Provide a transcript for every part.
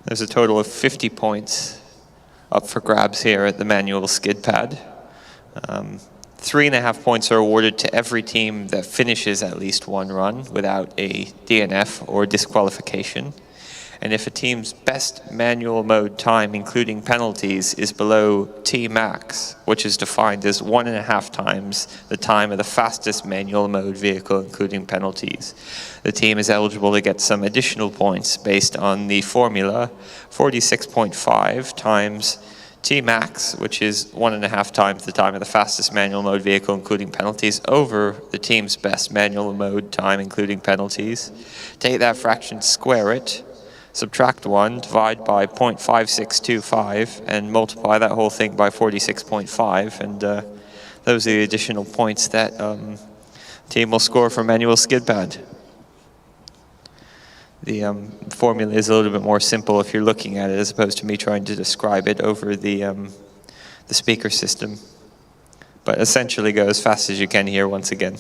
There's a total of 50 points up for grabs here at the manual skid pad. 3.5 points are awarded to every team that finishes at least one run without a DNF or disqualification. And if a team's best manual mode time, including penalties, is below T max, which is defined as 1.5 times the time of the fastest manual mode vehicle, including penalties, the team is eligible to get some additional points based on the formula 46.5 times T max, which is 1.5 times the time of the fastest manual mode vehicle, including penalties, over the team's best manual mode time, including penalties. Take that fraction, square it, subtract 1, divide by 0.5625, and multiply that whole thing by 46.5, and those are the additional points that team will score for manual skid pad. The formula is a little bit more simple if you're looking at it, as opposed to me trying to describe it over the speaker system. But essentially go as fast as you can here once again.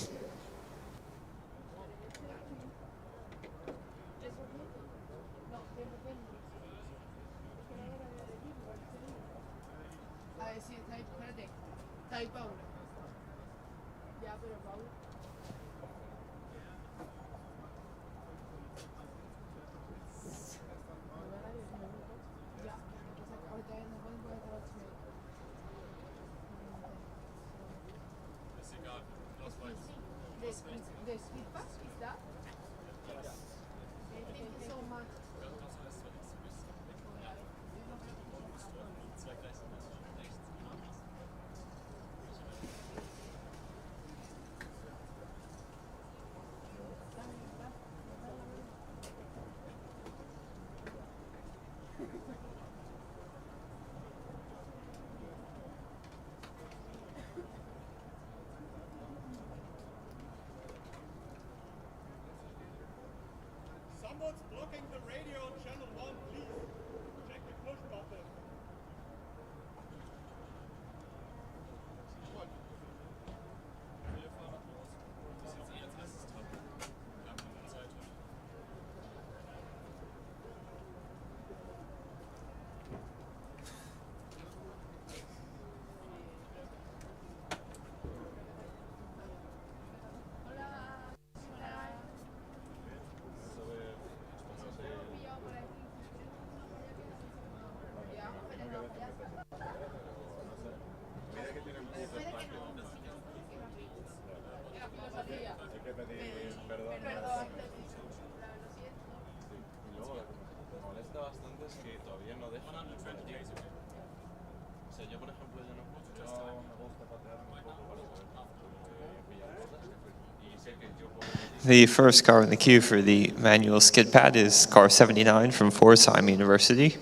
The first car in the queue for the manual skid pad is car 79 from Pforzheim University.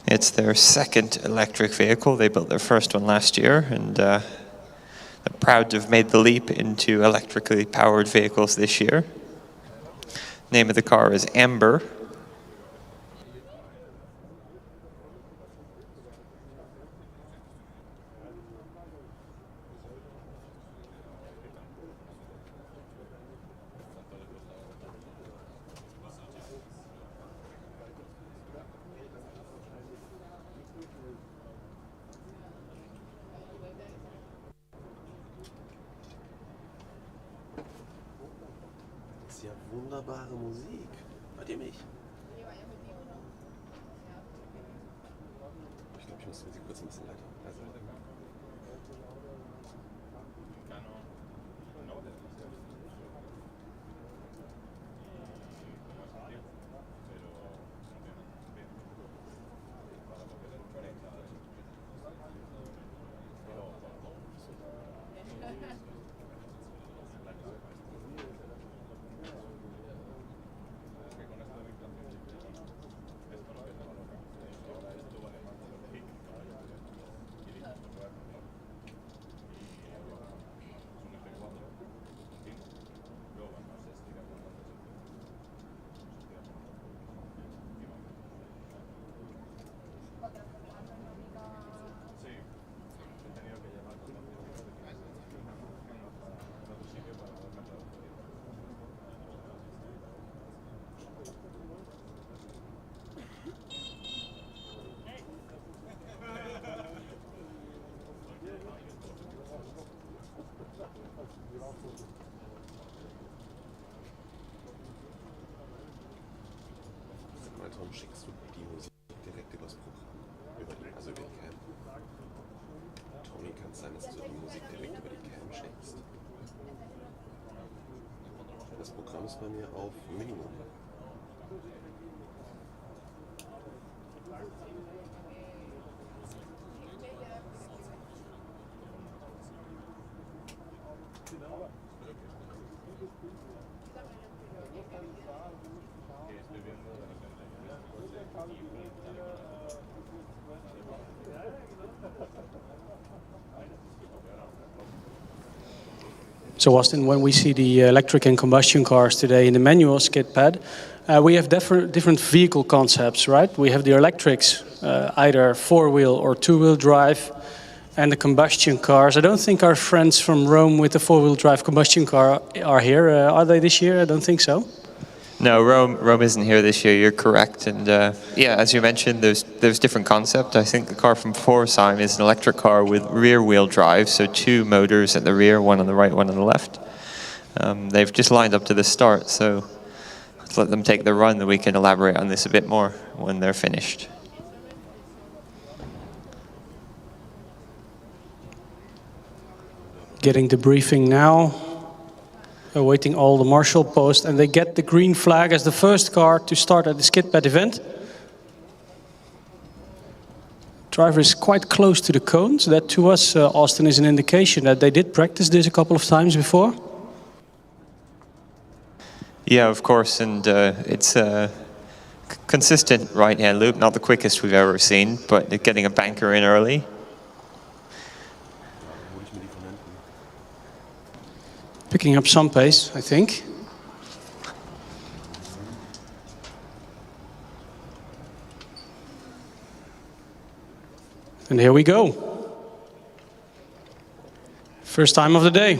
It's their second electric vehicle. They built their first one last year, and they're proud to have made the leap into electrically powered vehicles this year. Name of the car is Amber. Wunderbare Musik. Hört ihr mich? Ich glaube, ich muss die Musik kurz ein bisschen leiser. Tom, schickst du die Musik direkt übers Programm? Also über die Cam? Tommy, kann es sein, dass du die Musik direkt über die Cam schickst? Das Programm ist bei mir auf Minimum. So Austin, when we see the electric and combustion cars today in the manual skid pad, we have different vehicle concepts, right? We have the electrics, either four-wheel or two-wheel drive, and the combustion cars. I don't think our friends from Rome with the four-wheel drive combustion car are here. Are they this year? I don't think so. No, Rome isn't here this year. You're correct, and yeah, as you mentioned, there's different concept. I think the car from Pforzheim is an electric car with rear-wheel drive, so two motors at the rear, one on the right, one on the left. They've just lined up to the start, so let's let them take the run, and we can elaborate on this a bit more when they're finished. Getting the briefing now. Awaiting all the marshal posts, and they get the green flag as the first car to start at the skid pad event. Driver is quite close to the cones. That to us, Austin, is an indication that they did practice this a couple of times before. Yeah, of course, and it's a consistent right-hand loop, not the quickest we've ever seen, but getting a banker in early. Picking up some pace, I think. And here we go. First time of the day.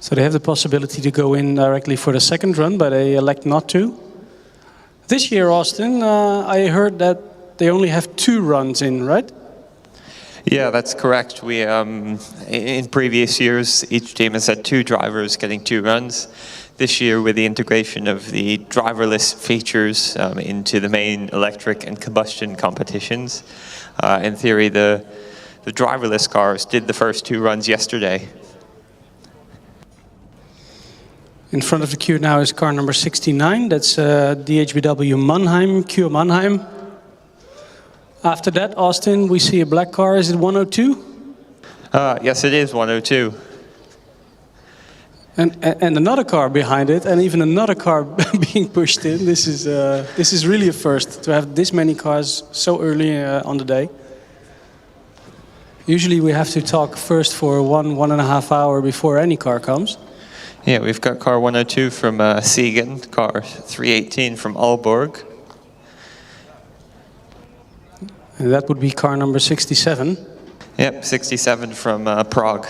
So they have the possibility to go in directly for the second run, but they elect not to. This year, Austin, I heard that they only have 2 runs in, right? Yeah, that's correct. We in previous years, each team has had 2 drivers getting 2 runs. This year, with the integration of the driverless features into the main electric and combustion competitions, in theory, the driverless cars did the first 2 runs yesterday. In front of the queue now is car number 69. That's DHBW Mannheim, Q Mannheim. After that, Austin, we see a black car. Is it 102? Yes, it is 102. And another car behind it, and even another car being pushed in. This is really a first to have this many cars so early on the day. Usually we have to talk first for 1.5 hours before any car comes. Yeah, we've got car 102 from Siegen, car 318 from Aalborg. And that would be car number 67. Yep, 67 from Prague.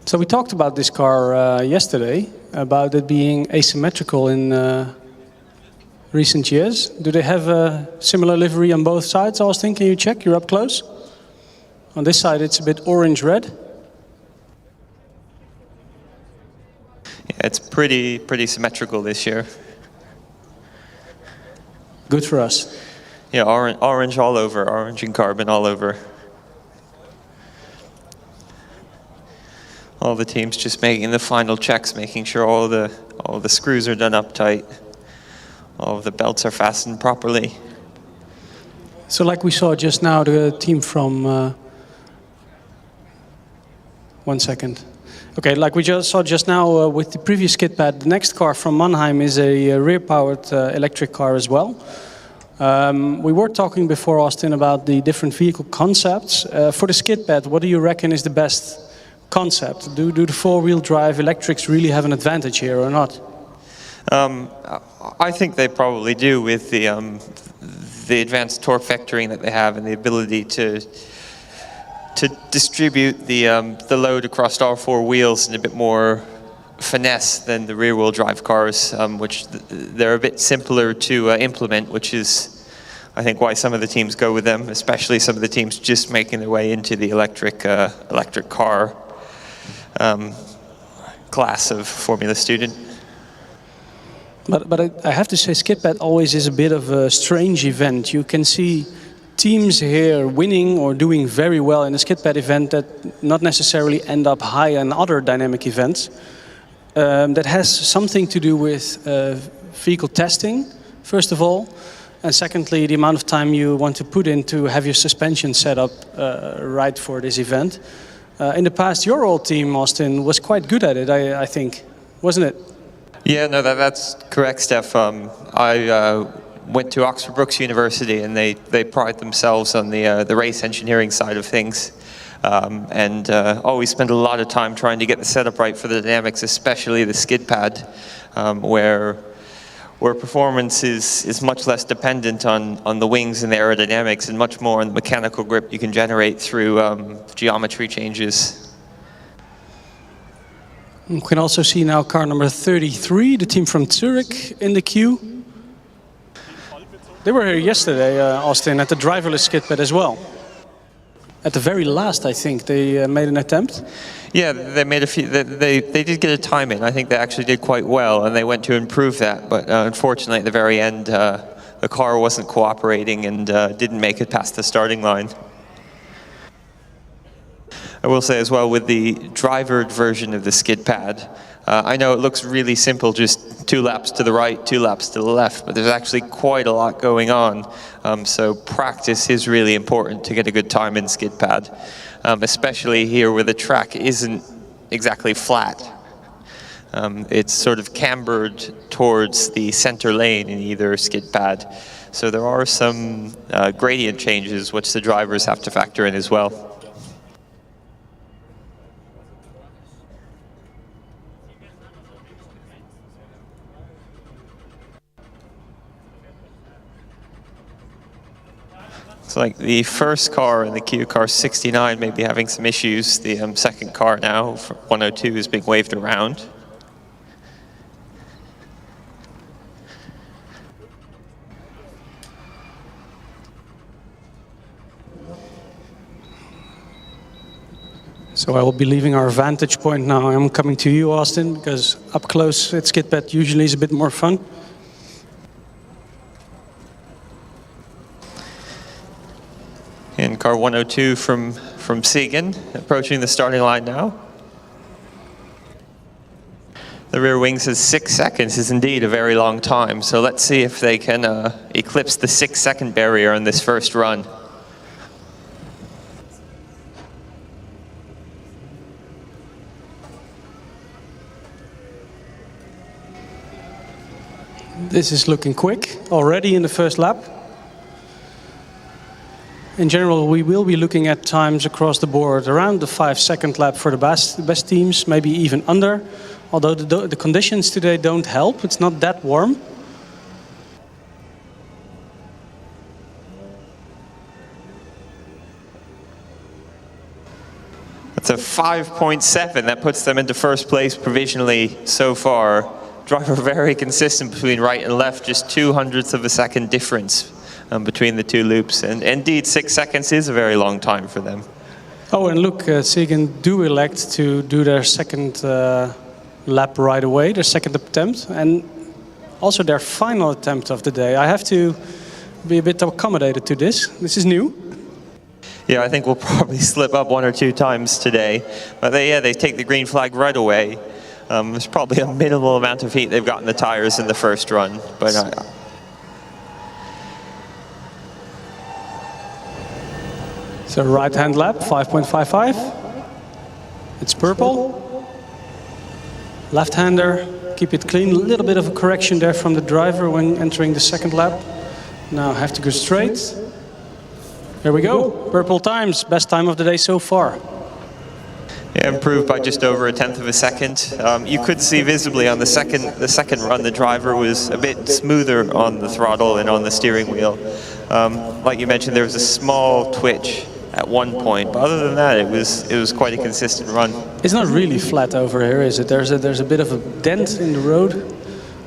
So we talked about this car yesterday, about it being asymmetrical in recent years. Do they have a similar livery on both sides, Austin? Can you check? You're up close. On this side it's a bit orange-red. Yeah, it's pretty symmetrical this year. Good for us. Yeah, orange all over, orange and carbon all over. All the teams just making the final checks, making sure all the screws are done up tight, all of the belts are fastened properly. So like we saw just now, the team from... 1 second. Okay, like we just saw just now with the previous skid pad, the next car from Mannheim is a rear-powered electric car as well. We were talking before, Austin, about the different vehicle concepts. For the skid pad, what do you reckon is the best concept? Do the four-wheel drive electrics really have an advantage here or not? I think they probably do, with the advanced torque vectoring that they have and the ability to distribute the load across all 4 wheels in a bit more finesse than the rear-wheel drive cars, which they're a bit simpler to implement, which is, I think, why some of the teams go with them, especially some of the teams just making their way into the electric car class of Formula student. But I have to say, skidpad always is a bit of a strange event. You can see teams here winning or doing very well in a skidpad event that not necessarily end up high in other dynamic events. That has something to do with vehicle testing, first of all, and secondly, the amount of time you want to put in to have your suspension set up right for this event. In the past, your old team, Austin, was quite good at it, I think, wasn't it? Yeah, no, that's correct, Steph. I went to Oxford Brookes University, and they pride themselves on the race engineering side of things, and always spend a lot of time trying to get the setup right for the dynamics, especially the skid pad, where performance is much less dependent on the wings and the aerodynamics, and much more on the mechanical grip you can generate through geometry changes. You can also see now car number 33, the team from Zurich, in the queue. They were here yesterday, Austin, at the driverless skid pad as well. At the very last, I think, they made an attempt. Yeah, they made a few. They did get a time in. I think they actually did quite well, and they went to improve that. But unfortunately, at the very end, the car wasn't cooperating and didn't make it past the starting line. I will say as well, with the drivered version of the skid pad, I know it looks really simple, just 2 laps to the right, 2 laps to the left, but there's actually quite a lot going on. So practice is really important to get a good time in skid pad, especially here where the track isn't exactly flat. It's sort of cambered towards the center lane in either skid pad. So there are some gradient changes which the drivers have to factor in as well. It's like the first car in the queue, car 69, may be having some issues. The second car now, 102, is being waved around. So I will be leaving our vantage point now. I'm coming to you, Austin, because up close at skid pad usually is a bit more fun. In car 102 from Siegen, approaching the starting line now. The rear wing says 6 seconds is indeed a very long time, so let's see if they can eclipse the 6-second barrier on this first run. This is looking quick already in the first lap. In general, we will be looking at times across the board around the 5-second lap for the best teams, maybe even under. Although the conditions today don't help, it's not that warm. That's a 5.7. That puts them into first place provisionally so far. Driver very consistent between right and left, just 0.02 of a second difference between the two loops. And indeed, 6 seconds is a very long time for them. Oh, and look, Siegen do elect to do their second lap right away, their second attempt, and also their final attempt of the day. I have to be a bit accommodated to this. This is new. Yeah, I think we'll probably slip up 1 or 2 times today. But they take the green flag right away. There's probably a minimal amount of heat they've got in the tires in the first run. But so right-hand lap, 5.55. It's purple. Left-hander, keep it clean. A little bit of a correction there from the driver when entering the second lap. Now have to go straight. Here we go. Purple times, best time of the day so far. Yeah, improved by just over 1/10 of a second. You could see visibly on the second run, the driver was a bit smoother on the throttle and on the steering wheel. Like you mentioned, there was a small twitch at one point, but other than that, it was quite a consistent run. It's not really flat over here, is it? There's a bit of a dent in the road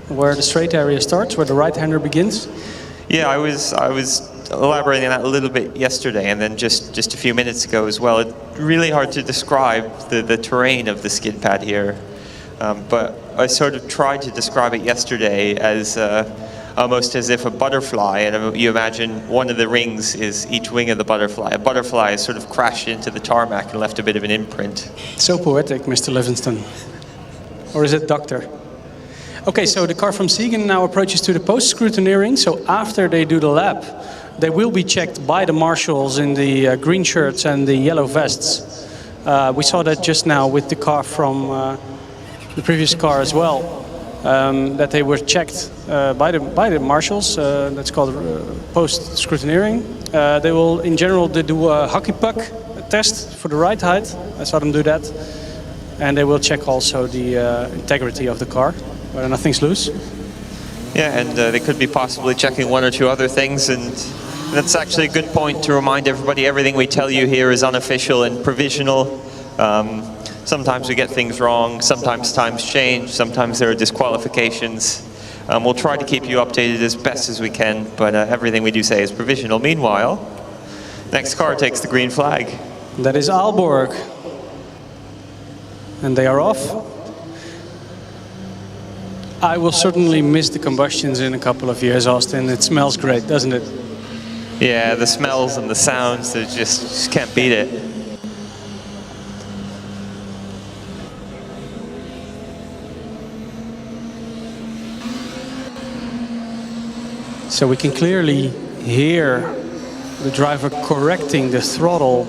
where the straight area starts, where the right-hander begins. Yeah, I was elaborating on that a little bit yesterday, and then just a few minutes ago as well. It's really hard to describe the terrain of the skid pad here, but I sort of tried to describe it yesterday as almost as if a butterfly, and you imagine one of the rings is each wing of the butterfly. A butterfly has sort of crashed into the tarmac and left a bit of an imprint. So poetic, Mr. Livingston. Or is it Doctor? Okay, so the car from Siegen now approaches to the post-scrutineering. So after they do the lap, they will be checked by the marshals in the green shirts and the yellow vests. We saw that just now with the car from the previous car as well. That they were checked by the marshals. That's called post-scrutineering. They will, in general, they do a hockey puck test for the ride height. I saw them do that. And they will check also the integrity of the car, whether nothing's loose. Yeah, and they could be possibly checking one or two other things, and that's actually a good point to remind everybody everything we tell you here is unofficial and provisional. Sometimes we get things wrong, sometimes times change, sometimes there are disqualifications. We'll try to keep you updated as best as we can, but everything we do say is provisional. Meanwhile, next car takes the green flag. That is Aalborg. And they are off. I will certainly miss the combustions in a couple of years, Austin. It smells great, doesn't it? Yeah, the smells and the sounds, they just can't beat it. So we can clearly hear the driver correcting the throttle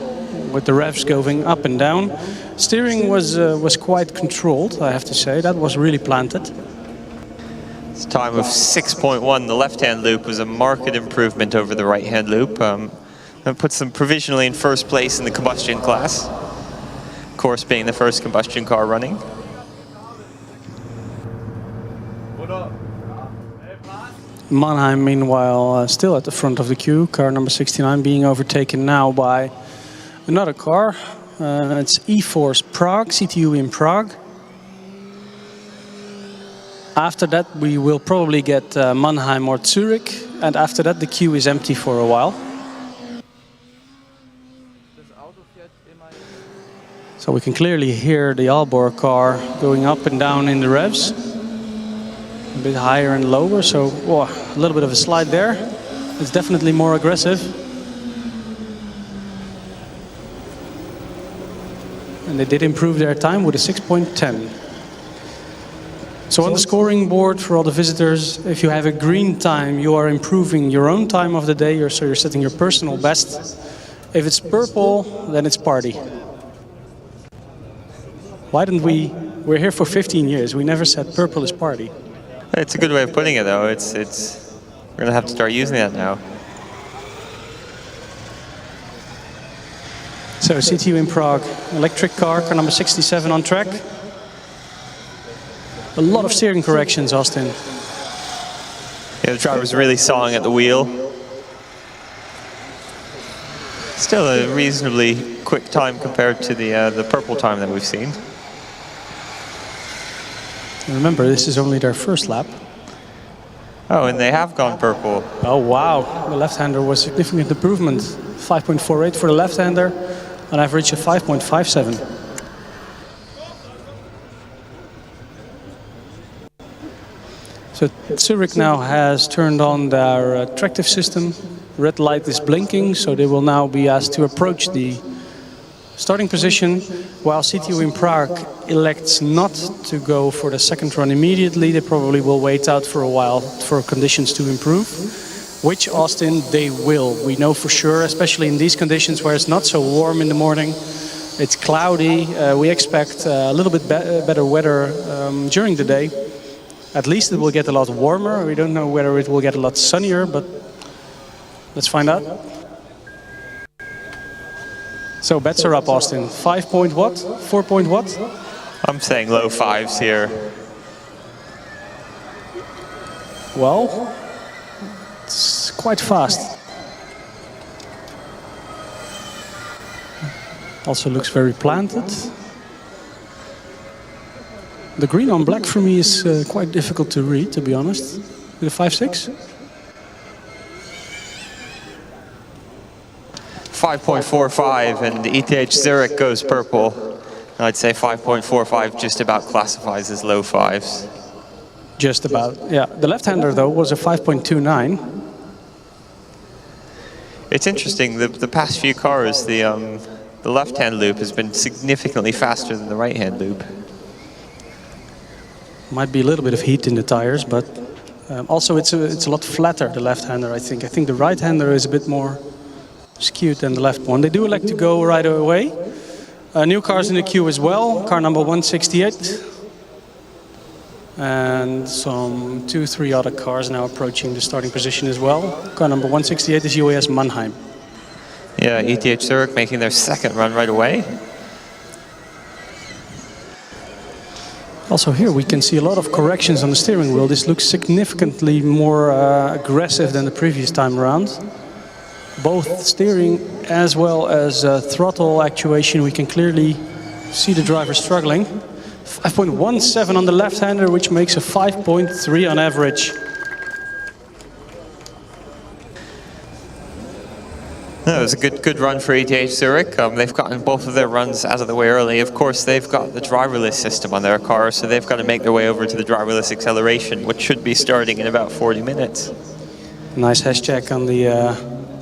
with the revs going up and down. Steering was quite controlled, I have to say. That was really planted. It's a time of 6.1. The left-hand loop was a marked improvement over the right-hand loop. That puts them provisionally in first place in the combustion class. Of course, being the first combustion car running. Mannheim, meanwhile, still at the front of the queue. Car number 69 being overtaken now by another car. It's eForce Prague, CTU in Prague. After that, we will probably get Mannheim or Zurich, and after that, the queue is empty for a while. So we can clearly hear the Aalborg car going up and down in the revs. A bit higher and lower, so a little bit of a slide there. It's definitely more aggressive. And they did improve their time with a 6.10. So on the scoring board for all the visitors, if you have a green time, you are improving your own time of the day, so you're setting your personal best. If it's purple, then it's party. Why didn't we're here for 15 years, we never said purple is party. It's a good way of putting it, though. We're gonna have to start using that now. So CTU in Prague, electric car number 67 on track. A lot of steering corrections, Austin. Yeah, the driver's really sawing at the wheel. Still a reasonably quick time compared to the purple time that we've seen. Remember, this is only their first lap. Oh, and they have gone purple. Oh, wow. The left-hander was a significant improvement. 5.48 for the left-hander, an average of 5.57. So Zurich now has turned on their tractive system. Red light is blinking, so they will now be asked to approach the starting position, while CTU in Prague elects not to go for the second run immediately. They probably will wait out for a while for conditions to improve, which, Austin, they will. We know for sure, especially in these conditions where it's not so warm in the morning. It's cloudy. We expect a little bit better weather during the day. At least it will get a lot warmer. We don't know whether it will get a lot sunnier, but let's find out. So bets are up, Austin. 5 point what? 4 point what? I'm saying low fives here. Well, it's quite fast. Also looks very planted. The green on black for me is quite difficult to read, to be honest. With a 5.6? 5.45, and the ETH Zurich goes purple. I'd say 5.45 just about classifies as low fives. Just about, yeah. The left-hander, though, was a 5.29. It's interesting, the past few cars, the left-hand loop has been significantly faster than the right-hand loop. Might be a little bit of heat in the tires, but also it's a lot flatter, the left-hander, I think. I think the right-hander is a bit more skewed than the left one. They do like to go right away. New cars in the queue as well. Car number 168. And some 2-3 other cars now approaching the starting position as well. Car number 168 is UAS Mannheim. Yeah, ETH Zurich making their second run right away. Also here we can see a lot of corrections on the steering wheel. This looks significantly more aggressive than the previous time around. Both steering as well as throttle actuation, we can clearly see the driver struggling. 5.17 on the left-hander, which makes a 5.3 on average. That was a good run for ETH Zurich. They've gotten both of their runs out of the way early. Of course, they've got the driverless system on their car, so they've got to make their way over to the driverless acceleration, which should be starting in about 40 minutes. Nice hash check on the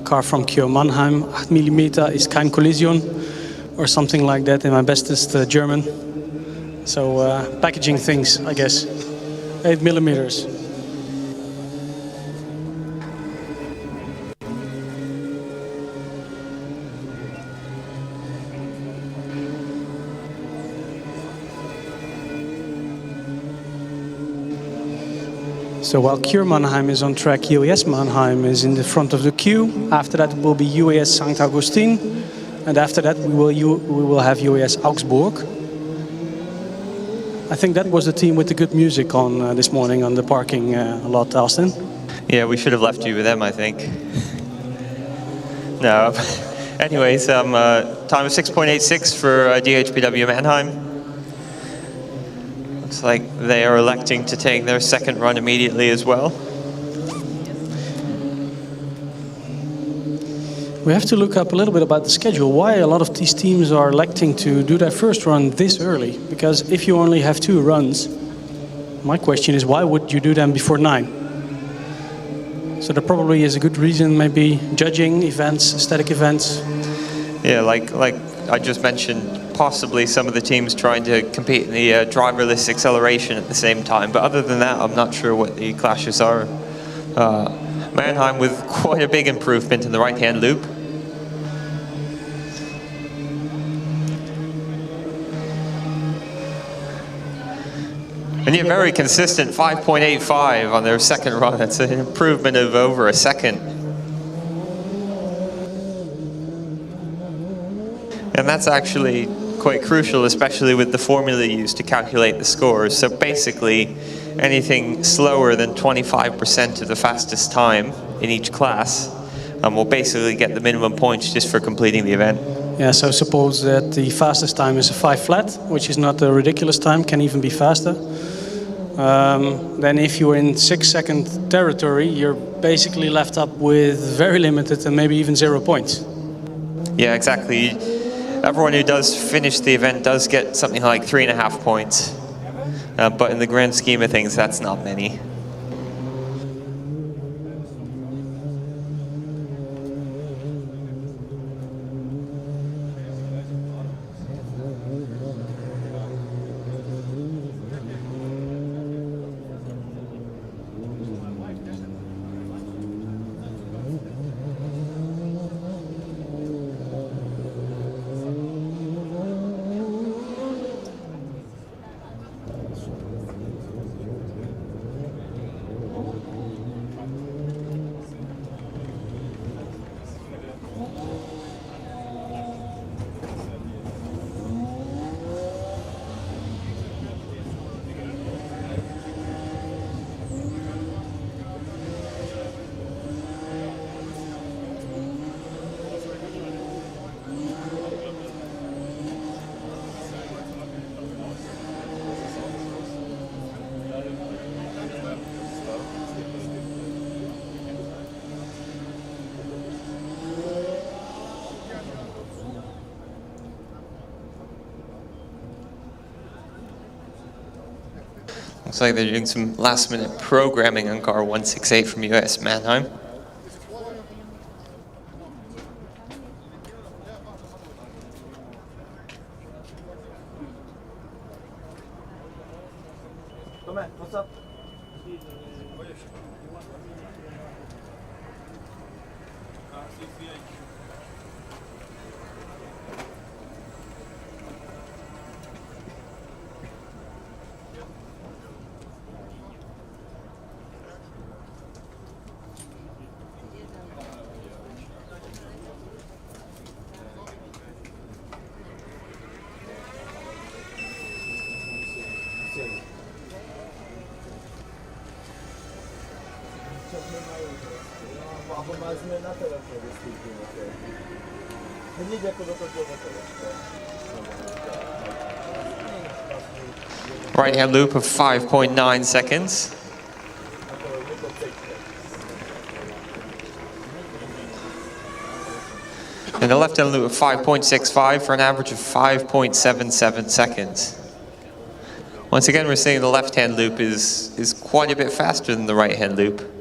car from Kio Mannheim. 8 mm is kein Kollision, or something like that in my bestest German. So packaging things, I guess. 8 millimeters. So while Kio Mannheim is on track, UAS Mannheim is in the front of the queue. After that will be UAS St. Augustin, and after that we will have UAS Augsburg. I think that was the team with the good music on this morning on the parking lot, Austin. Yeah, we should have left you with them, I think. No. Anyways, time of 6.86 for DHPW Mannheim. Looks like they are electing to take their second run immediately as well. We have to look up a little bit about the schedule. Why a lot of these teams are electing to do their first run this early? Because if you only have 2 runs, my question is why would you do them before 9? So there probably is a good reason, maybe judging events, static events. Yeah, like I just mentioned, possibly some of the teams trying to compete in the driverless acceleration at the same time. But other than that, I'm not sure what the clashes are. Mannheim with quite a big improvement in the right-hand loop. And yet very consistent, 5.85 on their second run. That's an improvement of over a second. And that's actually quite crucial, especially with the formula used to calculate the scores. So basically, anything slower than 25% of the fastest time in each class will basically get the minimum points just for completing the event. Yeah, so suppose that the fastest time is a 5 flat, which is not a ridiculous time, can even be faster. Then if you're in 6-second territory, you're basically left up with very limited and maybe even 0 points. Yeah, exactly. Everyone who does finish the event does get something like 3.5 points. But in the grand scheme of things, that's not many. Looks like they're doing some last-minute programming on car 168 from US Mannheim. What's up? Right-hand loop of 5.9 seconds. And a left-hand loop of 5.65 for an average of 5.77 seconds. Once again, we're seeing the left-hand loop is quite a bit faster than the right-hand loop.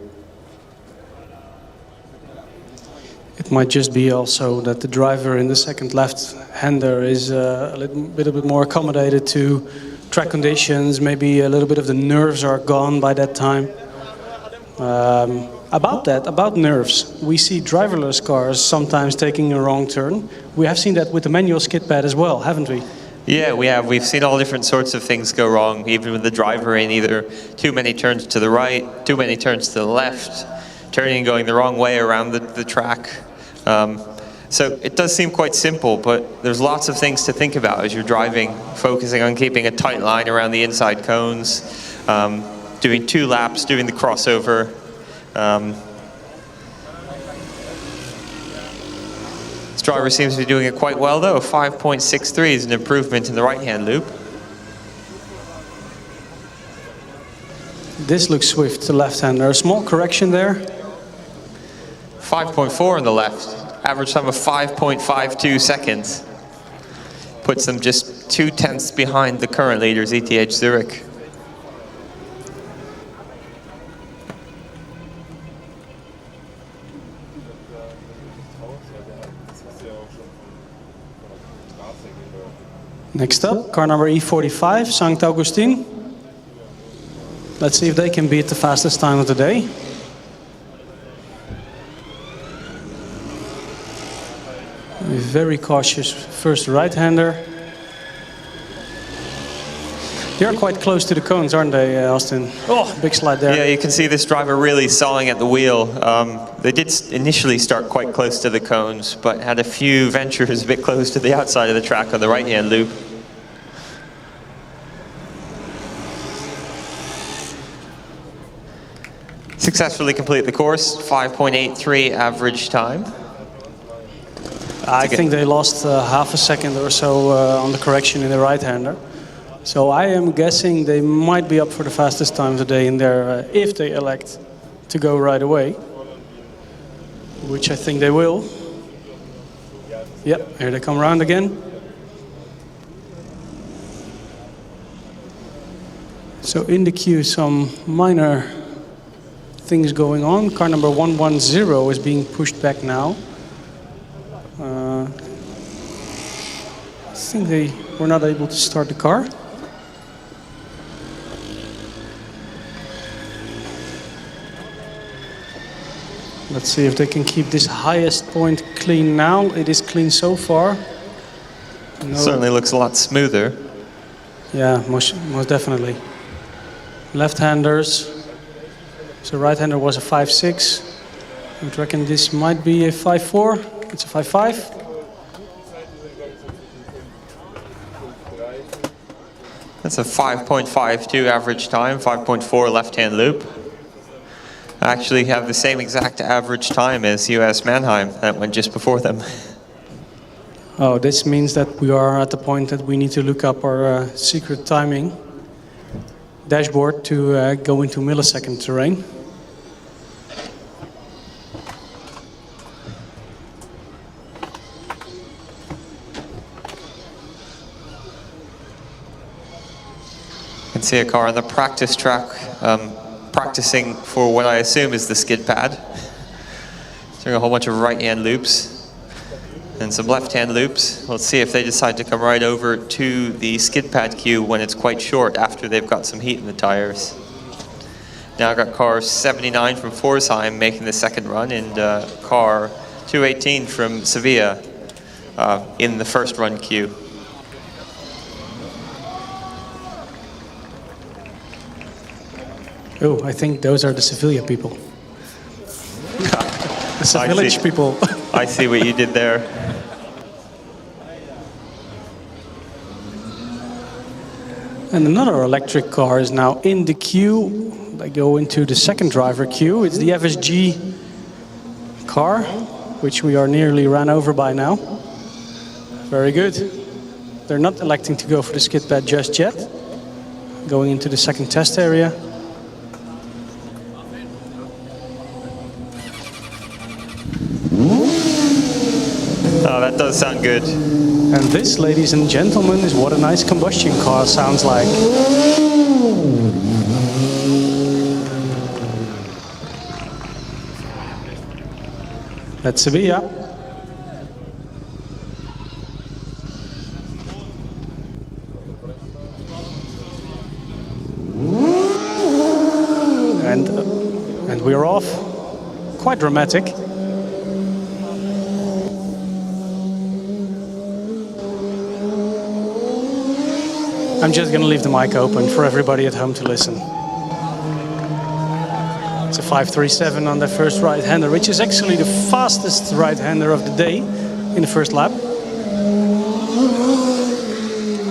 It might just be also that the driver in the second left-hander is a little bit more accommodated to track conditions. Maybe a little bit of the nerves are gone by that time. About nerves, we see driverless cars sometimes taking a wrong turn. We have seen that with the manual skid pad as well, haven't we? Yeah, we have. We've seen all different sorts of things go wrong, even with the driver in either too many turns to the right, too many turns to the left, turning and going the wrong way around the track. So it does seem quite simple, but there's lots of things to think about as you're driving, focusing on keeping a tight line around the inside cones, doing 2 laps, doing the crossover. This driver seems to be doing it quite well though. 5.63 is an improvement in the right-hand loop. This looks swift, the left-hander. A small correction there. 5.4 on the left. Average time of 5.52 seconds. Puts them just 0.2 behind the current leaders, ETH Zurich. Next up, car number E45, St. Augustine. Let's see if they can beat the fastest time of the day. Very cautious first right-hander. They are quite close to the cones, aren't they, Austin? Oh, big slide there. Yeah, you can see this driver really sawing at the wheel. They did initially start quite close to the cones, but had a few ventures a bit close to the outside of the track on the right-hand loop. Successfully complete the course, 5.83 average time. I think they lost half a second or so on the correction in the right-hander. So I am guessing they might be up for the fastest time today in there if they elect to go right away, which I think they will. Yep, here they come around again. So in the queue, some minor things going on. Car number 110 is being pushed back now. I think they were not able to start the car. Let's see if they can keep this highest point clean now. It is clean so far. No. Certainly looks a lot smoother. Yeah, most definitely. Left-handers. So right-hander was a 5.6. I would reckon this might be a 5.4. It's a 5.5. That's a 5.52 average time, 5.4 left-hand loop. I actually have the same exact average time as US Mannheim that went just before them. Oh, this means that we are at the point that we need to look up our secret timing dashboard to go into millisecond terrain. see a car on the practice track practicing for what I assume is the skid pad. Doing a whole bunch of right-hand loops and some left-hand loops. Let's see if they decide to come right over to the skid pad queue when it's quite short after they've got some heat in the tires. Now I've got car 79 from Pforzheim making the second run, and car 218 from Sevilla in the first run queue. Oh, I think those are the Sevilla people. The village people. I see what you did there. And another electric car is now in the queue. They go into the second driver queue. It's the FSG car, which we are nearly ran over by now. Very good. They're not electing to go for the skid pad just yet. Going into the second test area. Oh, that does sound good. And this, ladies and gentlemen, is what a nice combustion car sounds like. That's Sevilla. And we're off. Quite dramatic. I'm just going to leave the mic open for everybody at home to listen. It's a 5.37 on the first right-hander, which is actually the fastest right-hander of the day in the first lap.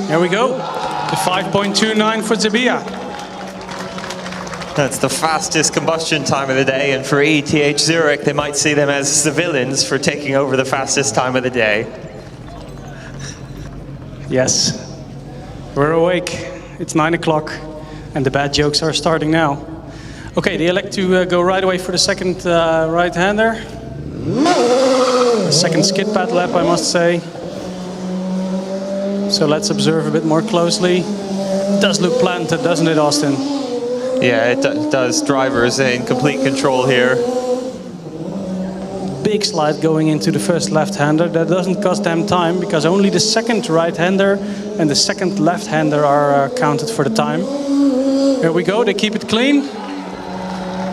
Here we go. The 5.29 for Sevilla. That's the fastest combustion time of the day, and for ETH Zurich, they might see them as the villains for taking over the fastest time of the day. Yes. We're awake. It's 9 o'clock, and the bad jokes are starting now. Okay, they elect to go right away for the second right-hander. Second skid pad lap, I must say. So let's observe a bit more closely. It does look planted, doesn't it, Austin? Yeah, it does. Drivers in complete control here. Big slide going into the first left-hander. That doesn't cost them time because only the second right-hander and the second left-hander are counted for the time. Here we go, they keep it clean.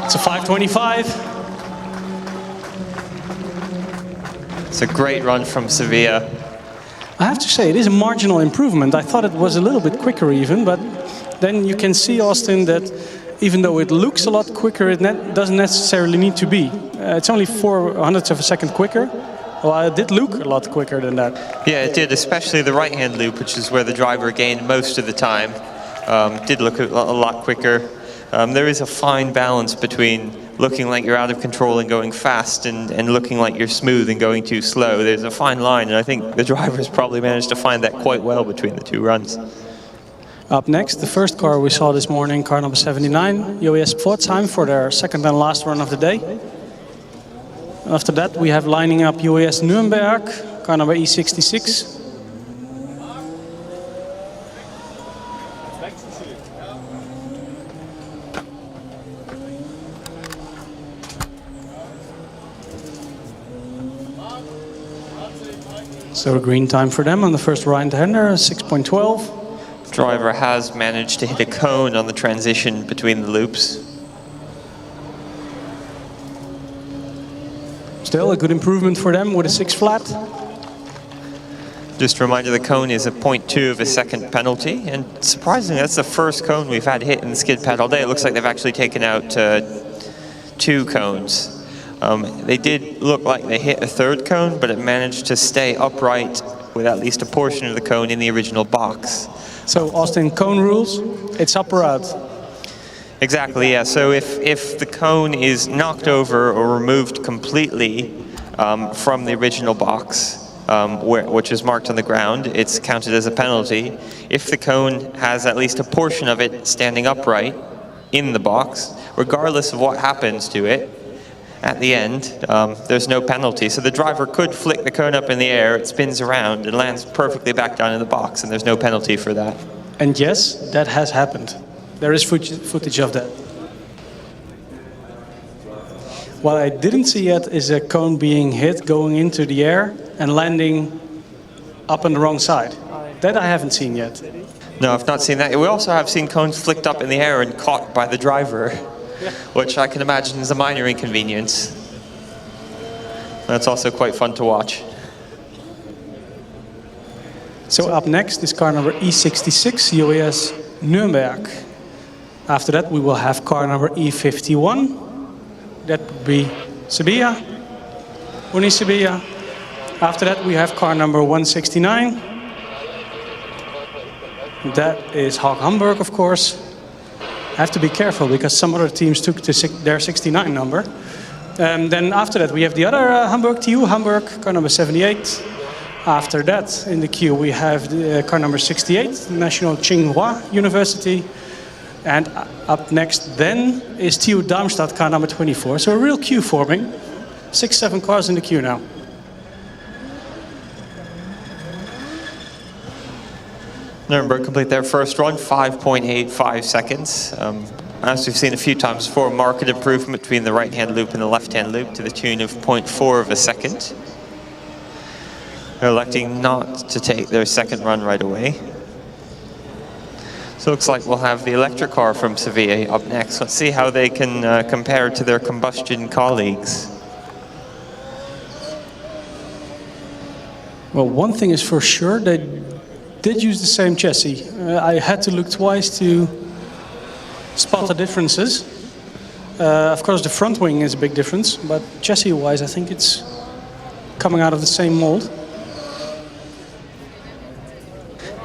It's a 5.25. It's a great run from Sevilla. I have to say, it is a marginal improvement. I thought it was a little bit quicker even, but then you can see, Austin, that even though it looks a lot quicker, it doesn't necessarily need to be. It's only 0.04 of a second quicker. Well, it did look a lot quicker than that. Yeah, it did, especially the right-hand loop, which is where the driver gained most of the time. Did look a lot quicker. There is a fine balance between looking like you're out of control and going fast and looking like you're smooth and going too slow. There's a fine line, and I think the drivers probably managed to find that quite well between the two runs. Up next, the first car we saw this morning, car number 79, BRS Pforzheim, for their second and last run of the day. After that, we have lining up BRS Nuremberg, car number E66. So a green time for them on the first right-hander, 6.12. Driver has managed to hit a cone on the transition between the loops. Still a good improvement for them with a 6 flat. Just a reminder, the cone is a 0.2 of a second penalty, and surprisingly, that's the first cone we've had hit in the skid pad all day. It looks like they've actually taken out 2 cones. They did look like they hit a third cone, but it managed to stay upright with at least a portion of the cone in the original box. So, Austin, cone rules, it's up or out? Exactly, yeah. So if the cone is knocked over or removed completely from the original box, which is marked on the ground, it's counted as a penalty. If the cone has at least a portion of it standing upright in the box, regardless of what happens to it, at the end, there's no penalty. So the driver could flick the cone up in the air, it spins around and lands perfectly back down in the box, and there's no penalty for that. And yes, that has happened. There is footage of that. What I didn't see yet is a cone being hit, going into the air and landing up on the wrong side. That I haven't seen yet. No, I've not seen that. We also have seen cones flicked up in the air and caught by the driver, which I can imagine is a minor inconvenience. That's also quite fun to watch. So up next is car number E66, UAS Nürnberg. After that we will have car number E51. That would be Sevilla, Uni Sevilla. After that we have car number 169. That is Hawk Hamburg, of course. I have to be careful because some other teams took their 69 number. Then after that we have the other Hamburg, TU Hamburg, car number 78. After that in the queue we have the, car number 68, National Tsinghua University. And up next then is TU Darmstadt, car number 24. So a real queue forming. 6-7 cars in the queue now. Nuremberg complete their first run, 5.85 seconds. As we've seen a few times before, a marked improvement between the right-hand loop and the left-hand loop to the tune of 0.4 of a second. They're electing not to take their second run right away. So it looks like we'll have the electric car from Sevilla up next. Let's see how they can compare to their combustion colleagues. Well, one thing is for sure, they did use the same chassis. I had to look twice to spot the differences. Of course, the front wing is a big difference, but chassis-wise, I think it's coming out of the same mold.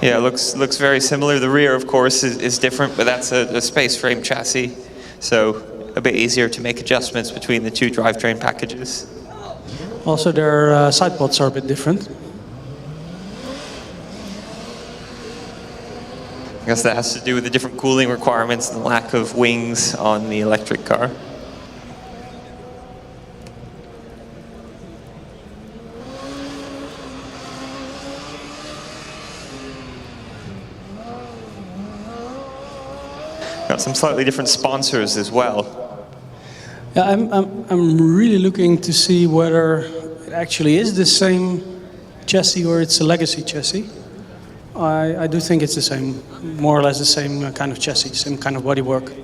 Yeah, it looks very similar. The rear, of course, is different, but that's a space frame chassis, so a bit easier to make adjustments between the two drivetrain packages. Also, their side pods are a bit different. I guess that has to do with the different cooling requirements and the lack of wings on the electric car. Got some slightly different sponsors as well. Yeah, I'm really looking to see whether it actually is the same chassis or it's a legacy chassis. I do think it's the same, more or less the same kind of chassis, same kind of bodywork.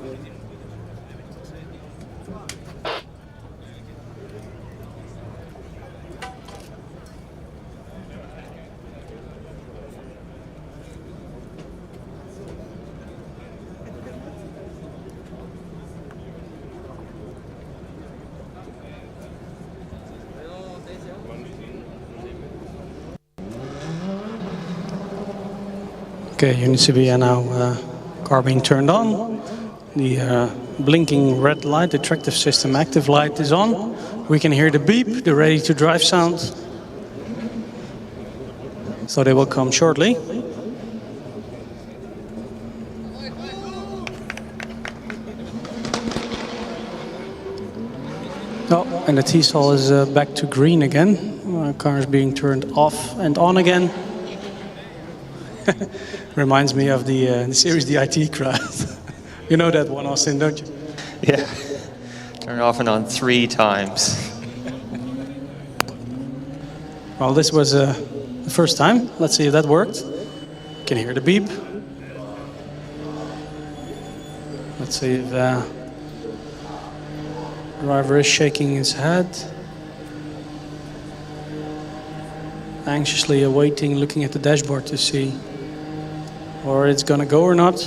Okay, Uni Sevilla now, car being turned on. The blinking red light, the tractive system active light is on. We can hear the beep, the ready to drive sound. So they will come shortly. Oh, and the T-stall is back to green again. Car is being turned off and on again. Reminds me of the series The IT Crowd. You know that one, Austin, don't you? Yeah. Turn off and on 3 times. Well, this was the first time. Let's see if that worked. You can hear the beep. Let's see if the driver is shaking his head. Anxiously awaiting, looking at the dashboard to see or it's gonna go or not.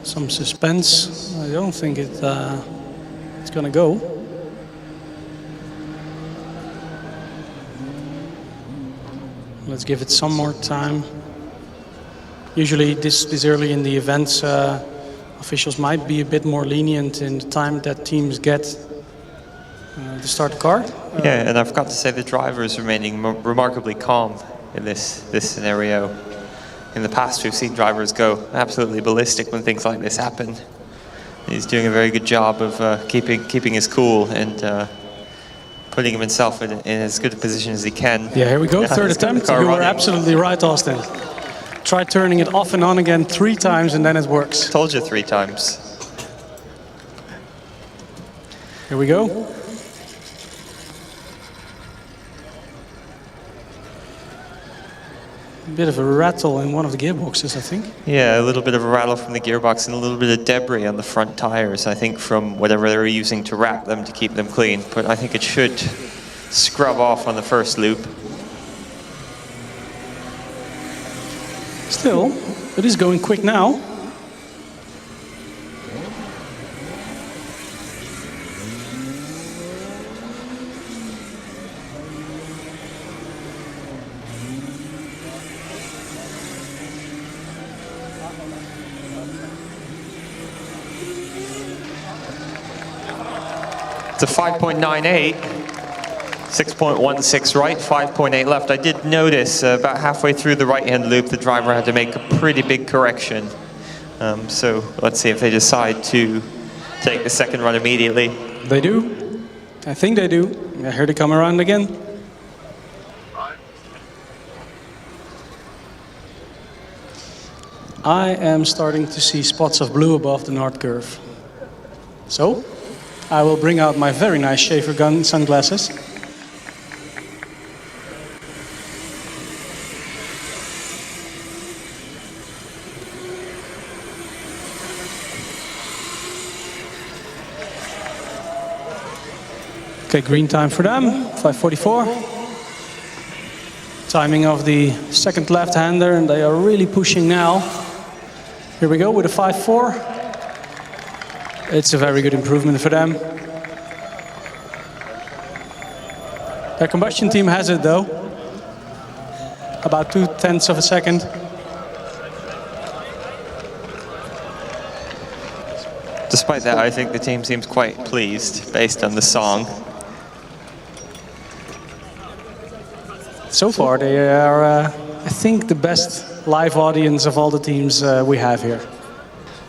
Some suspense. I don't think it's gonna go. Let's give it some more time. Usually this early in the events, officials might be a bit more lenient in the time that teams get to start the car. Yeah, and I've got to say the driver is remaining remarkably calm in this scenario. In the past, we've seen drivers go absolutely ballistic when things like this happen. He's doing a very good job of keeping his cool and putting himself in as good a position as he can. Yeah, here we go, third attempt. You were absolutely right, Austin. Try turning it off and on again 3 times and then it works. Told you 3 times. Here we go. A bit of a rattle in one of the gearboxes, I think. Yeah, a little bit of a rattle from the gearbox and a little bit of debris on the front tires, I think, from whatever they were using to wrap them to keep them clean. But I think it should scrub off on the first loop. Still, it is going quick now. It's a 5.98, 6.16 right, 5.8 left. I did notice about halfway through the right-hand loop, the driver had to make a pretty big correction. So let's see if they decide to take the second run immediately. They do. I think they do. I heard it come around again. I am starting to see spots of blue above the north curve. So, I will bring out my very nice Schaefer gun sunglasses. Okay, green time for them, 5:44. Timing of the second left-hander, and they are really pushing now. Here we go with a 5.4. It's a very good improvement for them. Their combustion team has it though. About 0.2 of a second. Despite that, I think the team seems quite pleased based on the song. So far, they are, I think, the best live audience of all the teams we have here.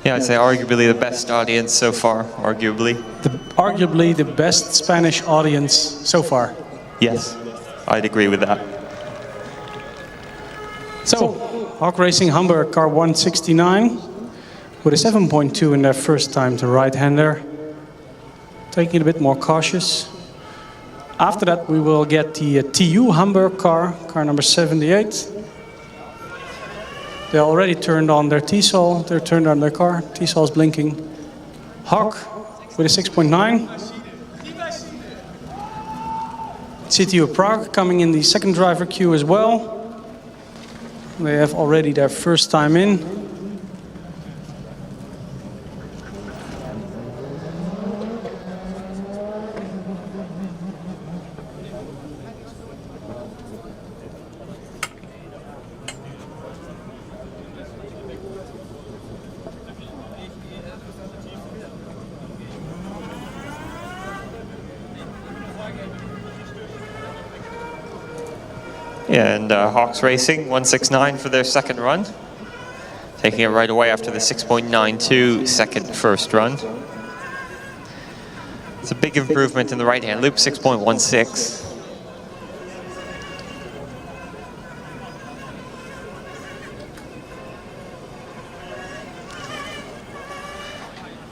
Yeah, I'd say arguably the best audience so far, arguably. Arguably the best Spanish audience so far. Yes, I'd agree with that. So, AAU Racing Hamburg, car 169, with a 7.2 in their first time to right-hander. Taking it a bit more cautious. After that, we will get the TU Hamburg car, car number 78. They already turned on their T-Sol, they turned on their car, T-Sol is blinking. Hawk with a 6.9. CTU Prague coming in the second driver queue as well. They have already their first time in. Yeah, and Hawks Racing, 169 for their second run. Taking it right away after the 6.92 second first run. It's a big improvement in the right-hand loop, 6.16.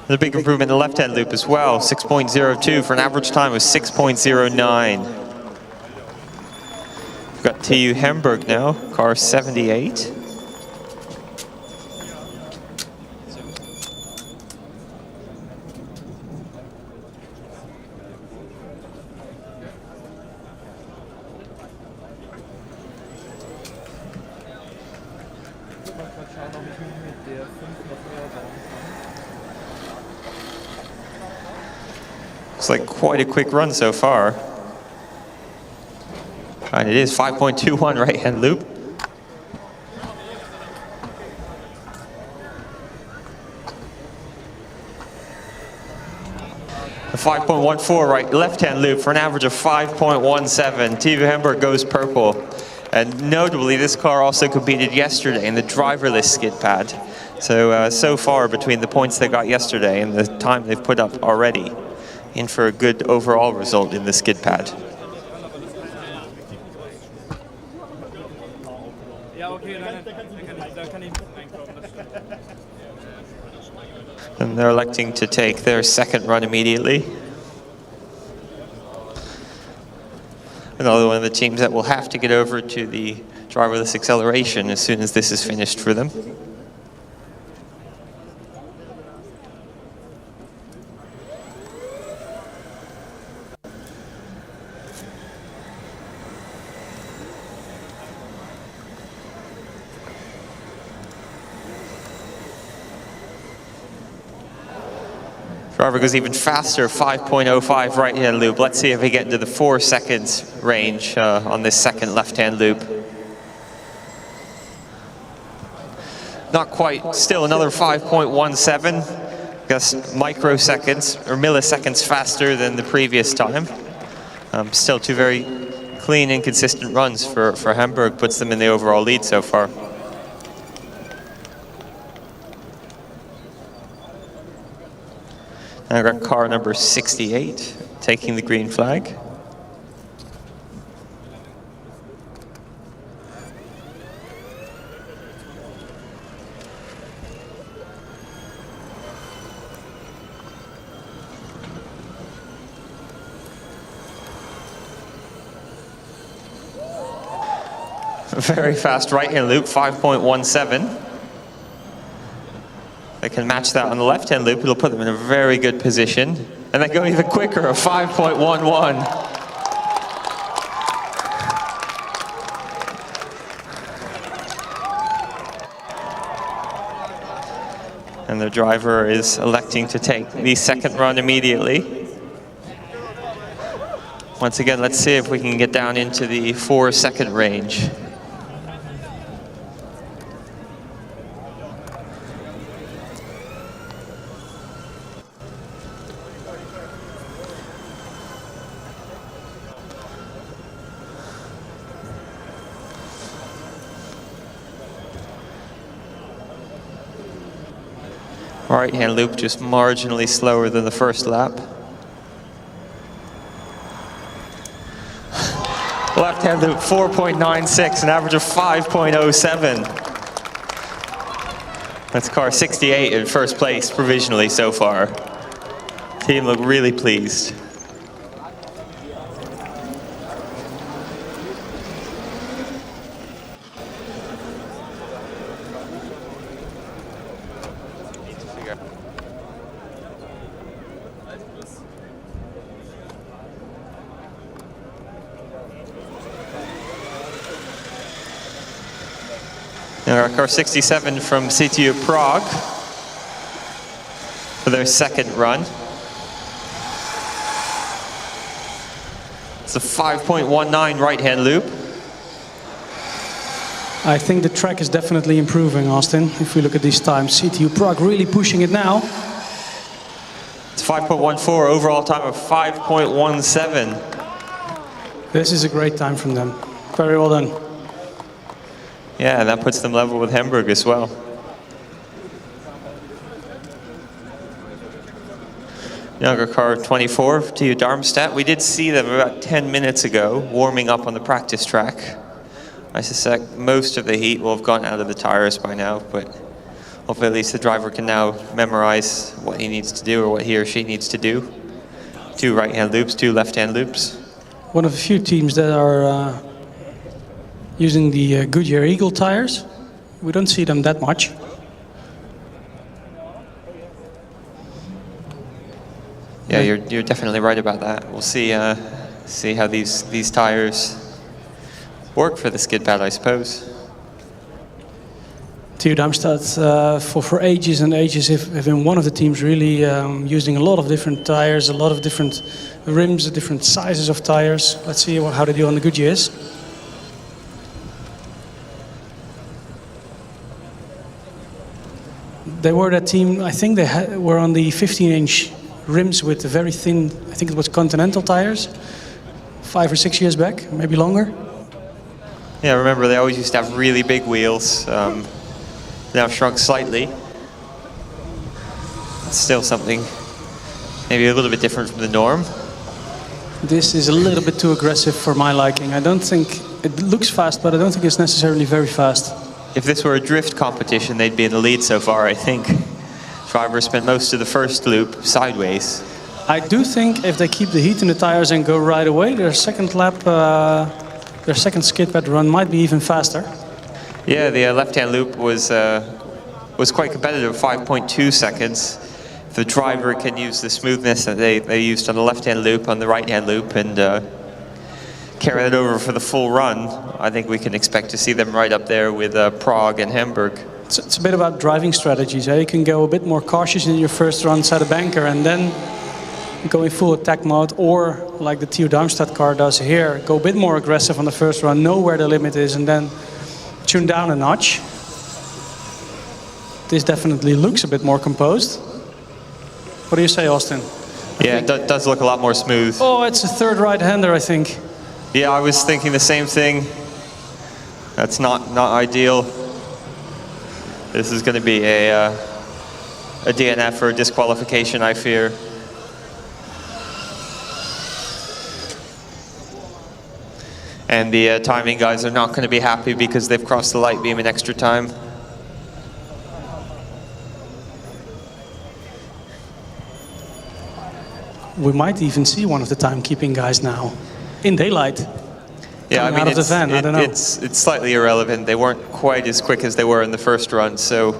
There's a big improvement in the left-hand loop as well, 6.02 for an average time of 6.09. We've got TU Hamburg now, car 78. Looks like quite a quick run so far. And it is 5.21 right-hand loop. A 5.14 left-hand loop for an average of 5.17. TU Hamburg goes purple. And notably, this car also competed yesterday in the driverless skid pad. So, so far between the points they got yesterday and the time they've put up already, in for a good overall result in the skid pad. And they're electing to take their second run immediately. Another one of the teams that will have to get over to the driverless acceleration as soon as this is finished for them. Driver goes even faster, 5.05 right-hand loop. Let's see if we get into the 4 seconds range on this second left-hand loop. Not quite, still another 5.17. I guess microseconds or milliseconds faster than the previous time. Still two very clean and consistent runs for Hamburg, puts them in the overall lead so far. I've got car number 68 taking the green flag. Very fast right-hand loop, 5.17. They can match that on the left-hand loop. It'll put them in a very good position. And then go even quicker, a 5.11. And the driver is electing to take the second run immediately. Once again, let's see if we can get down into the 4-second range. Right-hand loop just marginally slower than the first lap. Left-hand loop 4.96, an average of 5.07. That's car 68 in first place provisionally so far. Team look really pleased. Car 67 from CTU Prague for their second run. It's a 5.19 right-hand loop. I think the track is definitely improving, Austin, if we look at these times. CTU Prague really pushing it now. It's 5.14, overall time of 5.17. This is a great time from them. Very well done. Yeah, and that puts them level with Hamburg as well. Younger car 24 to Darmstadt. We did see them about 10 minutes ago warming up on the practice track. I suspect most of the heat will have gone out of the tires by now, but hopefully at least the driver can now memorize what he needs to do or what he or she needs to do. 2 right-hand loops, 2 left-hand loops. One of the few teams that are using the Goodyear Eagle tires. We don't see them that much. Yeah, you're definitely right about that. We'll see see how these tires work for the skid pad, I suppose. TU Darmstadt for ages and ages have been one of the teams really using a lot of different tires, a lot of different rims, different sizes of tires. Let's see how they do on the Goodyears. They were that team, I think they were on the 15-inch rims with the very thin, I think it was Continental tires, 5 or 6 years back, maybe longer. Yeah, remember they always used to have really big wheels, now shrunk slightly. It's still something Maybe a little bit different from the norm. This is a little bit too aggressive for my liking. I don't think it looks fast, but I don't think it's necessarily very fast. If this were a drift competition, they'd be in the lead so far, I think. Drivers spent most of the first loop sideways. I do think if they keep the heat in the tires and go right away, their second lap, their second skid pad run might be even faster. Yeah, the left-hand loop was quite competitive, 5.2 seconds. If the driver can use the smoothness that they used on the left-hand loop on the right-hand loop and carry it over for the full run, I think we can expect to see them right up there with Prague and Hamburg. It's a bit about driving strategies. You can go a bit more cautious in your first run, set a banker, and then go in full attack mode, or like the TU Darmstadt car does here, go a bit more aggressive on the first run, know where the limit is, and then tune down a notch. This definitely looks a bit more composed. What do you say, Austin? Yeah, it does look a lot more smooth. Oh, it's a third right-hander, I think. Yeah, I was thinking the same thing. That's not ideal. This is going to be a DNF or a disqualification, I fear. And the timing guys are not going to be happy because they've crossed the light beam in extra time. We might even see one of the timekeeping guys now in daylight. Yeah, I mean, out of the van. I don't know. It's slightly irrelevant. They weren't quite as quick as they were in the first run, so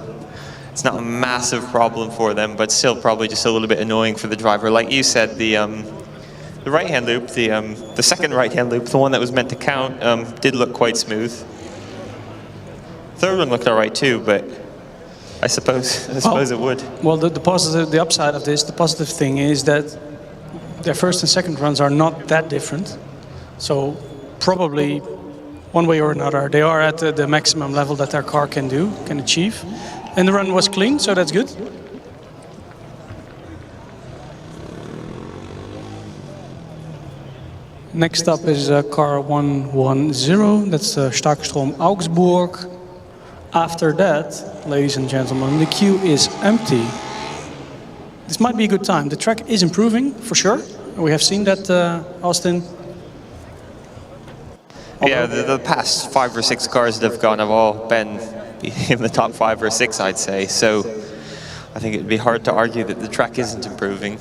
it's not a massive problem for them, but still probably just a little bit annoying for the driver. Like you said, the right-hand loop, the second right-hand loop, the one that was meant to count, did look quite smooth. Third one looked all right too, but I suppose it would. Well, the upside of this, the positive thing is that their first and second runs are not that different. So probably one way or another, they are at the maximum level that their car can achieve. And the run was clean, so that's good. Next up is car 110, that's Strohm Augsburg. After that, ladies and gentlemen, the queue is empty. This might be a good time. The track is improving, for sure. We have seen that, Austin. Yeah, the past 5 or 6 cars that have gone have all been in the top 5 or 6, I'd say. So I think it'd be hard to argue that the track isn't improving.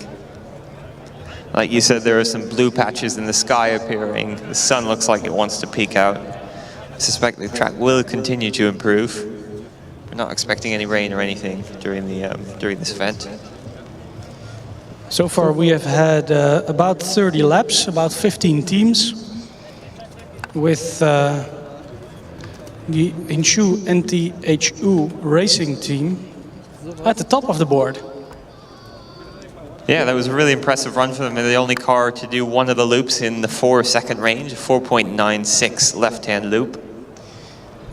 Like you said, there are some blue patches in the sky appearing. The sun looks like it wants to peek out. I suspect the track will continue to improve. We're not expecting any rain or anything during this event. So far we have had about 30 laps, about 15 teams, with the NTHU Racing Team at the top of the board. Yeah, that was a really impressive run for them. They're the only car to do one of the loops in the 4-second range, 4.96 left-hand loop.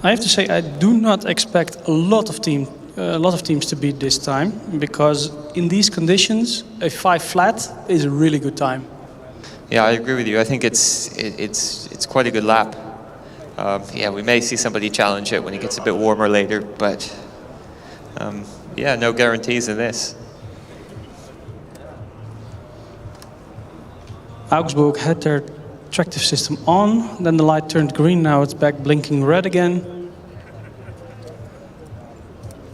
I have to say, I do not expect a lot of teams to beat this time, because in these conditions, a 5 flat is a really good time. Yeah, I agree with you. I think it's quite a good lap. Yeah, we may see somebody challenge it when it gets a bit warmer later, but yeah, no guarantees in this. Augsburg had their tractive system on, then the light turned green, now it's back blinking red again.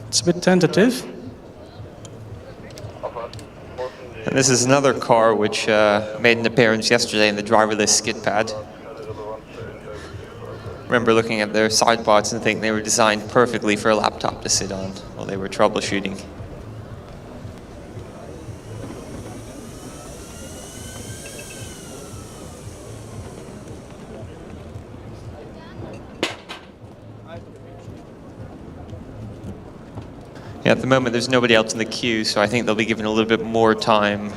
It's a bit tentative. And this is another car which made an appearance yesterday in the driverless skid pad. Remember looking at their side pods and thinking they were designed perfectly for a laptop to sit on while they were troubleshooting. Yeah, at the moment there's nobody else in the queue, so I think they'll be given a little bit more time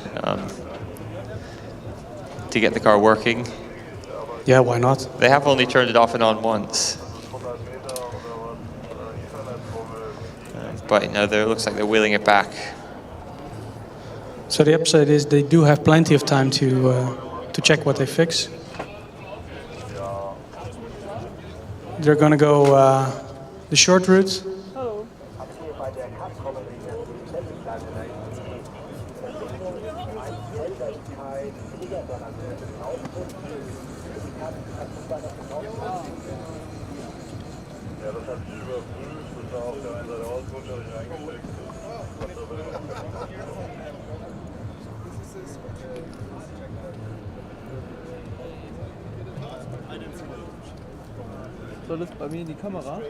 to get the car working. Yeah, why not? They have only turned it off and on once. But you know, it looks like they're wheeling it back. So the upside is they do have plenty of time to check what they fix. They're going to go the short route. Soll das bei mir in die Kamera?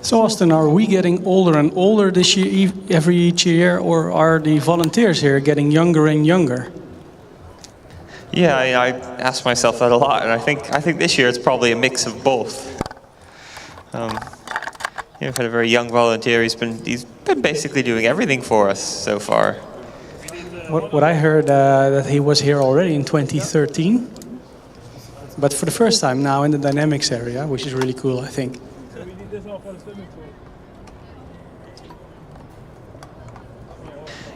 So Austin, are we getting older and older this year, each year, or are the volunteers here getting younger and younger? Yeah, I ask myself that a lot, and I think this year it's probably a mix of both. We've had a very young volunteer. He's been basically doing everything for us so far. What I heard that he was here already in 2013, but for the first time now in the Dynamics area, which is really cool, I think.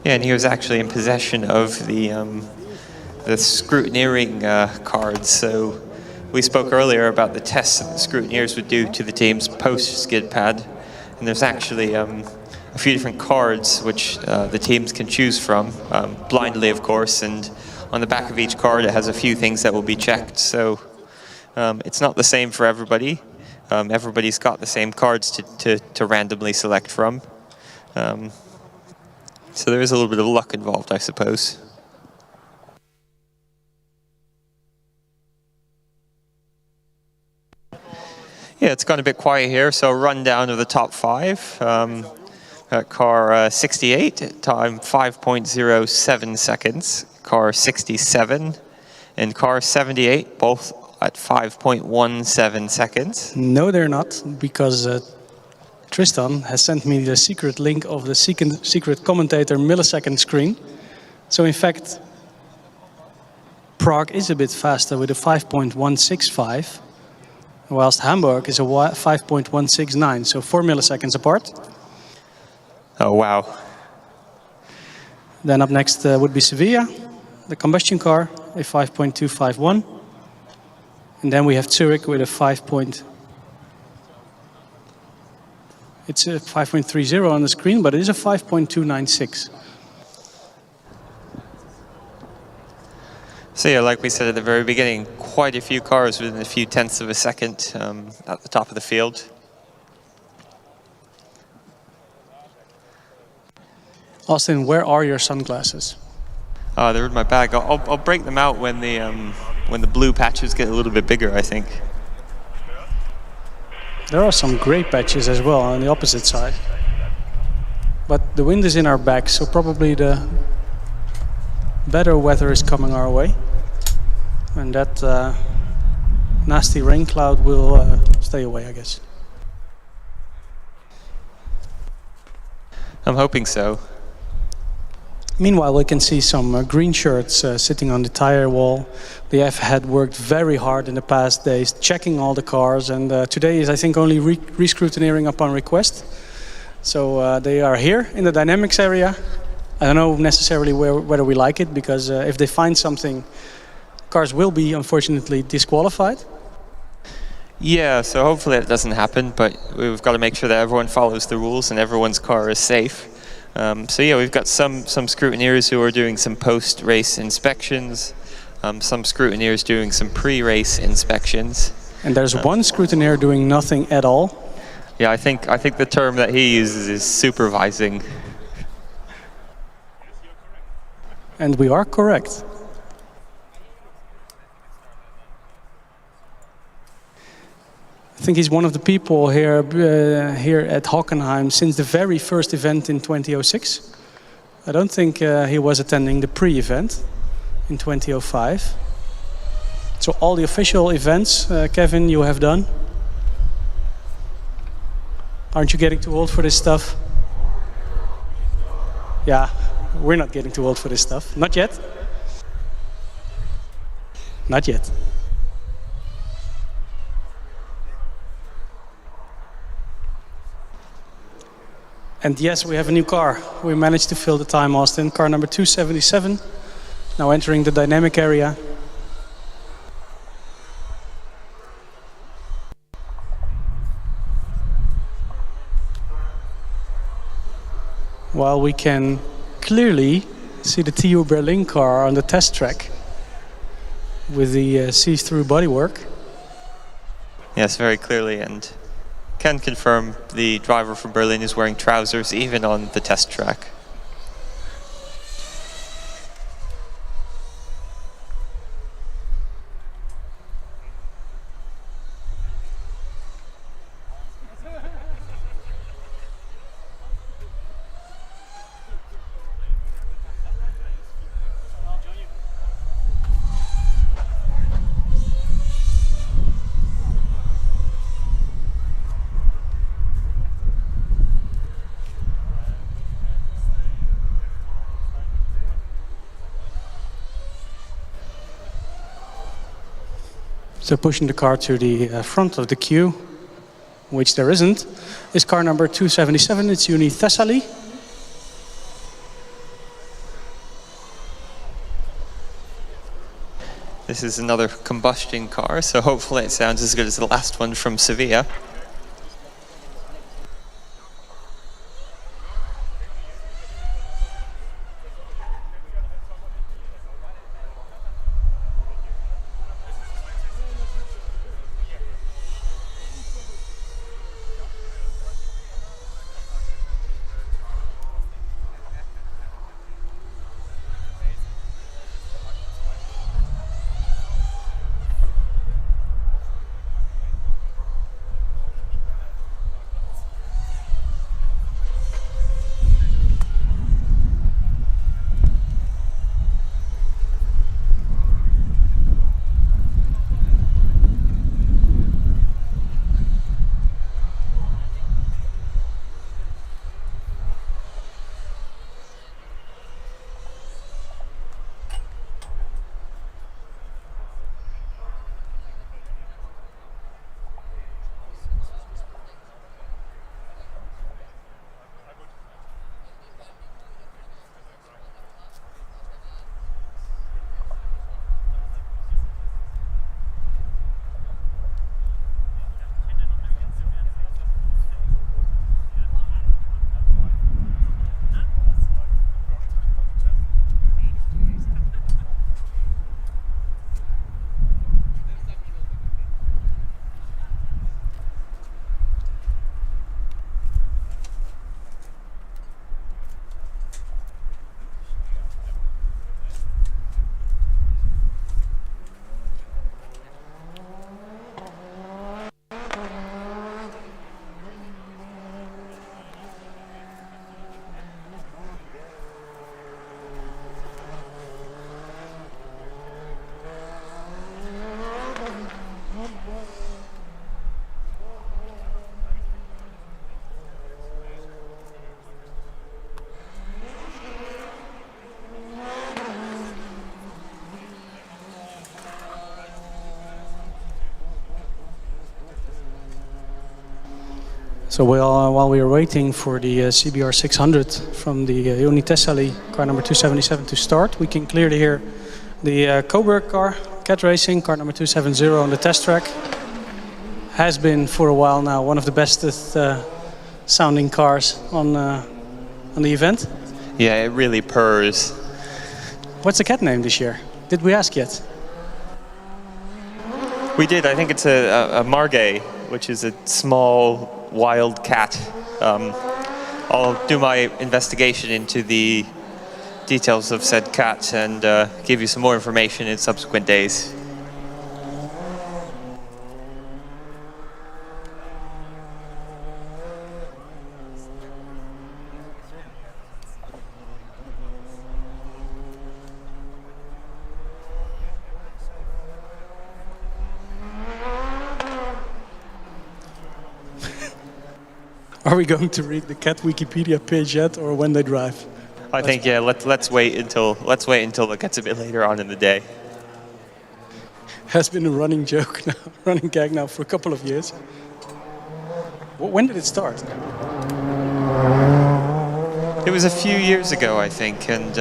Yeah, and he was actually in possession of the scrutineering cards. So we spoke earlier about the tests that the scrutineers would do to the teams post-skid pad. And there's actually a few different cards which the teams can choose from, blindly of course, and on the back of each card it has a few things that will be checked. So it's not the same for everybody. Everybody's got the same cards to randomly select from. So there is a little bit of luck involved, I suppose. Yeah, it's gone a bit quiet here, so rundown of the top five. Car 68, time 5.07 seconds. Car 67 and car 78, both at 5.17 seconds. No, they're not, because Tristan has sent me the secret link of the secret commentator millisecond screen. So in fact, Prague is a bit faster with a 5.165. Whilst Hamburg is a 5.169, so 4 milliseconds apart. Oh, wow. Then up next would be Sevilla, the combustion car, a 5.251. And then we have Zurich with a 5.30 on the screen, but it is a 5.296. So yeah, like we said at the very beginning, quite a few cars within a few tenths of a second at the top of the field. Austin, where are your sunglasses? They're in my bag. I'll break them out when the blue patches get a little bit bigger, I think. There are some gray patches as well on the opposite side. But the wind is in our back, so probably the better weather is coming our way. And that nasty rain cloud will stay away, I guess. I'm hoping so. Meanwhile, we can see some green shirts sitting on the tire wall. The F had worked very hard in the past days, checking all the cars, and today is, I think, only re-scrutineering upon request. So they are here in the Dynamics area. I don't know necessarily whether we like it, because if they find something, cars will be, unfortunately, disqualified. Yeah, so hopefully it doesn't happen, but we've got to make sure that everyone follows the rules and everyone's car is safe. So yeah, we've got some scrutineers who are doing some post-race inspections, some scrutineers doing some pre-race inspections. And there's one scrutineer doing nothing at all. Yeah, I think the term that he uses is supervising. And we are correct. I think he's one of the people here at Hockenheim since the very first event in 2006. I don't think he was attending the pre-event in 2005. So all the official events, Kevin, you have done. Aren't you getting too old for this stuff? Yeah, we're not getting too old for this stuff. Not yet. Not yet. And yes, we have a new car. We managed to fill the time, Austin. Car number 277. Now entering the dynamic area. While we can clearly see the TU Berlin car on the test track with the see-through bodywork. Yes, very clearly, and can confirm the driver from Berlin is wearing trousers even on the test track. So pushing the car to the front of the queue, which there isn't, is car number 277. It's Uni Thessaly. This is another combustion car, so hopefully it sounds as good as the last one from Sevilla. So while we are waiting for the CBR 600 from the Uni Thessaly car number 277 to start, we can clearly hear the Coburg car, Cat Racing, car number 270 on the test track. Has been for a while now one of the bestest sounding cars on the event. Yeah, it really purrs. What's the cat name this year? Did we ask yet? We did. I think it's a Margay, which is a small wild cat. I'll do my investigation into the details of said cat and give you some more information in subsequent days. Are we going to read the cat Wikipedia page yet, or when they drive? I think yeah. Let's wait until it gets a bit later on in the day. Has been a running joke now, running gag now for a couple of years. When did it start? It was a few years ago, I think, and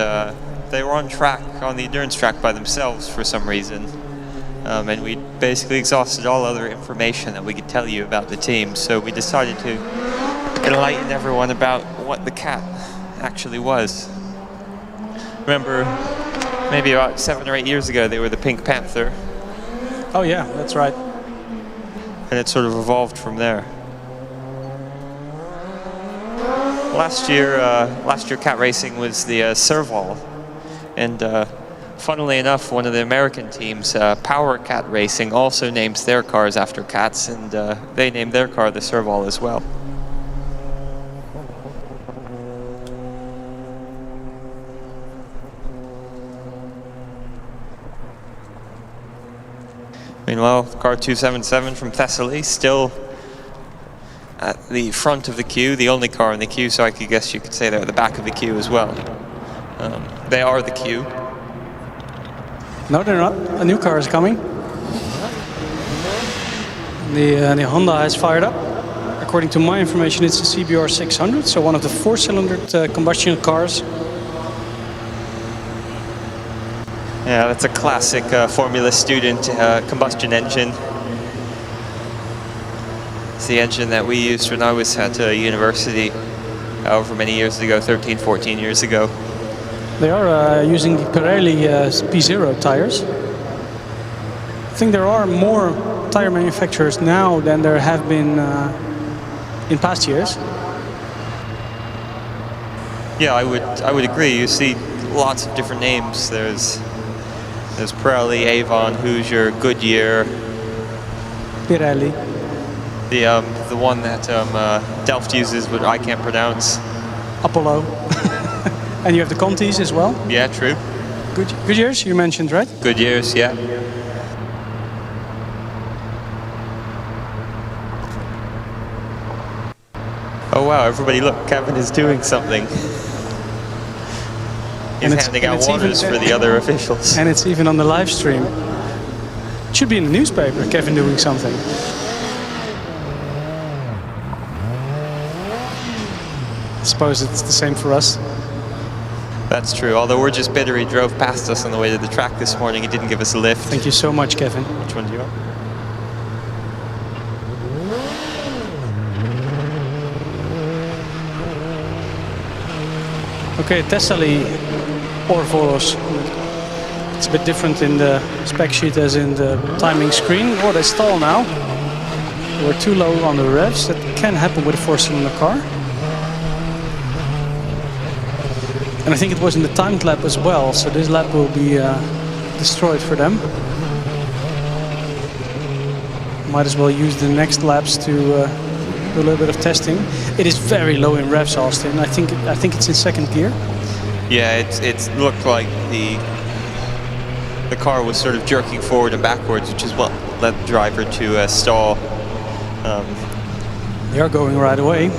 they were on track, on the endurance track by themselves for some reason. And we basically exhausted all other information that we could tell you about the team. So we decided to enlighten everyone about what the cat actually was. Remember, maybe about 7 or 8 years ago, they were the Pink Panther. Oh yeah, that's right. And it sort of evolved from there. Last year cat racing was the Serval. And funnily enough, one of the American teams, Power Cat Racing, also names their cars after cats, and they named their car the Serval as well. Meanwhile, car 277 from Thessaly, still at the front of the queue, the only car in the queue, so I guess you could say they're at the back of the queue as well. They are the queue. No, they're not. A new car is coming. The Honda has fired up. According to my information, it's a CBR 600, so one of the 4-cylinder combustion cars. Yeah, that's a classic Formula student combustion engine. It's the engine that we used when I was at university, however many years ago, 13, 14 years ago. They are using the Pirelli P0 tires. I think there are more tire manufacturers now than there have been in past years. Yeah, I would agree. You see lots of different names. There's Pirelli, Avon, Hoosier, Goodyear. Pirelli. The one that Delft uses, but I can't pronounce. Apollo. And you have the Contis as well. Yeah, true. Goodyears you mentioned, right? Goodyears, yeah. Oh wow, everybody look, Kevin is doing something. He's handing out waters for the other officials. And it's even on the live stream. It should be in the newspaper, Kevin doing something. I suppose it's the same for us. That's true, although we're just bitter he drove past us on the way to the track this morning. He didn't give us a lift. Thank you so much, Kevin. Which one do you want? Okay, Thessaly or Volos. It's a bit different in the spec sheet as in the timing screen. Oh, they stall now. We're too low on the revs. That can happen with a 4-cylinder car. And I think it was in the timed lap as well, so this lap will be destroyed for them. Might as well use the next laps to do a little bit of testing. It is very low in revs, Austin. I think it's in second gear. Yeah, it looked like the car was sort of jerking forward and backwards, which is what led the driver to stall. They are going right away.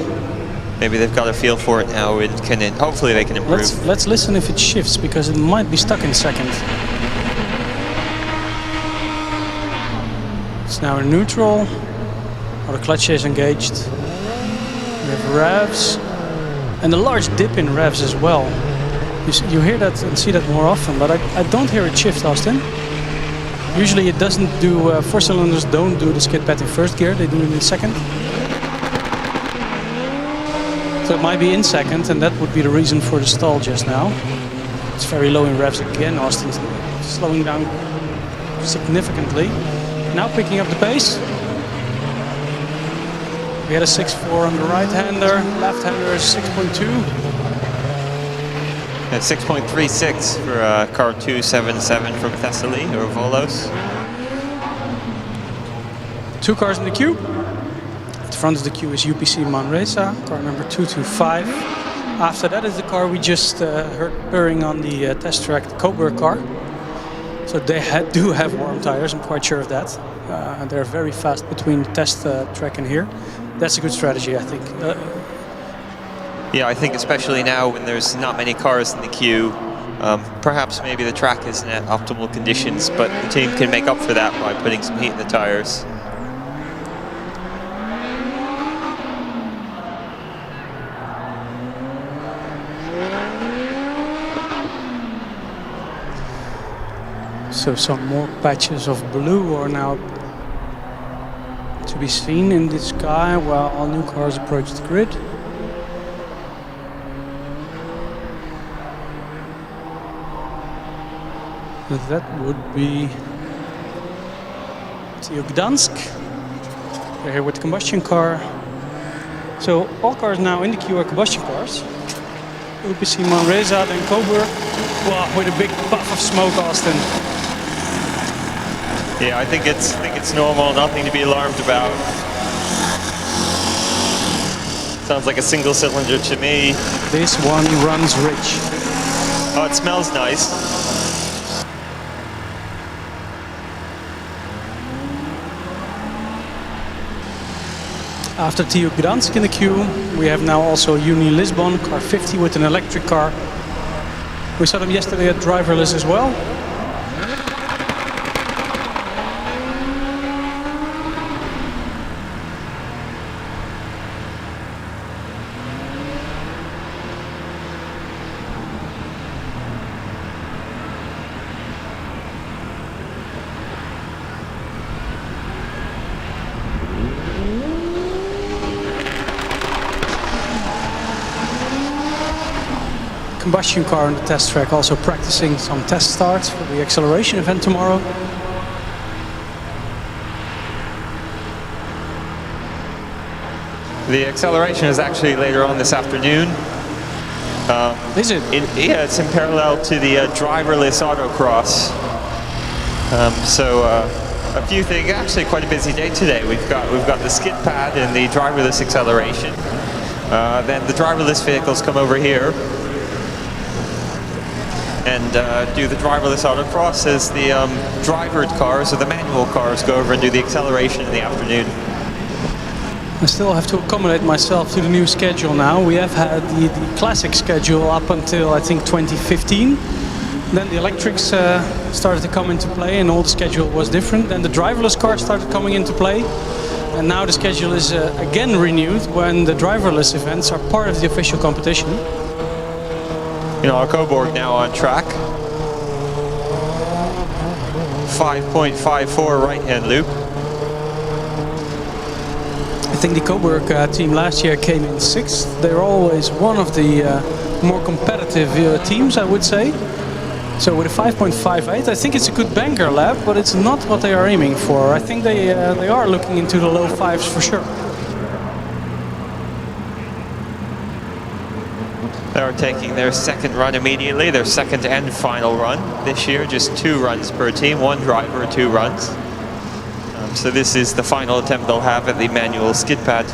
Maybe they've got a feel for it now. Hopefully they can improve. Let's listen if it shifts, because it might be stuck in second. It's now in neutral. Or the clutch is engaged. We have revs. And a large dip in revs as well. You hear that and see that more often, but I don't hear it shift, Austin. Usually it doesn't do, 4-cylinders don't do the skid pad in first gear, they do it in second. So it might be in second, and that would be the reason for the stall just now. It's very low in revs again, Austin slowing down significantly. Now picking up the pace. We had a 6.4 on the right-hander, left-hander is 6.2. At 6.36 for car 277 from Thessaly or Volos. 2 cars in the queue. At the front of the queue is UPC Manresa, car number 225. After that is the car we just heard purring on the test track, the Cobra car. So they do have warm tires, I'm quite sure of that. And they're very fast between the test track and here. That's a good strategy, I think. Yeah, I think especially now when there's not many cars in the queue, perhaps maybe the track isn't at optimal conditions, but the team can make up for that by putting some heat in the tires. So some more patches of blue are now to be seen in the sky while all new cars approach the grid. That would be TU Gdansk. They're here with the combustion car. So all cars now in the queue are combustion cars. UPC Manresa, then Coburg. Wow, with a big puff of smoke, Austin. Yeah, I think it's normal, nothing to be alarmed about. Sounds like a single cylinder to me. This one runs rich. Oh, it smells nice. After TU Gdansk in the queue, we have now also Uni Lisbon, car 50 with an electric car. We saw them yesterday at driverless as well. Combustion car on the test track, also practicing some test starts for the acceleration event tomorrow. The acceleration is actually later on this afternoon. Is it? Yeah, it's in parallel to the driverless autocross. So a few things. Actually, quite a busy day today. We've got the skid pad and the driverless acceleration. Then the driverless vehicles come over here and do the driverless autocross as the drivered cars or the manual cars go over and do the acceleration in the afternoon. I still have to accommodate myself to the new schedule now. We have had the classic schedule up until I think 2015. Then the electrics started to come into play and all the schedule was different. Then the driverless cars started coming into play. And now the schedule is again renewed when the driverless events are part of the official competition. You know, our Coburg now on track. 5.54 right-hand loop. I think the Coburg team last year came in 6th. They're always one of the more competitive teams, I would say. So with a 5.58, I think it's a good banker lap, but it's not what they are aiming for. I think they are looking into the low 5s for sure. They're taking their second run immediately, their second and final run this year. Just 2 runs per team, 1 driver, 2 runs. So this is the final attempt they'll have at the manual skid pad.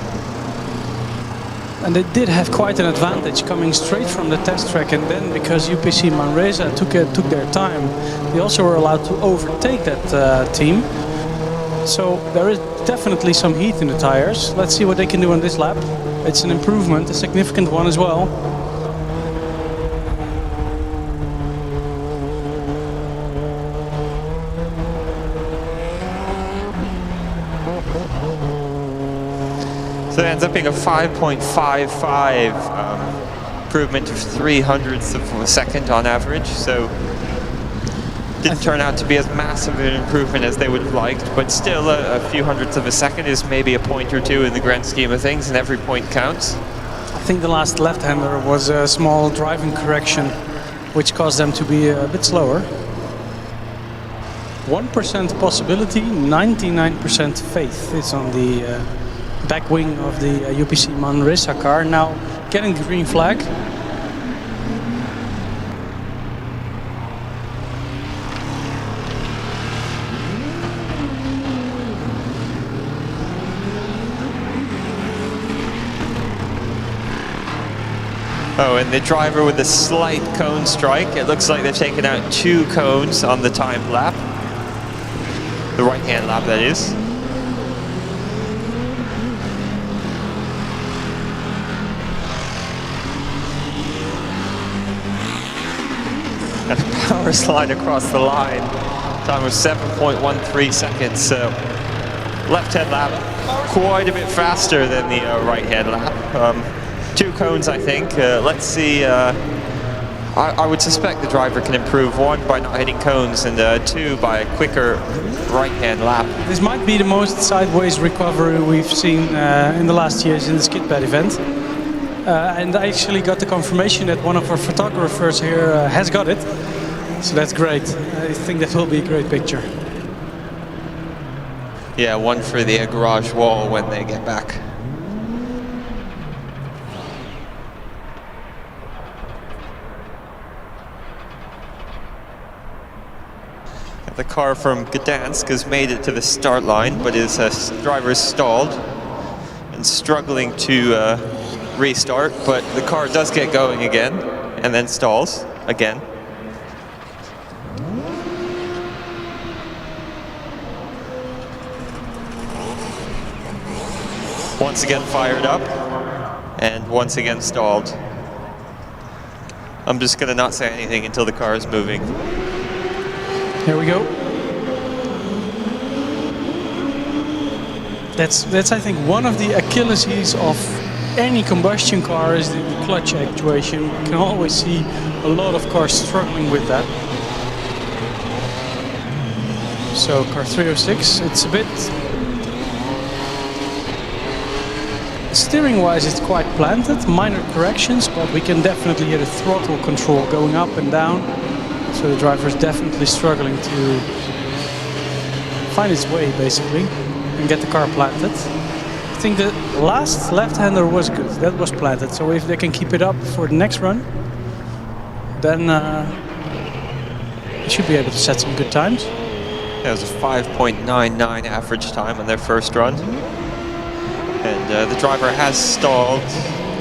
And they did have quite an advantage coming straight from the test track, and then because UPC Manresa took their time, they also were allowed to overtake that team. So there is definitely some heat in the tires. Let's see what they can do on this lap. It's an improvement, a significant one as well. So it ends up being a 5.55 improvement of 0.03 of a second on average. So didn't turn out to be as massive an improvement as they would have liked, but still a few hundredths of a second is maybe a point or two in the grand scheme of things, and every point counts. I think the last left-hander was a small driving correction, which caused them to be a bit slower. 1% possibility, 99% faith. It's on the back wing of the UPC Manresa car, now getting the green flag. Oh, and the driver with a slight cone strike. It looks like they've taken out 2 cones on the timed lap. The right-hand lap, that is. And a power slide across the line. Time was 7.13 seconds. So left-hand lap quite a bit faster than the right-hand lap. 2 cones, I think. Let's see I would suspect the driver can improve, 1, by not hitting cones, and 2, by a quicker right-hand lap. This might be the most sideways recovery we've seen in the last years in the skid pad event. And I actually got the confirmation that one of our photographers here has got it. So that's great. I think that will be a great picture. Yeah, one for the garage wall when they get back. The car from Gdansk has made it to the start line, but his driver is stalled and struggling to restart, but the car does get going again and then stalls again. Once again fired up and once again stalled. I'm just gonna not say anything until the car is moving. Here we go. That's I think one of the Achilles's of any combustion car is the clutch actuation. You can always see a lot of cars struggling with that. So car 306, it's a bit... Steering wise it's quite planted, minor corrections, but we can definitely hear the throttle control going up and down. So the driver is definitely struggling to find its way, basically, and get the car planted. I think the last left-hander was good. That was planted. So if they can keep it up for the next run, then they should be able to set some good times. That was a 5.99 average time on their first run. And the driver has stalled,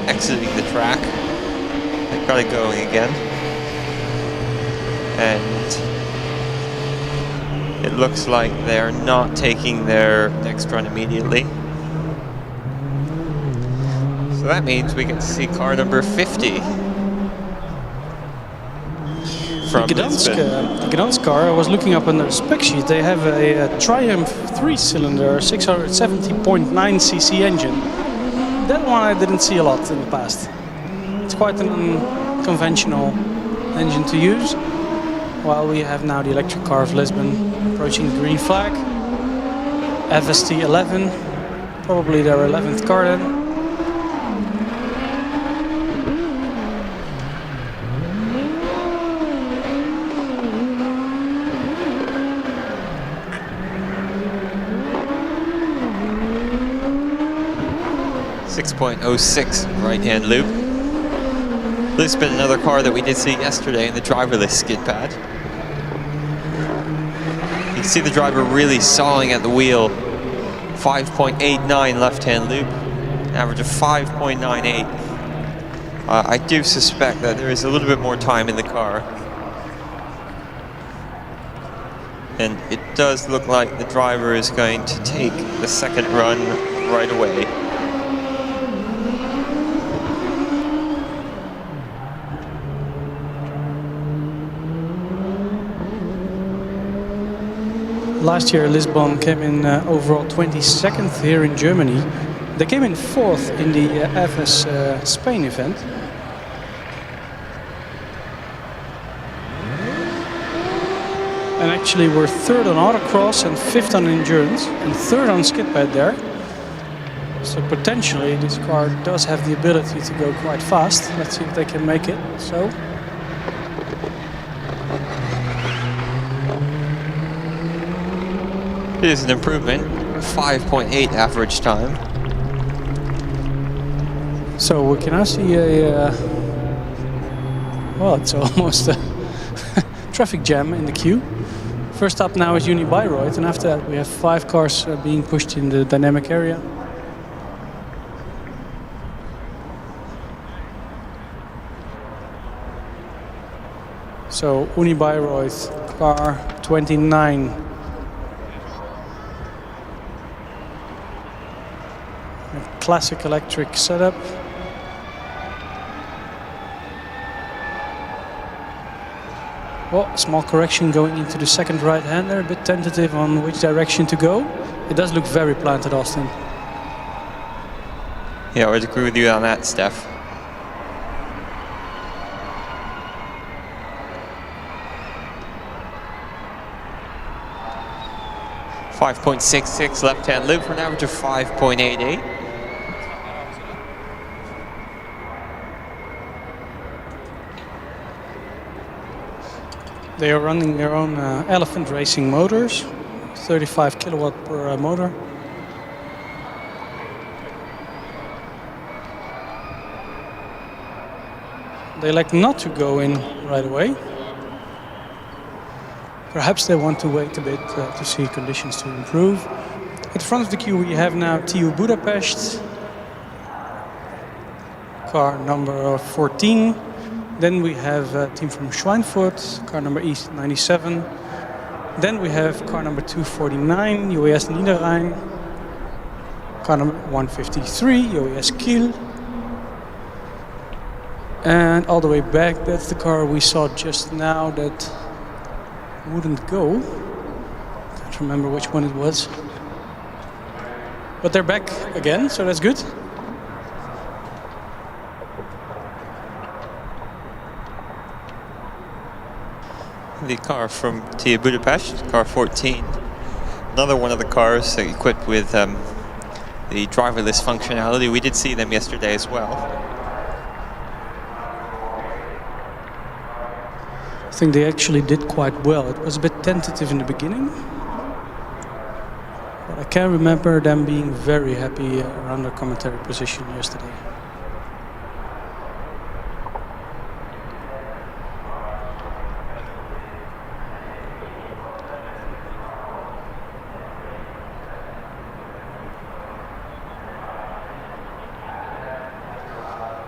exiting the track. They've got it going again. And it looks like they're not taking their next run immediately. So that means we get to see car number 50 from The Gdansk car, I was looking up on their spec sheet. They have a Triumph 3-cylinder 670.9cc engine. That one I didn't see a lot in the past. It's quite an unconventional engine to use. While we have now the electric car of Lisbon approaching the green flag. FST 11, probably their 11th car then. .06 right-hand loop. This has been another car that we did see yesterday in the driverless skid pad. You can see the driver really sawing at the wheel. 5.89 left-hand loop, an average of 5.98. I do suspect that there is a little bit more time in the car. And it does look like the driver is going to take the second run right away. Last year Lisbon came in overall 22nd here in Germany. They came in 4th in the FS Spain event. And actually we're 3rd on autocross and 5th on endurance and 3rd on skid pad there. So potentially this car does have the ability to go quite fast. Let's see if they can make it. So. It is an improvement, 5.8 average time. So we can now see a, well, it's almost a traffic jam in the queue. First up now is Uni Bayreuth, and after that we have 5 cars being pushed in the dynamic area. So Uni Bayreuth, car 29. Classic electric setup. Well, small correction going into the second right-hander, a bit tentative on which direction to go. It does look very planted, Austin. Yeah, I would agree with you on that, Steph. 5.66 left-hand loop for an average of 5.88. They are running their own Elephant Racing motors, 35 kilowatt per motor. They like not to go in right away. Perhaps they want to wait a bit to see conditions to improve. At the front of the queue we have now TU Budapest, car number 14. Then we have a team from Schweinfurt, car number E97. Then we have car number 249, UAS Niederrhein. Car number 153, UAS Kiel. And all the way back, that's the car we saw just now that wouldn't go. Can't remember which one it was. But they're back again, so that's good. The car from TU Budapest, car 14. Another one of the cars equipped with the driverless functionality. We did see them yesterday as well. I think they actually did quite well. It was a bit tentative in the beginning, but I can remember them being very happy around their commentary position yesterday.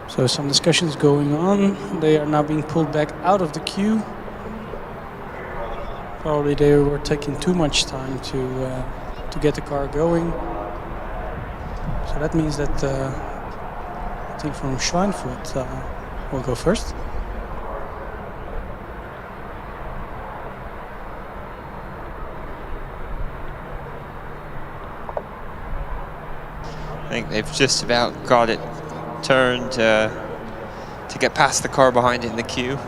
So some discussions going on. They are now being pulled back out of the queue. Probably they were taking too much time to get the car going. So that means that the team from Schweinfurt will go first. I think they've just about got it turned to get past the car behind it in the queue.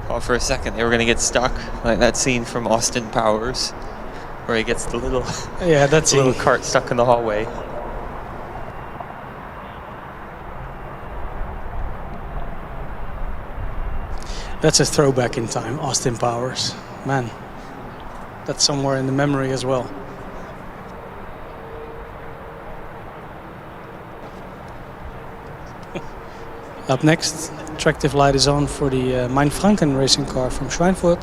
Thought for a second they were going to get stuck, like that scene from Austin Powers, where he gets the little that's little cart stuck in the hallway. That's a throwback in time, Austin Powers. Man, that's somewhere in the memory as well. Up next, attractive light is on for the Mainfranken racing car from Schweinfurt.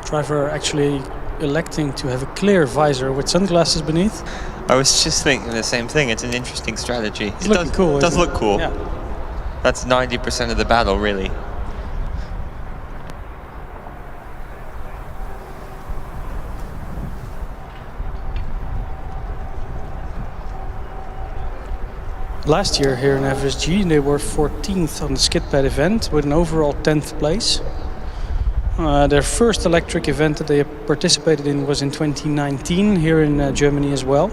Driver actually electing to have a clear visor with sunglasses beneath. I was just thinking the same thing. It's an interesting strategy. It's looking cool. It does look cool. Yeah. That's 90% of the battle, really. Last year here in FSG they were 14th on the skid pad event with an overall 10th place. Their first electric event that they participated in was in 2019 here in Germany as well.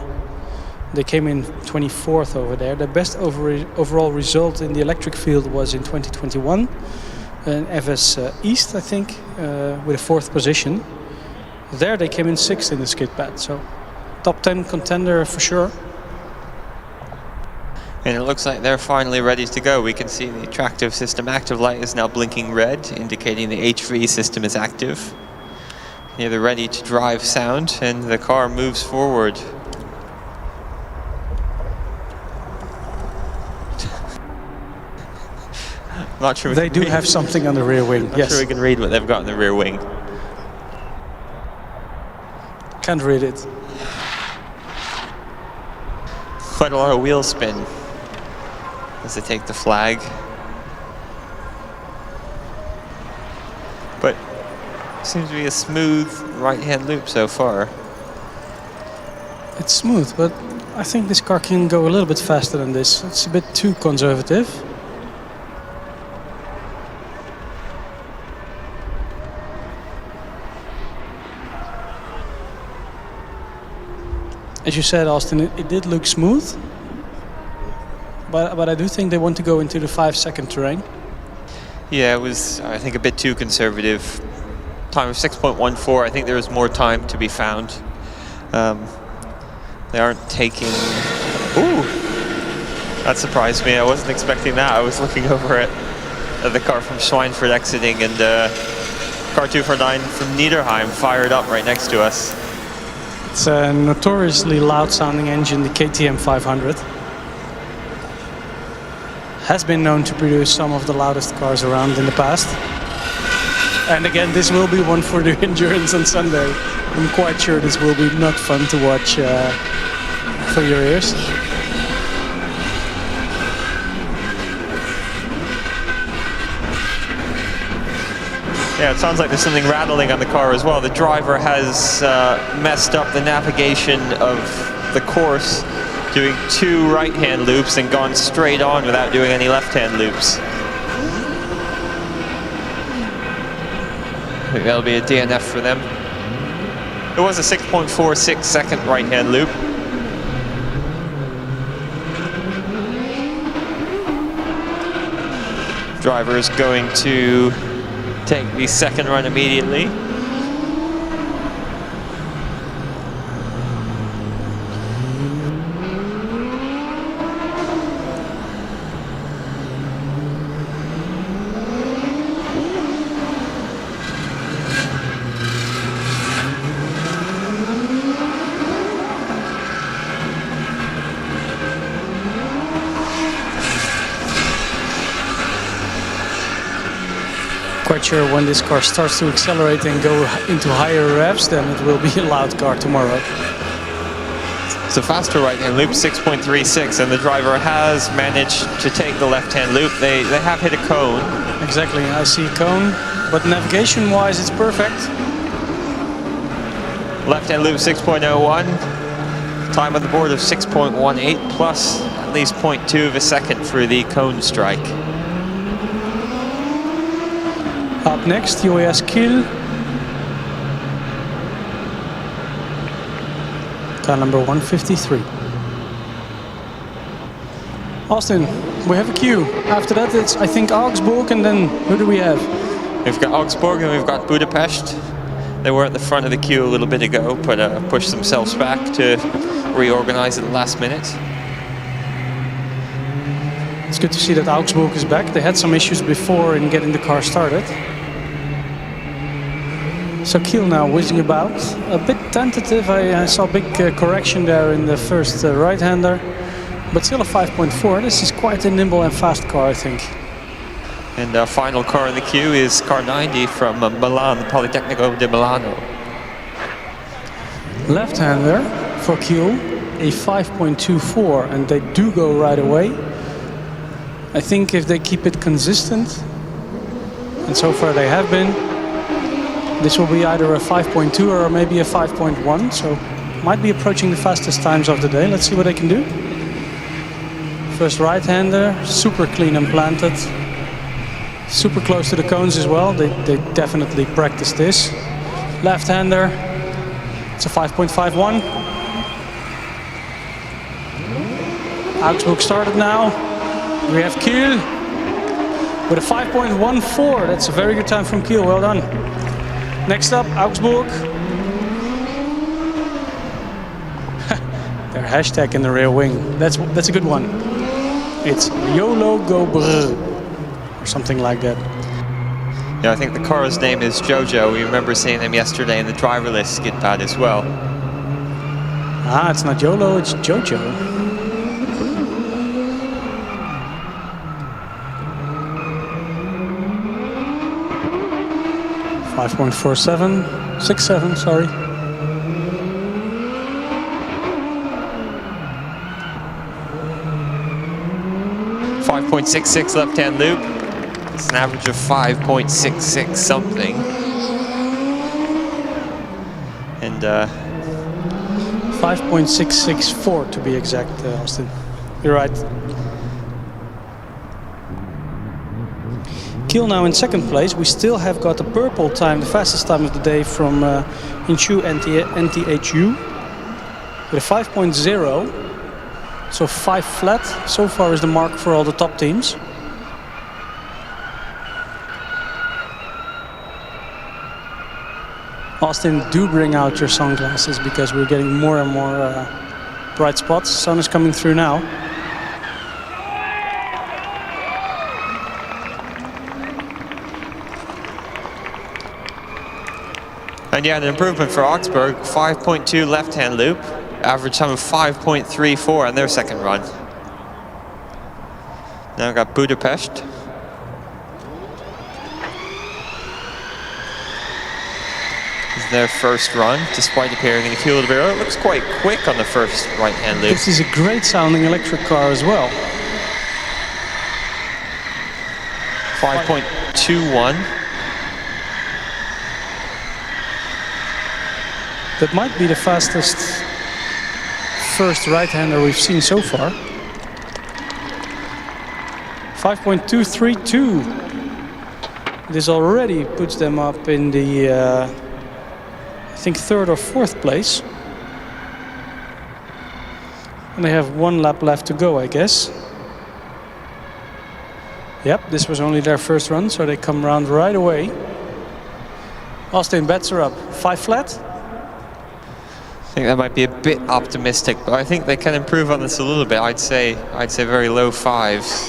They came in 24th over there. Their best overall result in the electric field was in 2021 in FS East, I think, with a 4th position. There they came in 6th in the skid pad, so top 10 contender for sure. And it looks like they're finally ready to go. We can see the attractive system active light is now blinking red, indicating the HV system is active. Near the ready to drive sound, and the car moves forward. I'm not sure they do have something on the rear wing. Not sure we can read what they've got in the rear wing. Can't read it. Quite a lot of wheel spin as they take the flag. But seems to be a smooth right-hand loop so far. It's smooth, but I think this car can go a little bit faster than this. It's a bit too conservative. As you said, Austin, it did look smooth, but I do think they want to go into the 5-second terrain. Yeah, it was, I think, a bit too conservative. time of 6.14. I think there is more time to be found. They aren't taking... Ooh! That surprised me. I wasn't expecting that. I was looking over at the car from Schweinfurt exiting, and car 249 from Niederheim fired up right next to us. It's a notoriously loud-sounding engine, the KTM 500. Has been known to produce some of the loudest cars around in the past. And again, this will be one for the endurance on Sunday. I'm quite sure this will be not fun to watch for your ears. Yeah, it sounds like there's something rattling on the car as well. The driver has messed up the navigation of the course, doing 2 right-hand loops and gone straight on without doing any left-hand loops. I think that'll be a DNF for them. It was a 6.46 second right-hand loop. Driver is going to take the second run immediately. Quite sure when this car starts to accelerate and go into higher revs, then it will be a loud car tomorrow. It's a faster right-hand loop, 6.36, and the driver has managed to take the left-hand loop. They have hit a cone. Exactly, I see a cone, but navigation-wise it's perfect. Left-hand loop 6.01, time on the board of 6.18 plus at least 0.2 of a second for the cone strike. Up next, UAS Kiel. Car number 153. Austin, we have a queue. After that it's, I think, Augsburg, and then who do we have? We've got Augsburg and we've got Budapest. They were at the front of the queue a little bit ago, but pushed themselves back to reorganize at the last minute. It's good to see that Augsburg is back. They had some issues before in getting the car started. So Kiel now whizzing about, a bit tentative. I saw a big correction there in the first right-hander, but still a 5.4. This is quite a nimble and fast car, I think. And our final car in the queue is car 90 from Milano Polytechnico di Milano. Left-hander for Kiel, a 5.24, and they do go right away. I think if they keep it consistent, and so far they have been, this will be either a 5.2 or maybe a 5.1, so might be approaching the fastest times of the day. Let's see what they can do. First right-hander, super clean and planted. Super close to the cones as well. They definitely practice this. Left-hander, it's a 5.51. Augsburg started now. We have Kiel with a 5.14. That's a very good time from Kiel, well done. Next up, Augsburg. Their hashtag in the rear wing. That's a good one. It's YOLO Go Brr, or something like that. Yeah, I think the car's name is Jojo. We remember seeing them yesterday in the driverless skid pad as well. Ah, it's not YOLO, it's Jojo. .47, 67, sorry. .66 left-hand loop. It's an average of 5.66 something. And 5.664 to be exact, Austin. You're right. Kiel now in second place. We still have got the purple time, the fastest time of the day from Inshu NTHU with a 5.0. So 5 flat so far is the mark for all the top teams. Austin, do bring out your sunglasses because we're getting more and more bright spots. Sun is coming through now. And yeah, an improvement for Augsburg, 5.2 left-hand loop, average time of 5.34 on their second run. Now we've got Budapest. This is their first run, despite appearing in the field of air. It looks quite quick on the first right-hand loop. This is a great sounding electric car as well. 5.21. That might be the fastest first right-hander we've seen so far. 5.232. This already puts them up in the, I think, 3rd or 4th place. And they have 1 lap left to go, I guess. Yep, this was only their first run, so they come around right away. Austin, bets are up. 5 flat? I think that might be a bit optimistic, but I think they can improve on this a little bit. I'd say very low 5s.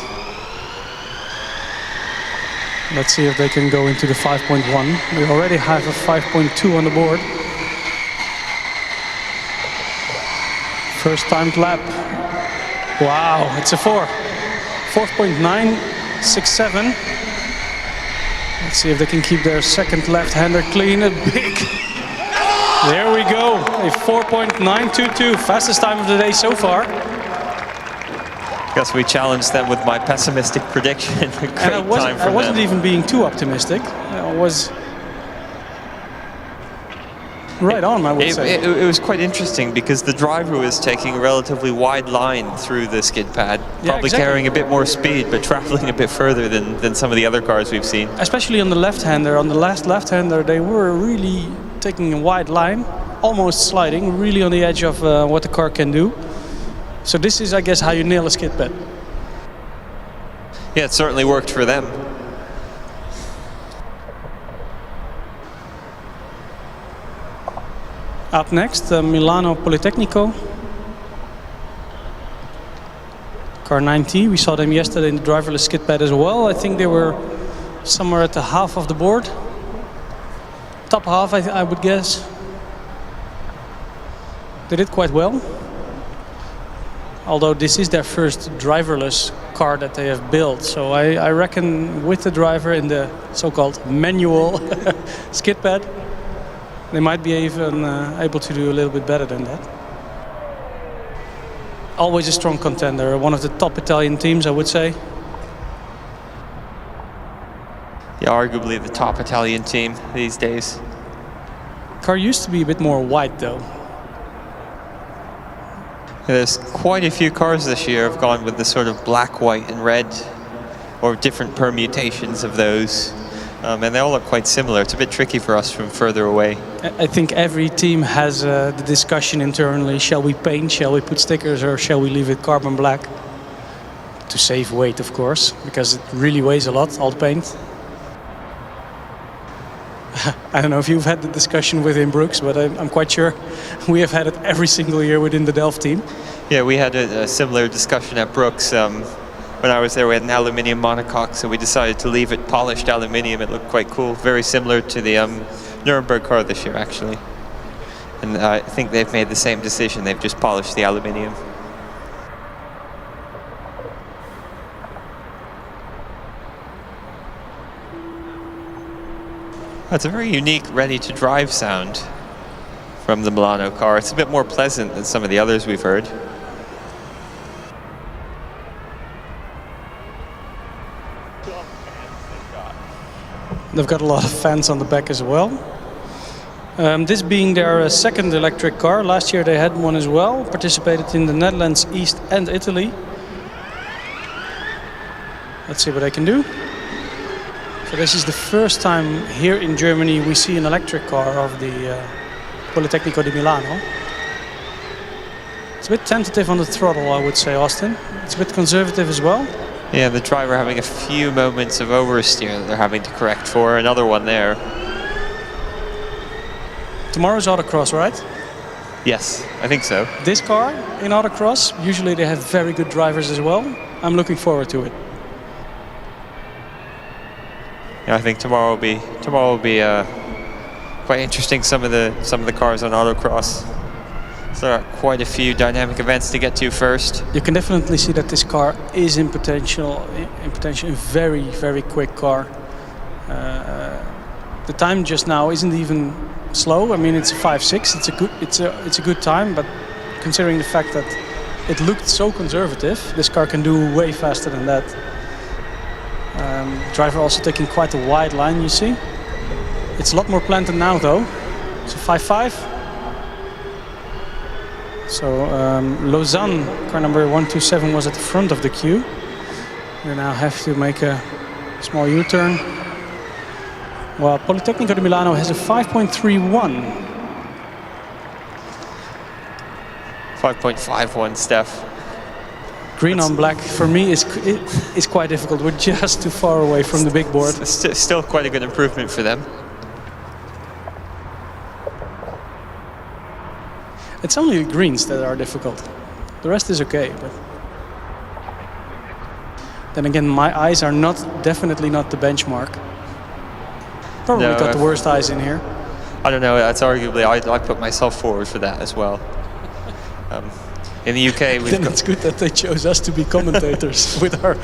Let's see if they can go into the 5.1. We already have a 5.2 on the board. First timed lap. Wow, it's a 4. 4.967. Let's see if they can keep their second left-hander clean. A big. There we go. A 4.922. Fastest time of the day so far. I guess we challenged them with my pessimistic prediction. And I wasn't even being too optimistic. I was right on, I would say. It was quite interesting because the driver was taking a relatively wide line through the skid pad, probably carrying a bit more speed, but traveling a bit further than some of the other cars we've seen. Especially on the left-hander. On the last left-hander, they were really taking a wide line, almost sliding, really on the edge of what the car can do. So this is, I guess, how you nail a skid pad. Yeah, it certainly worked for them. Up next, Milano Polytechnico Car 90. We saw them yesterday in the driverless skid pad as well. I think they were somewhere at the half of the board. Top half, I would guess. They did quite well. Although this is their first driverless car that they have built. So I reckon with the driver in the so-called manual skid pad, they might be even able to do a little bit better than that. Always a strong contender, one of the top Italian teams, I would say. Yeah, arguably the top Italian team these days. Car used to be a bit more white though. There's quite a few cars this year have gone with the sort of black, white and red, or different permutations of those. And they all look quite similar. It's a bit tricky for us from further away. I think every team has the discussion internally. Shall we paint, shall we put stickers, or shall we leave it carbon black? To save weight, of course, because it really weighs a lot, all the paint. I don't know if you've had the discussion within Brooks, but I'm quite sure we have had it every single year within the Delft team. Yeah, we had a similar discussion at Brooks. When I was there, we had an aluminium monocoque, so we decided to leave it polished aluminium. It looked quite cool, very similar to the Nuremberg car this year, actually. And I think they've made the same decision. They've just polished the aluminium. That's a very unique ready-to-drive sound from the Milano car. It's a bit more pleasant than some of the others we've heard. They've got a lot of fans on the back as well. This being their second electric car. Last year they had one as well. Participated in the Netherlands, East and Italy. Let's see what they can do. So this is the first time here in Germany we see an electric car of the Politecnico di Milano. It's a bit tentative on the throttle, I would say, Austin. It's a bit conservative as well. Yeah, the driver having a few moments of oversteer that they're having to correct for. Another one there. Tomorrow's autocross, right? Yes, I think so. This car in autocross, usually they have very good drivers as well. I'm looking forward to it. Yeah, I think tomorrow will be quite interesting. Some of the cars on autocross. So there are quite a few dynamic events to get to first. You can definitely see that this car is in potential a very, very quick car. The time just now isn't even slow. I mean, it's a 5.6. It's a good time, but considering the fact that it looked so conservative, this car can do way faster than that. Driver also taking quite a wide line, you see. It's a lot more planted now, though. It's a 5.5. So Lausanne, car number 127, was at the front of the queue. We now have to make a small U-turn. Well, Polytechnico di Milano has a 5.31. 5.51, Steph. Green on black for me is quite difficult. We're just too far away from the big board. It's still quite a good improvement for them. It's only the greens that are difficult. The rest is okay. But then again, my eyes are definitely not the benchmark. Probably got the worst eyes in here. I don't know. That's arguably I put myself forward for that as well. In the UK, then it's good that they chose us to be commentators with our.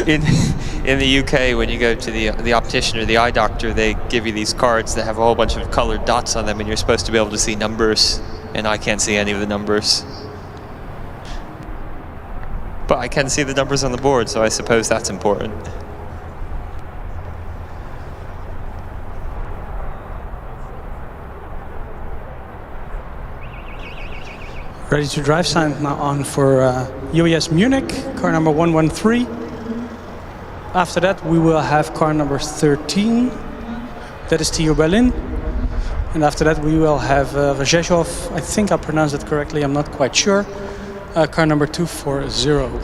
in the UK, when you go to the optician or the eye doctor, they give you these cards that have a whole bunch of colored dots on them, and you're supposed to be able to see numbers. And I can't see any of the numbers. But I can see the numbers on the board, so I suppose that's important. Ready to drive sign now on for UES Munich, car number 113. After that we will have car number 13, that is TU Berlin. And after that we will have Rzeszów, I think I pronounced it correctly, I'm not quite sure. Car number 240.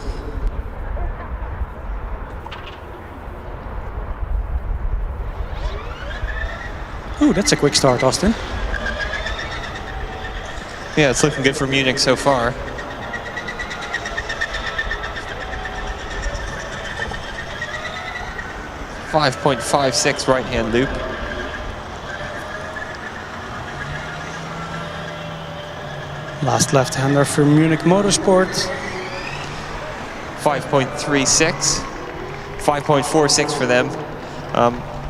Ooh, that's a quick start, Austin. Yeah, it's looking good for Munich so far. .56 right-hand loop. Last left-hander for Munich Motorsport. 5.36. 5.46 for them.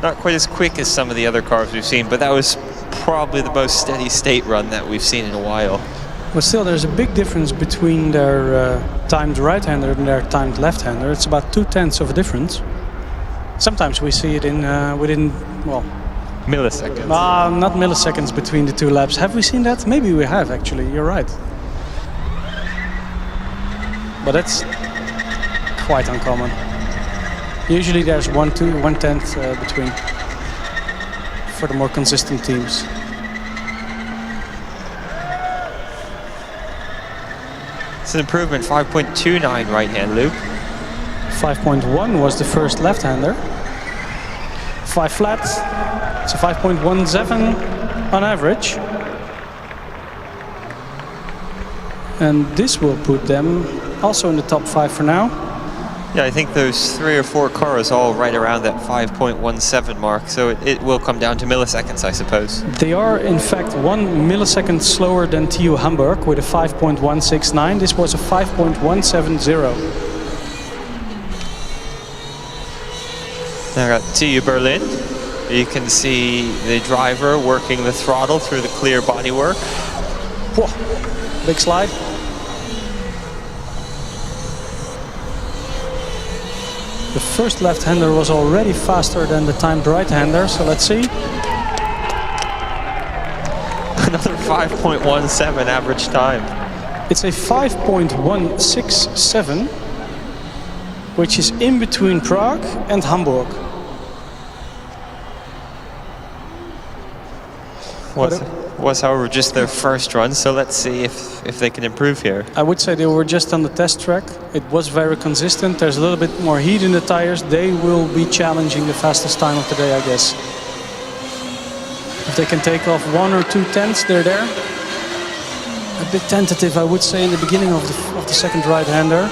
Not quite as quick as some of the other cars we've seen, but that was probably the most steady state run that we've seen in a while. But still, there's a big difference between their timed right-hander and their timed left-hander. It's about 0.2 of a difference. Sometimes we see it in within, well, milliseconds. Not milliseconds between the two laps. Have we seen that? Maybe we have, actually. You're right. But that's quite uncommon. Usually there's 1/10 between for the more consistent teams. It's an improvement, 5.29 right-hand loop. 5.1 was the first left-hander. 5 flat, it's a 5.17 on average. And this will put them also in the top 5 for now. Yeah, I think those 3 or 4 cars all right around that 5.17 mark, so it will come down to milliseconds, I suppose. They are in fact 1 millisecond slower than TU Hamburg with a 5.169. This was a 5.170. Now got TU Berlin. You can see the driver working the throttle through the clear bodywork. Whoa, big slide. The first left-hander was already faster than the timed right-hander, so let's see. Another 5.17 average time. It's a 5.167, which is in between Prague and Hamburg. Was however just their first run, so let's see if they can improve here. I would say they were just on the test track. It was very consistent. There's a little bit more heat in the tires. They will be challenging the fastest time of the day, I guess. If they can take off 1 or 2 tenths, they're there. A bit tentative, I would say, in the beginning of the second right-hander.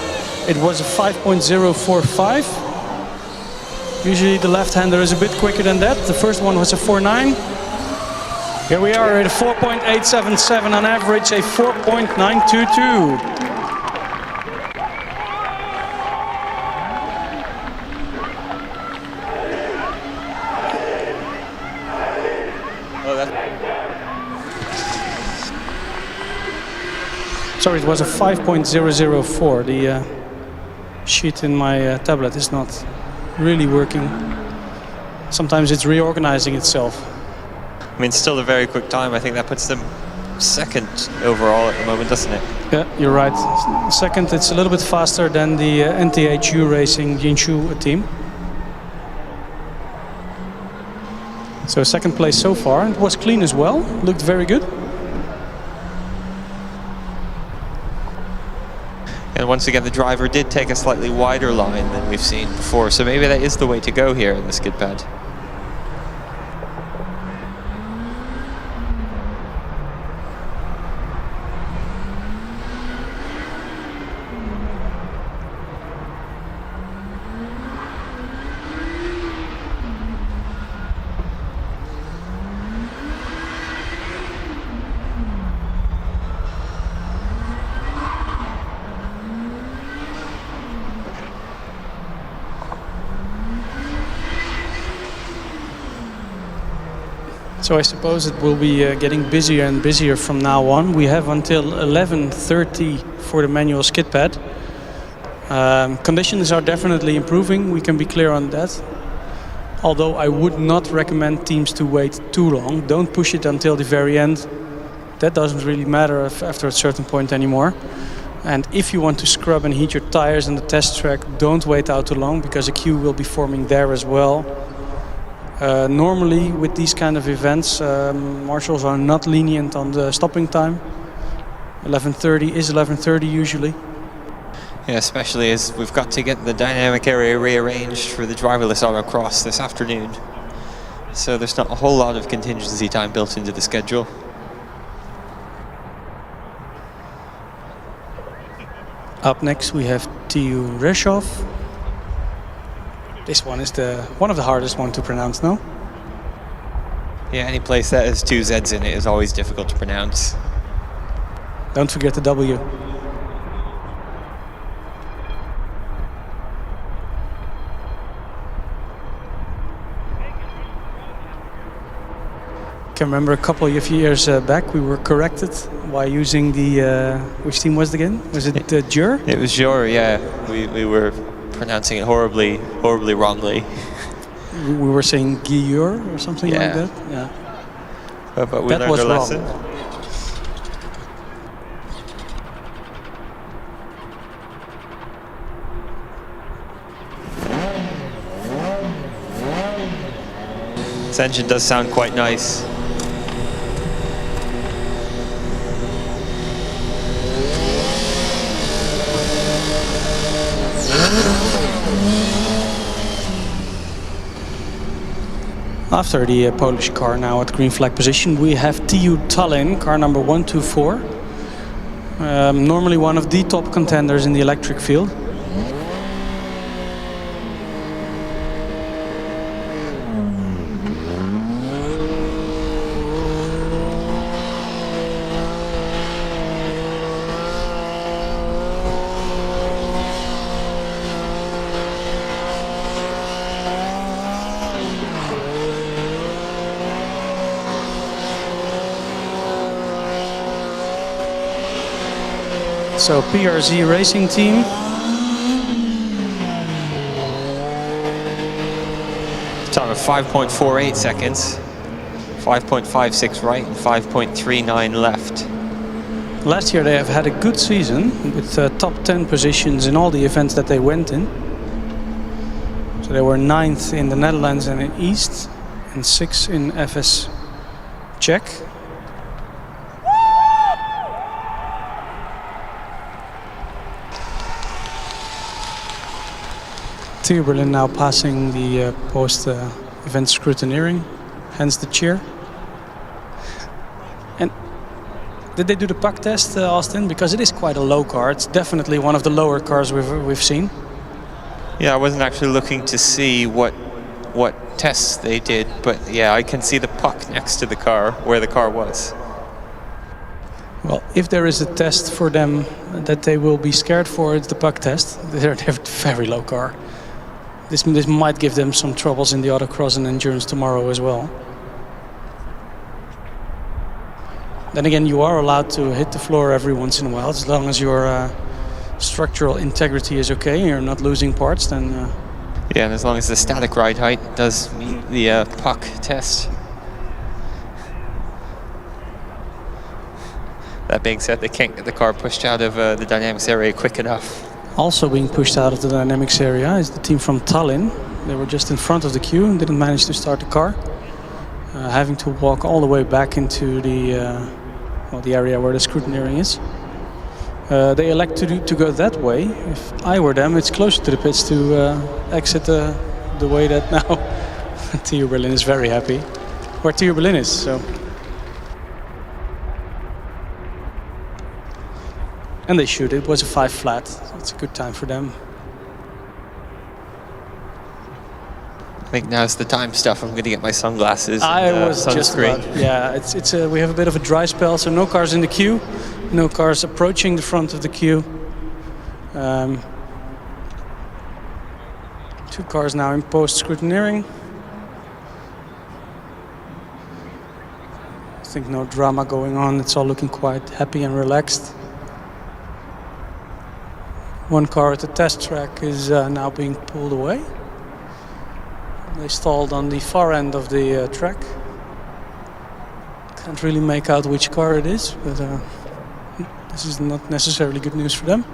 It was a 5.045. Usually the left-hander is a bit quicker than that. The first one was a 4.9. Here we are at a 4.877 on average, a 4.922. Sorry, it was a 5.004. The sheet in my tablet is not really working. Sometimes it's reorganizing itself. I mean, still a very quick time. I think that puts them second overall at the moment, doesn't it? Yeah, you're right. Second, it's a little bit faster than the NTHU Racing team. So second place so far. It was clean as well. Looked very good. And once again, the driver did take a slightly wider line than we've seen before, so maybe that is the way to go here in the skid pad. So I suppose it will be getting busier and busier from now on. We have until 11:30 for the manual skid pad. Conditions are definitely improving, we can be clear on that. Although I would not recommend teams to wait too long. Don't push it until the very end. That doesn't really matter after a certain point anymore. And if you want to scrub and heat your tires on the test track, don't wait out too long, because a queue will be forming there as well. Normally with these kind of events, marshals are not lenient on the stopping time. 11:30 is 11:30 usually. Yeah, especially as we've got to get the dynamic area rearranged for the driverless autocross this afternoon. So there's not a whole lot of contingency time built into the schedule. Up next we have TU Reshov. This one is one of the hardest one to pronounce, no? Yeah, any place that has 2 Z's in it is always difficult to pronounce. Don't forget the W. I can remember a couple of years back we were corrected while using the, which team was it again? Was it Jur? It was Jur, yeah. We were pronouncing it horribly wrongly. We were saying Guilleur or something like that. Yeah. But we learned our lesson. This engine does sound quite nice. After the Polish car now at green flag position, we have TU Tallinn, car number 124. Normally one of the top contenders in the electric field. So PGRacing Racing Team. Time of 5.48 seconds, 5.56 right and 5.39 left. Last year they have had a good season with top 10 positions in all the events that they went in. So they were 9th in the Netherlands and in East and 6th in FS Czech. TU Berlin now passing the post-event scrutineering, hence the cheer. Did they do the puck test, Austin? Because it is quite a low car. It's definitely one of the lower cars we've seen. Yeah, I wasn't actually looking to see what tests they did, but yeah, I can see the puck next to the car where the car was. Well, if there is a test for them that they will be scared for, it's the puck test. They're a very low car. This might give them some troubles in the autocross and endurance tomorrow as well. Then again, you are allowed to hit the floor every once in a while, as long as your structural integrity is okay and you're not losing parts, then... Yeah, and as long as the static ride height does meet the puck test. That being said, they can't get the car pushed out of the dynamics area quick enough. Also being pushed out of the dynamics area is the team from Tallinn. They were just in front of the queue and didn't manage to start the car. Having to walk all the way back into the area where the scrutineering is. They elect to go that way. If I were them, it's closer to the pits to exit the way that now TU Berlin is very happy. Where TU Berlin is, so. And they should. It was a 5 flat. So it's a good time for them. I think now's the time stuff. I'm going to get my sunglasses. I and, was just sunscreen. about. Yeah, we have a bit of a dry spell, so no cars in the queue, no cars approaching the front of the queue. 2 cars now in post scrutineering. I think no drama going on. It's all looking quite happy and relaxed. 1 car at the test track is now being pulled away. They stalled on the far end of the track. Can't really make out which car it is, but this is not necessarily good news for them.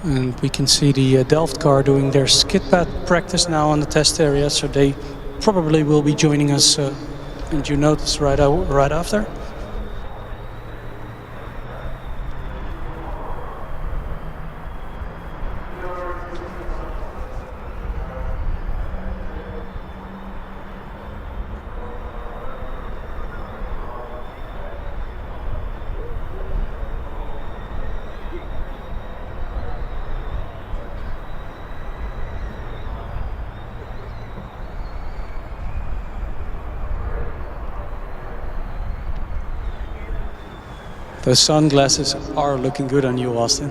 And we can see the Delft car doing their skid pad practice now on the test area, so they probably will be joining us in due notice right after. Those sunglasses are looking good on you, Austin.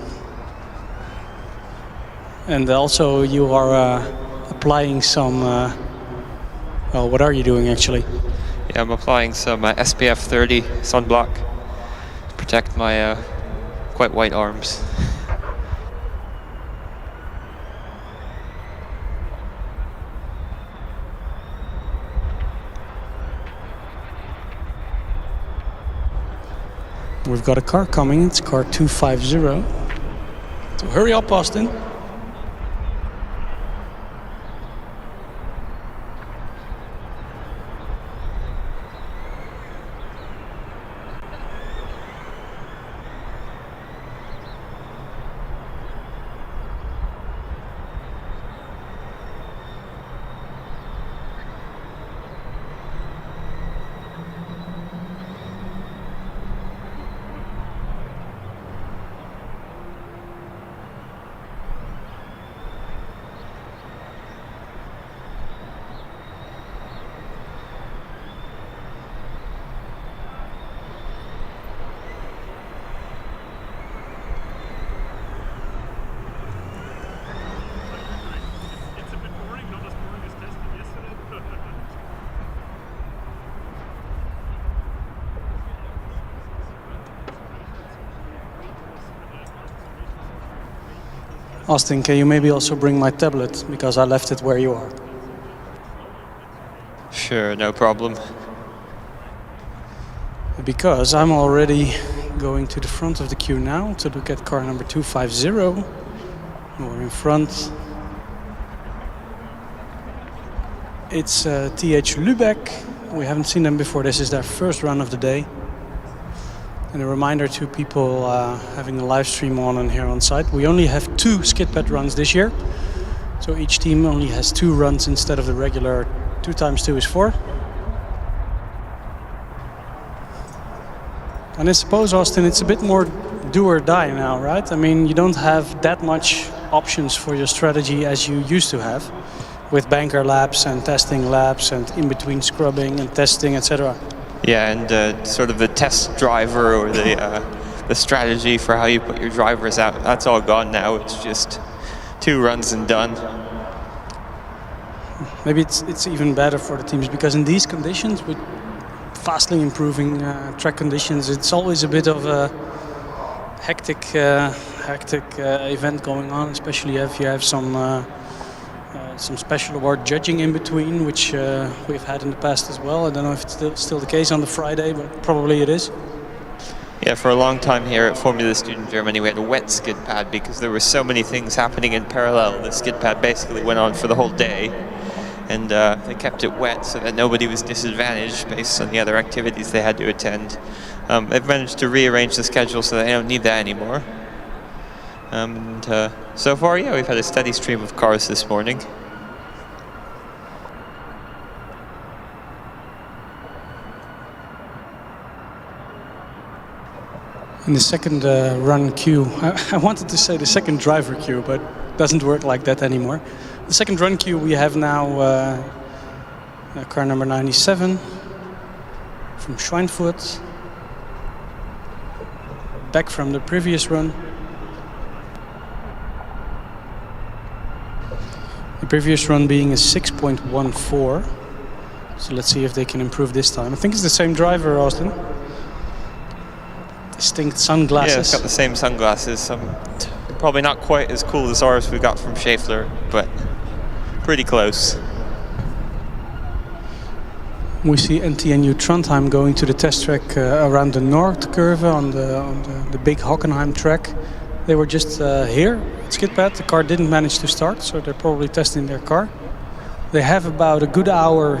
And also you are applying some, well, what are you doing actually? Yeah, I'm applying some SPF 30 sunblock to protect my quite white arms. We've got a car coming, it's car 250. So hurry up, Austin. Austin, can you maybe also bring my tablet, because I left it where you are. Sure, no problem. Because I'm already going to the front of the queue now to look at car number 250. We're in front. It's TH Lübeck. We haven't seen them before. This is their first run of the day. And a reminder to people having a live stream on and here on site, we only have 2 skid pad runs this year. So each team only has 2 runs instead of the regular 2 times 2 is 4. And I suppose, Austin, it's a bit more do or die now, right? I mean, you don't have that much options for your strategy as you used to have, with banker laps and testing laps and in between scrubbing and testing, etc. Yeah, and sort of the test driver or the strategy for how you put your drivers out, that's all gone now. It's just 2 runs and done. Maybe it's even better for the teams, because in these conditions, with fastly improving track conditions, it's always a bit of a hectic event going on, especially if you have some special award judging in between, which we've had in the past as well. I don't know if it's still the case on the Friday, but probably it is. Yeah, for a long time here at Formula Student Germany, we had a wet skid pad because there were so many things happening in parallel. The skid pad basically went on for the whole day, and they kept it wet so that nobody was disadvantaged based on the other activities they had to attend. They've managed to rearrange the schedule so that they don't need that anymore. And so far, yeah, we've had a steady stream of cars this morning. In the second run queue, I wanted to say the second driver queue, but it doesn't work like that anymore. The second run queue, we have now car number 97 from Schweinfurt, back from the previous run. The previous run being a 6.14, so let's see if they can improve this time. I think it's the same driver, Austin. Distinct sunglasses. Yeah, it's got the same sunglasses. Probably not quite as cool as ours we got from Schaeffler, but pretty close. We see NTHU Trondheim going to the test track around the North curve on the big Hockenheim track. They were just here at skid pad. The car didn't manage to start, so they're probably testing their car. They have about a good hour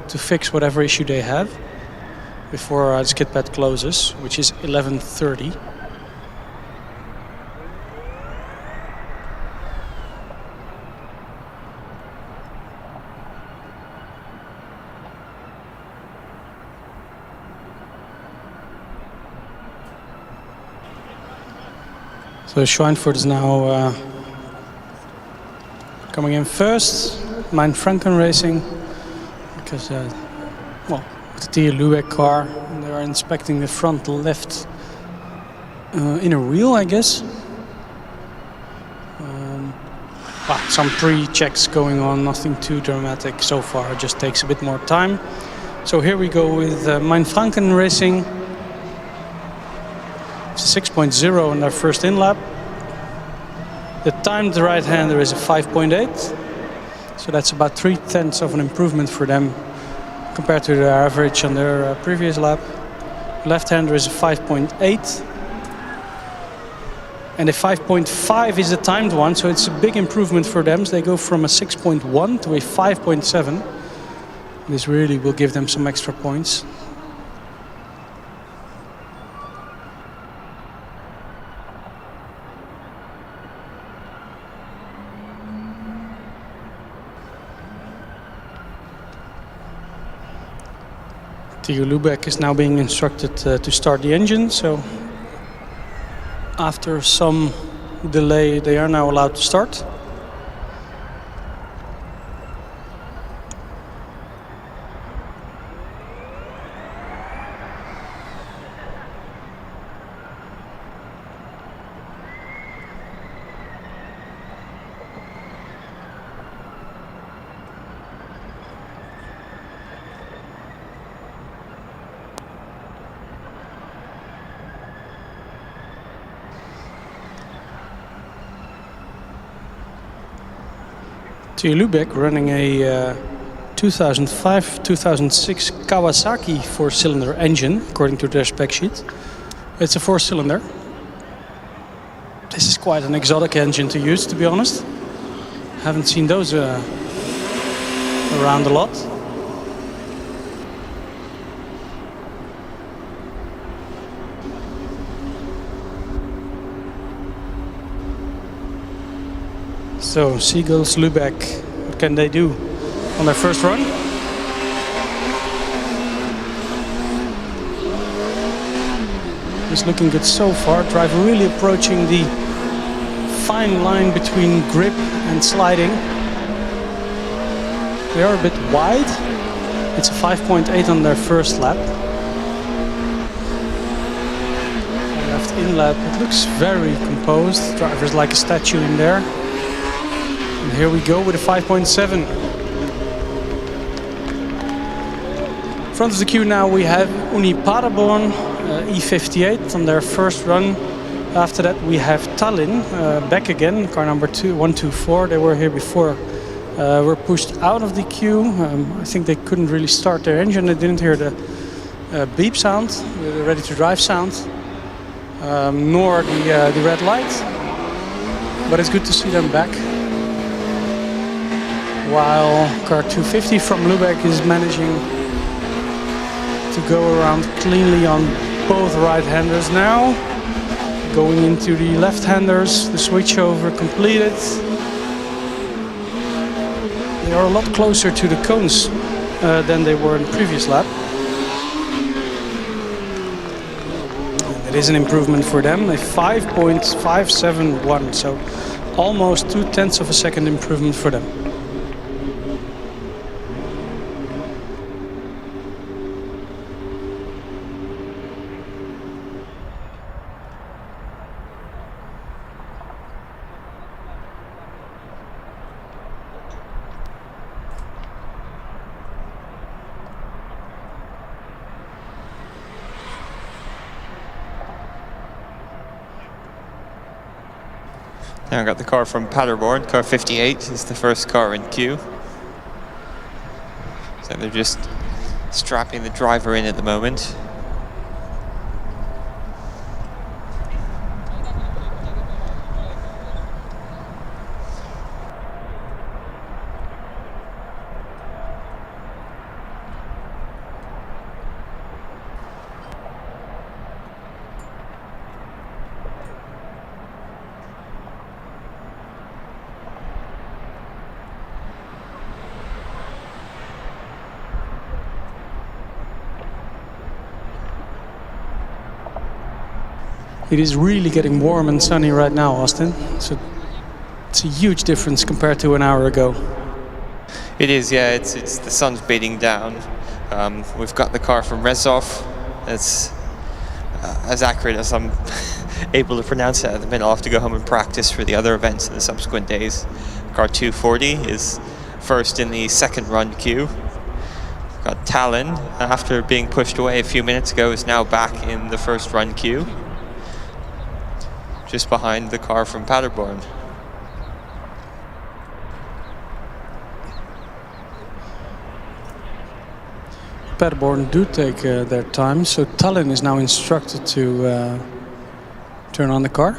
to fix whatever issue they have before the skid pad closes, which is 11:30. So Schweinfurt is now coming in first. Franken Racing, because well, with the TU Lübeck car, and they are inspecting the front left inner wheel, I guess. Some pre-checks going on, nothing too dramatic so far. It just takes a bit more time. So here we go with Franken Racing. 6.0 in their first in-lap. The timed right-hander is a 5.8. So that's about 0.3 of an improvement for them compared to their average on their previous lap. Left-hander is a 5.8. And the 5.5 is the timed one, so it's a big improvement for them. So they go from a 6.1 to a 5.7. This really will give them some extra points. TU Lübeck is now being instructed to start the engine, so after some delay they are now allowed to start. TU Lübeck running a 2005-2006 Kawasaki 4-cylinder engine, according to their spec sheet. It's a 4-cylinder. This is quite an exotic engine to use, to be honest. Haven't seen those around a lot. So Seagulls, Lübeck, what can they do on their first run? It's looking good so far. Driver really approaching the fine line between grip and sliding. They are a bit wide. It's a 5.8 on their first lap. Left in lap, it looks very composed. Driver's like a statue in there. And here we go with a 5.7. In front of the queue now we have Paderborn, E58 on their first run. After that we have Tallinn back again, car number 124. They were here before. Were pushed out of the queue. I think they couldn't really start their engine. They didn't hear the beep sound, the ready to drive sound, nor the red light. But it's good to see them back. While car 250 from Lübeck is managing to go around cleanly on both right-handers now. Going into the left-handers, the switchover completed. They are a lot closer to the cones than they were in the previous lap. And it is an improvement for them, a 5.571, so almost 0.2 of a second improvement for them. Now I got the car from Paderborn, car 58 is the first car in queue. So they're just strapping the driver in at the moment. It is really getting warm and sunny right now, Austin. So it's a huge difference compared to an hour ago. It is, yeah. It's the sun's beating down. We've got the car from Rezov. It's as accurate as I'm able to pronounce it at the minute. I'll have to go home and practice for the other events in the subsequent days. Car 240 is first in the second run queue. We've got Tallinn, after being pushed away a few minutes ago, is now back in the first run queue, just behind the car from Paderborn. Paderborn do take their time, so Tallinn is now instructed to turn on the car.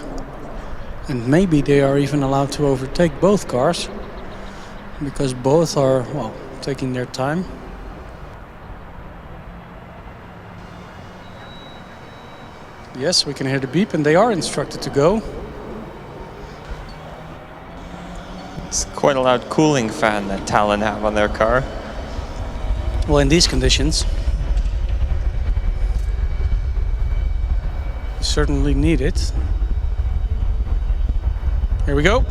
And maybe they are even allowed to overtake both cars, because both are, well, taking their time. Yes, we can hear the beep, and they are instructed to go. It's quite a loud cooling fan that Tallinn have on their car. Well, in these conditions, you certainly need it. Here we go.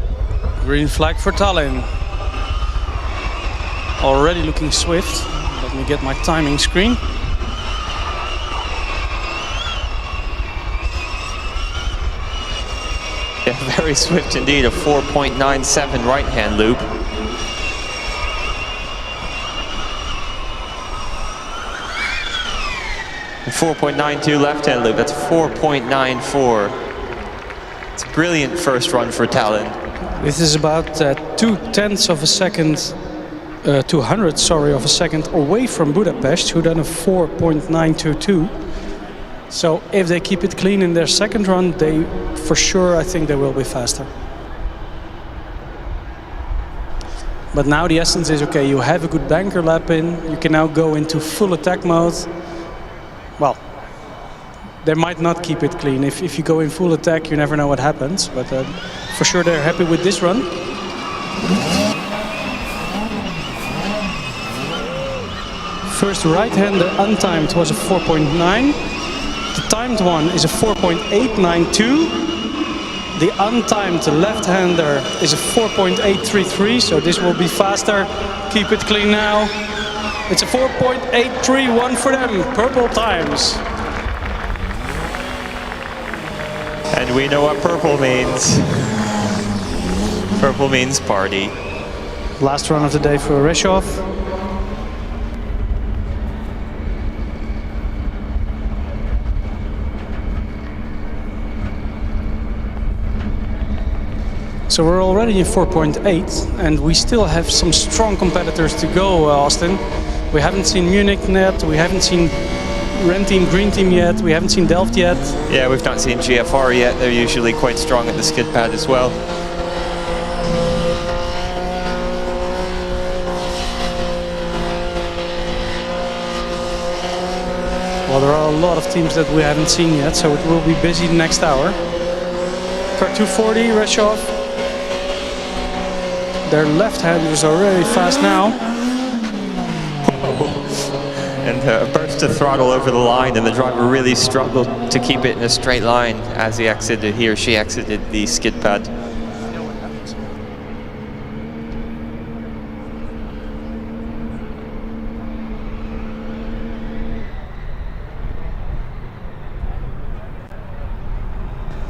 Green flag for Tallinn. Already looking swift. Let me get my timing screen. Yeah, very swift indeed, a 4.97 right-hand loop. And 4.92 left-hand loop, that's 4.94. It's a brilliant first run for Tallinn. This is about 0.2 of a second, 200 of a second away from Budapest, who done a 4.922. So if they keep it clean in their second run, they, for sure, I think they will be faster. But now the essence is, okay, you have a good banker lap in, you can now go into full attack mode. Well, they might not keep it clean. If you go in full attack, you never know what happens. But for sure, they're happy with this run. First right-hander untimed was a 4.9. The timed one is a 4.892. The untimed left-hander is a 4.833, so this will be faster. Keep it clean now. It's a 4.831 for them, purple times. And we know what purple means. Purple means party. Last run of the day for Reshov. So we're already in 4.8 and we still have some strong competitors to go, Austin. We haven't seen Munich yet, we haven't seen Ren Team, Green Team yet, we haven't seen Delft yet. Yeah, we've not seen GFR yet. They're usually quite strong at the skid pad as well. Well, there are a lot of teams that we haven't seen yet, so it will be busy the next hour. Car 240, Reshov. Their left-handers are very fast now. And a burst of throttle over the line, and the driver really struggled to keep it in a straight line as he or she exited the skid pad.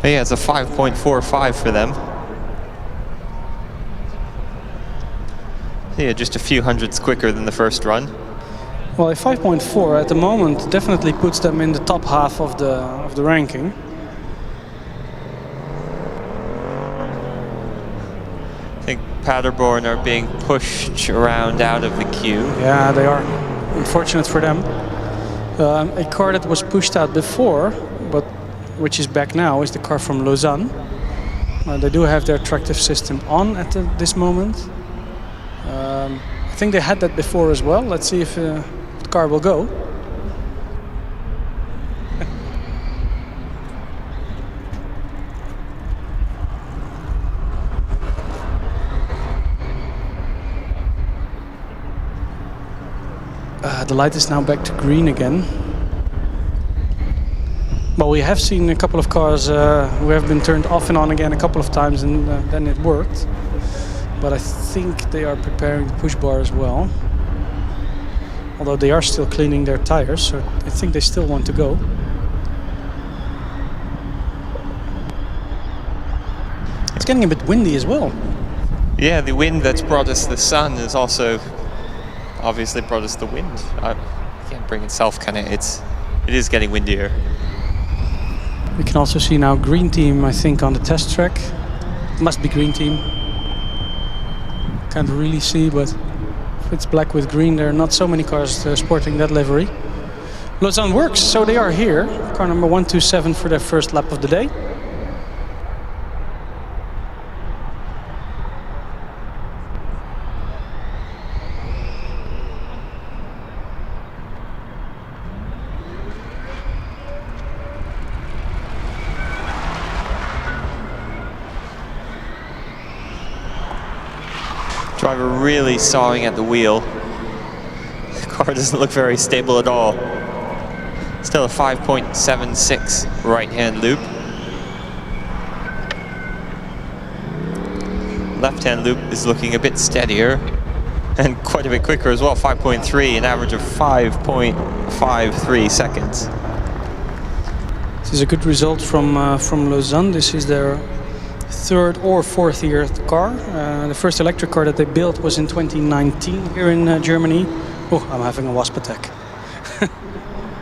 Yeah, it's a 5.45 for them. Yeah, just a few hundredths quicker than the first run. Well, a 5.4 at the moment definitely puts them in the top half of the ranking. I think Paderborn are being pushed around out of the queue. Yeah, they are. Unfortunate for them. A car that was pushed out before, but which is back now, is the car from Lausanne. They do have their tractive system on at this moment. I think they had that before as well. Let's see if the car will go. The light is now back to green again. Well, we have seen a couple of cars who have been turned off and on again a couple of times, and then it worked. But I think they are preparing the push bar as well. Although they are still cleaning their tires, so I think they still want to go. It's getting a bit windy as well. Yeah, the wind that's brought us the sun has also obviously brought us the wind. It can't bring itself, can it? It is getting windier. We can also see now Green Team, I think, on the test track. Must be Green Team. Can't really see, but if it's black with green, there are not so many cars sporting that livery. Lausanne works, so they are here. Car number 127 for their first lap of the day. Driver really sawing at the wheel. The car doesn't look very stable at all. Still a 5.76 right-hand loop. Left-hand loop is looking a bit steadier and quite a bit quicker as well. 5.3, an average of 5.53 seconds. This is a good result from Lausanne. This is their third or fourth year car. The first electric car that they built was in 2019 here in Germany. Oh, I'm having a wasp attack.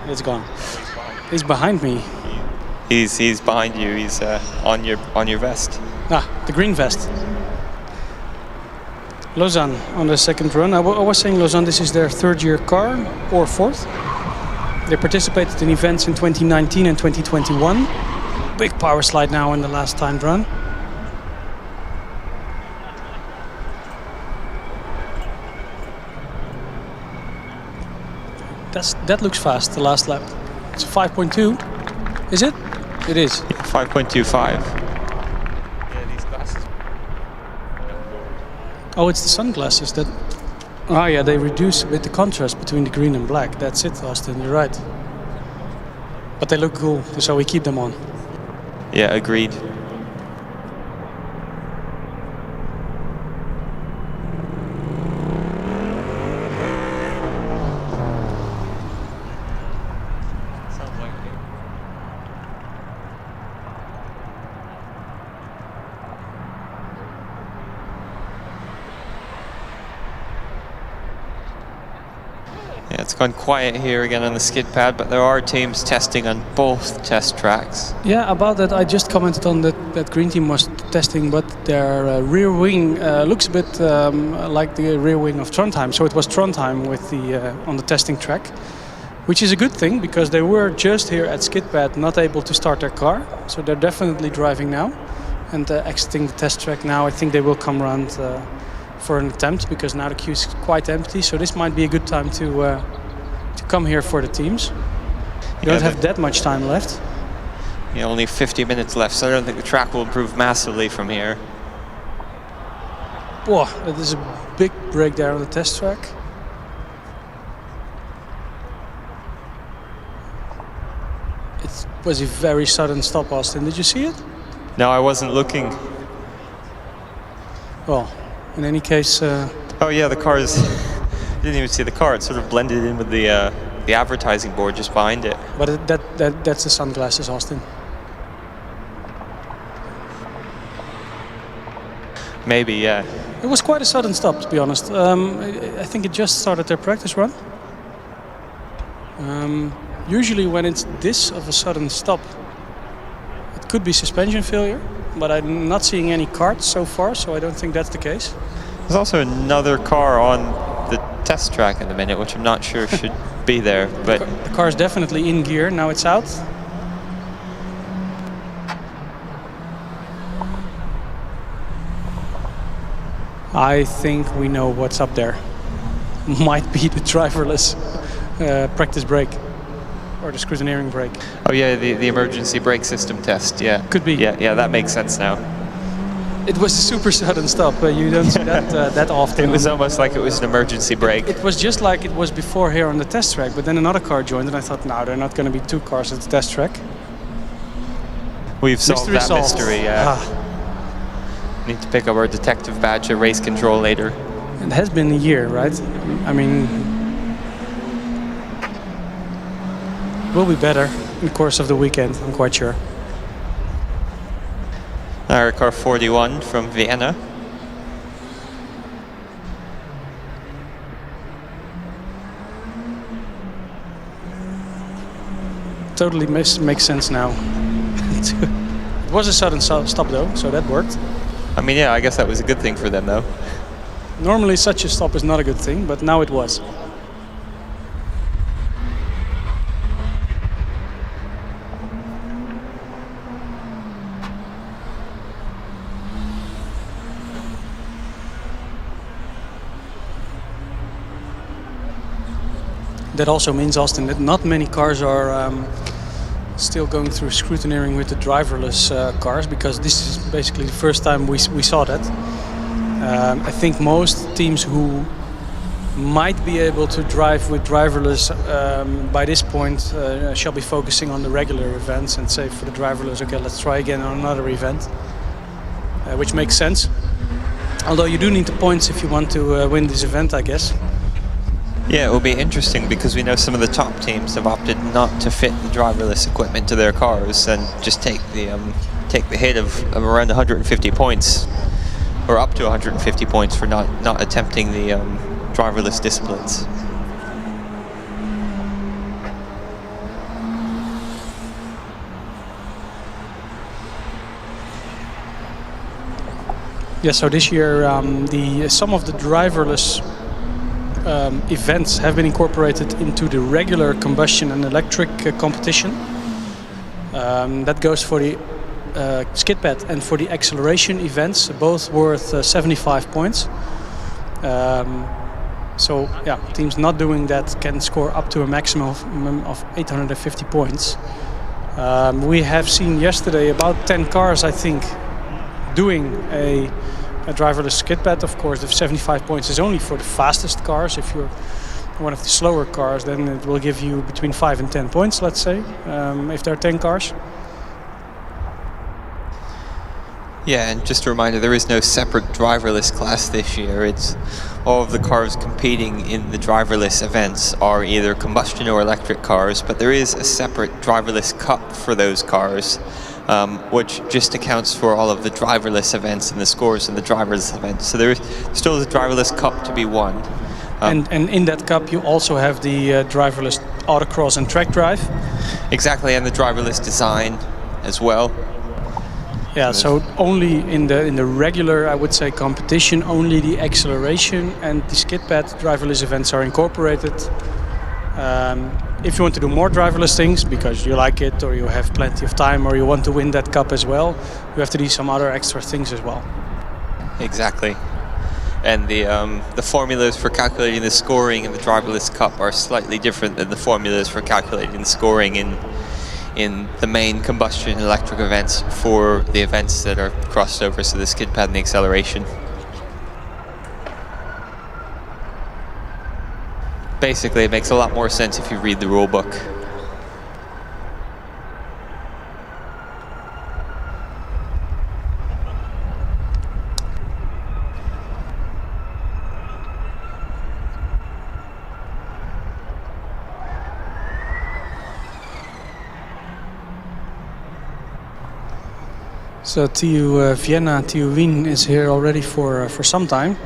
It's gone. He's behind me. He's behind you. He's on your vest. Ah, the green vest. Lausanne on the second run. I was saying Lausanne, this is their third year car or fourth. They participated in events in 2019 and 2021. Big power slide now in the last timed run. That looks fast, the last lap. It's a 5.2. Is it? It is. 5.25. Yeah, these glasses. Oh, it's the sunglasses that... Oh yeah, they reduce a bit the contrast between the green and black. That's it, Austin, you're right. But they look cool, so we keep them on. Yeah, agreed. Yeah, it's gone quiet here again on the skid pad, but there are teams testing on both test tracks. Yeah, about that I just commented on that green team was testing, but their rear wing looks a bit like the rear wing of Trondheim. So it was Trondheim with the on the testing track, which is a good thing because they were just here at skid pad not able to start their car. So they're definitely driving now and exiting the test track now. I think they will come around for an attempt because now the queue is quite empty. So this might be a good time to come here for the teams. You don't have that much time left. Yeah, only 50 minutes left, so I don't think the track will improve massively from here. Whoa, that is a big break there on the test track. It was a very sudden stop, Austin. Did you see it? No, I wasn't looking. Well, in any case... Oh yeah, the car is... I didn't even see the car. It sort of blended in with the advertising board just behind it. But that's the sunglasses, Austin. Maybe, yeah. It was quite a sudden stop, to be honest. I think it just started their practice run. Usually when it's this of a sudden stop, it could be suspension failure, but I'm not seeing any carts so far, so I don't think that's the case. There's also another car on the test track in a minute, which I'm not sure should be there, but... The car is definitely in gear, now it's out. I think we know what's up there. Might be the driverless practice brake or the scrutineering brake. Oh yeah, the emergency brake system test, yeah. Could be. Yeah, that makes sense now. It was a super sudden stop. You don't see that that often. It was almost like it was an emergency brake. It was just like it was before here on the test track, but then another car joined and I thought, no, there are not going to be two cars at the test track. We've solved that mystery, yeah. Need to pick up our detective badge at race control later. It has been a year, right? I mean, will be better in the course of the weekend, I'm quite sure. Our car 41 from Vienna. Totally makes sense now. It was a sudden stop though, so that worked. I mean, yeah, I guess that was a good thing for them though. Normally such a stop is not a good thing, but now it was. That also means, Austin, that not many cars are still going through scrutineering with the driverless cars, because this is basically the first time we saw that. I think most teams who might be able to drive with driverless by this point shall be focusing on the regular events and say for the driverless, okay, let's try again on another event, which makes sense. Although you do need the points if you want to win this event, I guess. Yeah, it will be interesting because we know some of the top teams have opted not to fit the driverless equipment to their cars and just take the hit of around 150 points, or up to 150 points for not attempting the driverless disciplines. Yeah, so this year some of the driverless events have been incorporated into the regular combustion and electric competition. That goes for the skid pad and for the acceleration events, both worth 75 points. So yeah, teams not doing that can score up to a maximum of 850 points. We have seen yesterday about 10 cars, I think, doing a a driverless skid pad. Of course, the 75 points is only for the fastest cars. If you're one of the slower cars, then it will give you between 5 and 10 points, let's say, if there are 10 cars. Yeah, and just a reminder, there is no separate driverless class this year. It's all of the cars competing in the driverless events are either combustion or electric cars, but there is a separate driverless cup for those cars, which just accounts for all of the driverless events and the scores in the driverless events. So there still is a driverless cup to be won. And in that cup you also have the driverless autocross and track drive. Exactly, and the driverless design as well. Yeah, so only in the regular, I would say, competition, only the acceleration and the skid pad driverless events are incorporated. If you want to do more driverless things because you like it or you have plenty of time or you want to win that cup as well, you have to do some other extra things as well. Exactly. And the formulas for calculating the scoring in the driverless cup are slightly different than the formulas for calculating the scoring in the main combustion electric events for the events that are crossed over, so the skid pad and the acceleration. Basically, it makes a lot more sense if you read the rule book. So TU Vienna, TU Wien is here already for some time.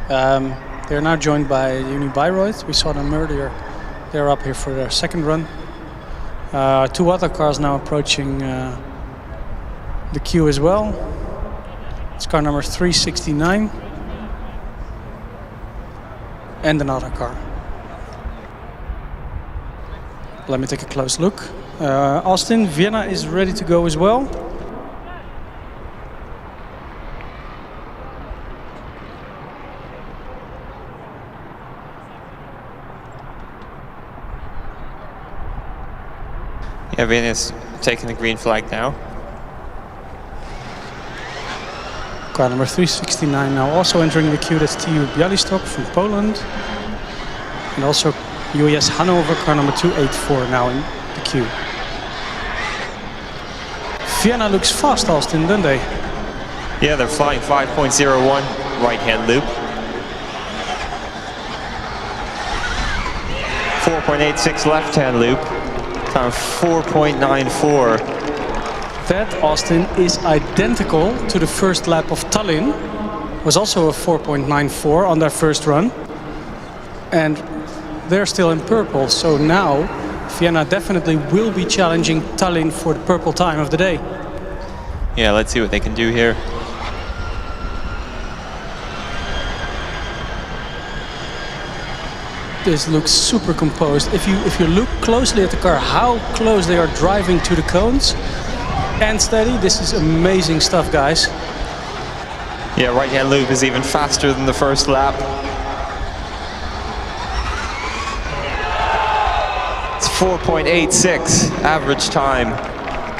They're now joined by Uni Bayreuth. We saw them earlier. They're up here for their second run. Two other cars now approaching the queue as well. It's car number 369 and another car. Let me take a close look. Austin, Vienna is ready to go as well. Yeah, Vienna's taking the green flag now. Car number 369 now also entering the queue. That's TU Bialystok from Poland. And also UAS Hanover, car number 284 now in the queue. Vienna looks fast, Austin, don't they? Yeah, they're flying 5.01 right-hand loop. 4.86 left-hand loop. Time 4.94. That, Austin, is identical to the first lap of Tallinn. Was also a 4.94 on their first run. And they're still in purple, so now Vienna definitely will be challenging Tallinn for the purple time of the day. Yeah, let's see what they can do here. This looks super composed. If you look closely at the car, how close they are driving to the cones and steady, this is amazing stuff, guys. Yeah, right-hand loop is even faster than the first lap. It's 4.86 average time.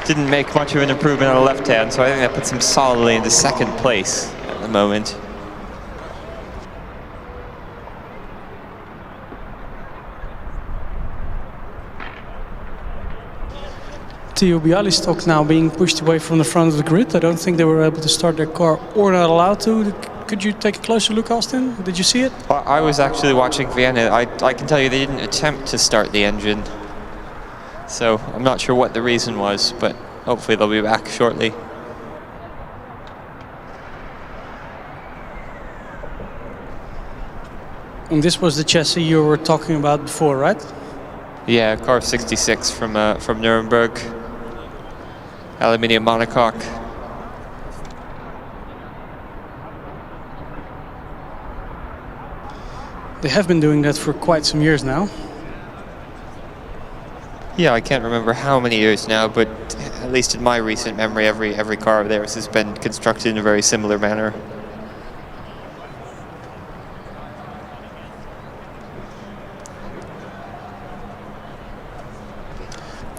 Didn't make much of an improvement on the left-hand, so I think that puts him solidly into second place at the moment. TU Bialystok now being pushed away from the front of the grid. I don't think they were able to start their car or not allowed to. Could you take a closer look, Austin? Did you see it? I was actually watching Vienna. I can tell you they didn't attempt to start the engine. So I'm not sure what the reason was, but hopefully they'll be back shortly. And this was the chassis you were talking about before, right? Yeah, car 66 from Nuremberg. Aluminium monocoque. They have been doing that for quite some years now. Yeah, I can't remember how many years now, but at least in my recent memory, every car of theirs has been constructed in a very similar manner.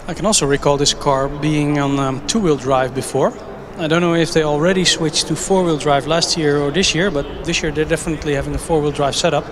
I can also recall this car being on two-wheel drive before. I don't know if they already switched to four-wheel drive last year or this year, but this year they're definitely having a four-wheel drive setup.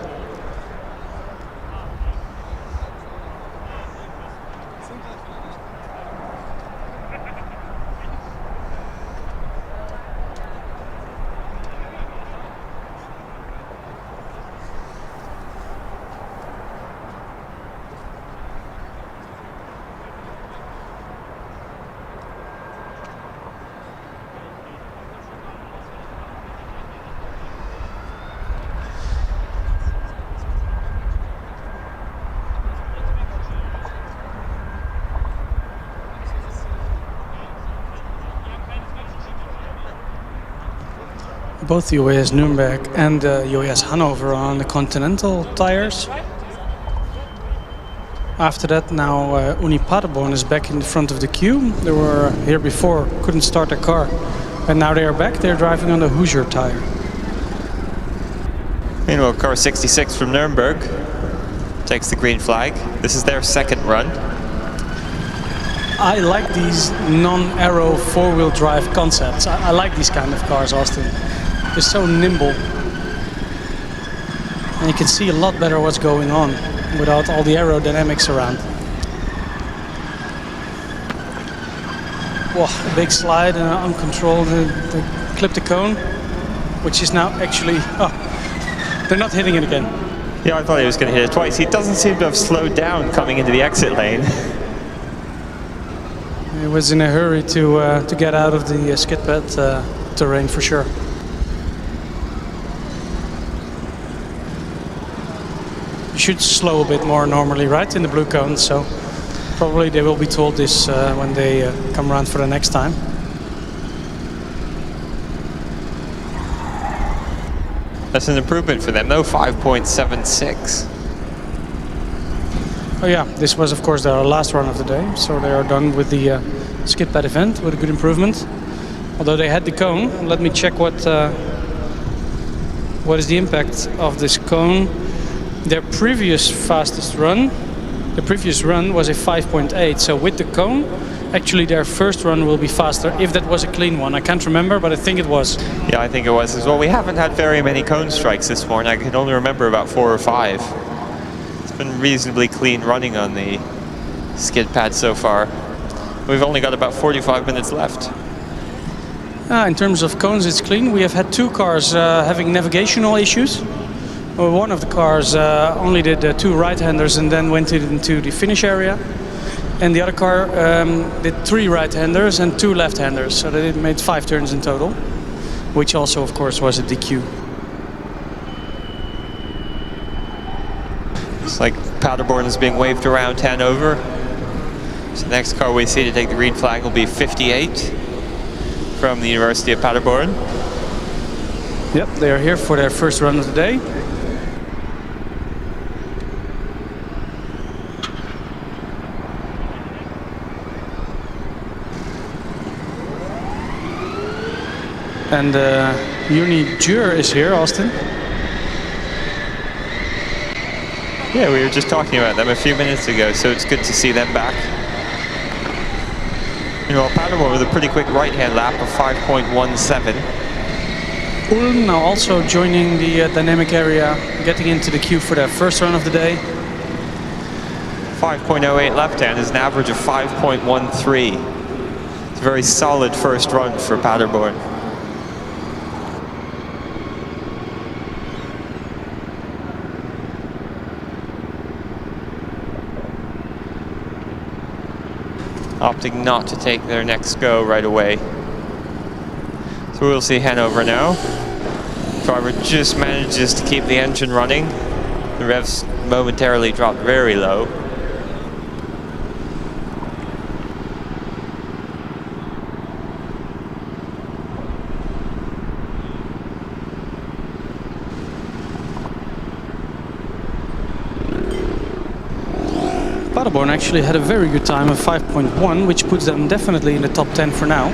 Both UAS Nuremberg and UAS Hanover on the Continental tires. After that, now Uni Paderborn is back in the front of the queue. They were here before, couldn't start their car, and now they are back. They're driving on the Hoosier tire. Meanwhile, car 66 from Nuremberg takes the green flag. This is their second run. I like these non-aero four-wheel drive concepts. I like these kind of cars, Austin. They're so nimble. And you can see a lot better what's going on without all the aerodynamics around. Whoa, a big slide and uncontrolled. They clipped the cone, which is now actually... Oh, they're not hitting it again. Yeah, I thought he was going to hit it twice. He doesn't seem to have slowed down coming into the exit lane. He was in a hurry to get out of the skid pad terrain for sure. You should slow a bit more normally, right, in the blue cone, so probably they will be told this when they come around for the next time. That's an improvement for them, though, 5.76. Oh yeah, this was of course their last run of the day, so they are done with the skid pad event with a good improvement. Although they had the cone, let me check what is the impact of this cone. Their previous fastest run, the previous run was a 5.8, so with the cone, actually their first run will be faster, if that was a clean one. I can't remember, but I think it was. Yeah, I think it was as well. We haven't had very many cone strikes this morning. I can only remember about 4 or 5. It's been reasonably clean running on the skid pad so far. We've only got about 45 minutes left. In terms of cones, it's clean. We have had 2 cars having navigational issues. One of the cars only did 2 right-handers and then went into the finish area. And the other car did 3 right-handers and 2 left-handers. So they made 5 turns in total, which also, of course, was a DQ. It's like Paderborn is being waved around Hanover. So the next car we see to take the green flag will be 58 from the University of Paderborn. Yep, they are here for their first run of the day. And Uni Jur is here, Austin. Yeah, we were just talking about them a few minutes ago, so it's good to see them back. You know, Paderborn with a pretty quick right-hand lap of 5.17. Ulm now also joining the dynamic area, getting into the queue for their first run of the day. 5.08 left-hand is an average of 5.13. It's a very solid first run for Paderborn. Opting not to take their next go right away. So we'll see Hanover now. Driver just manages to keep the engine running. The revs momentarily dropped very low. Paderborn actually had a very good time of 5.1, which puts them definitely in the top 10 for now.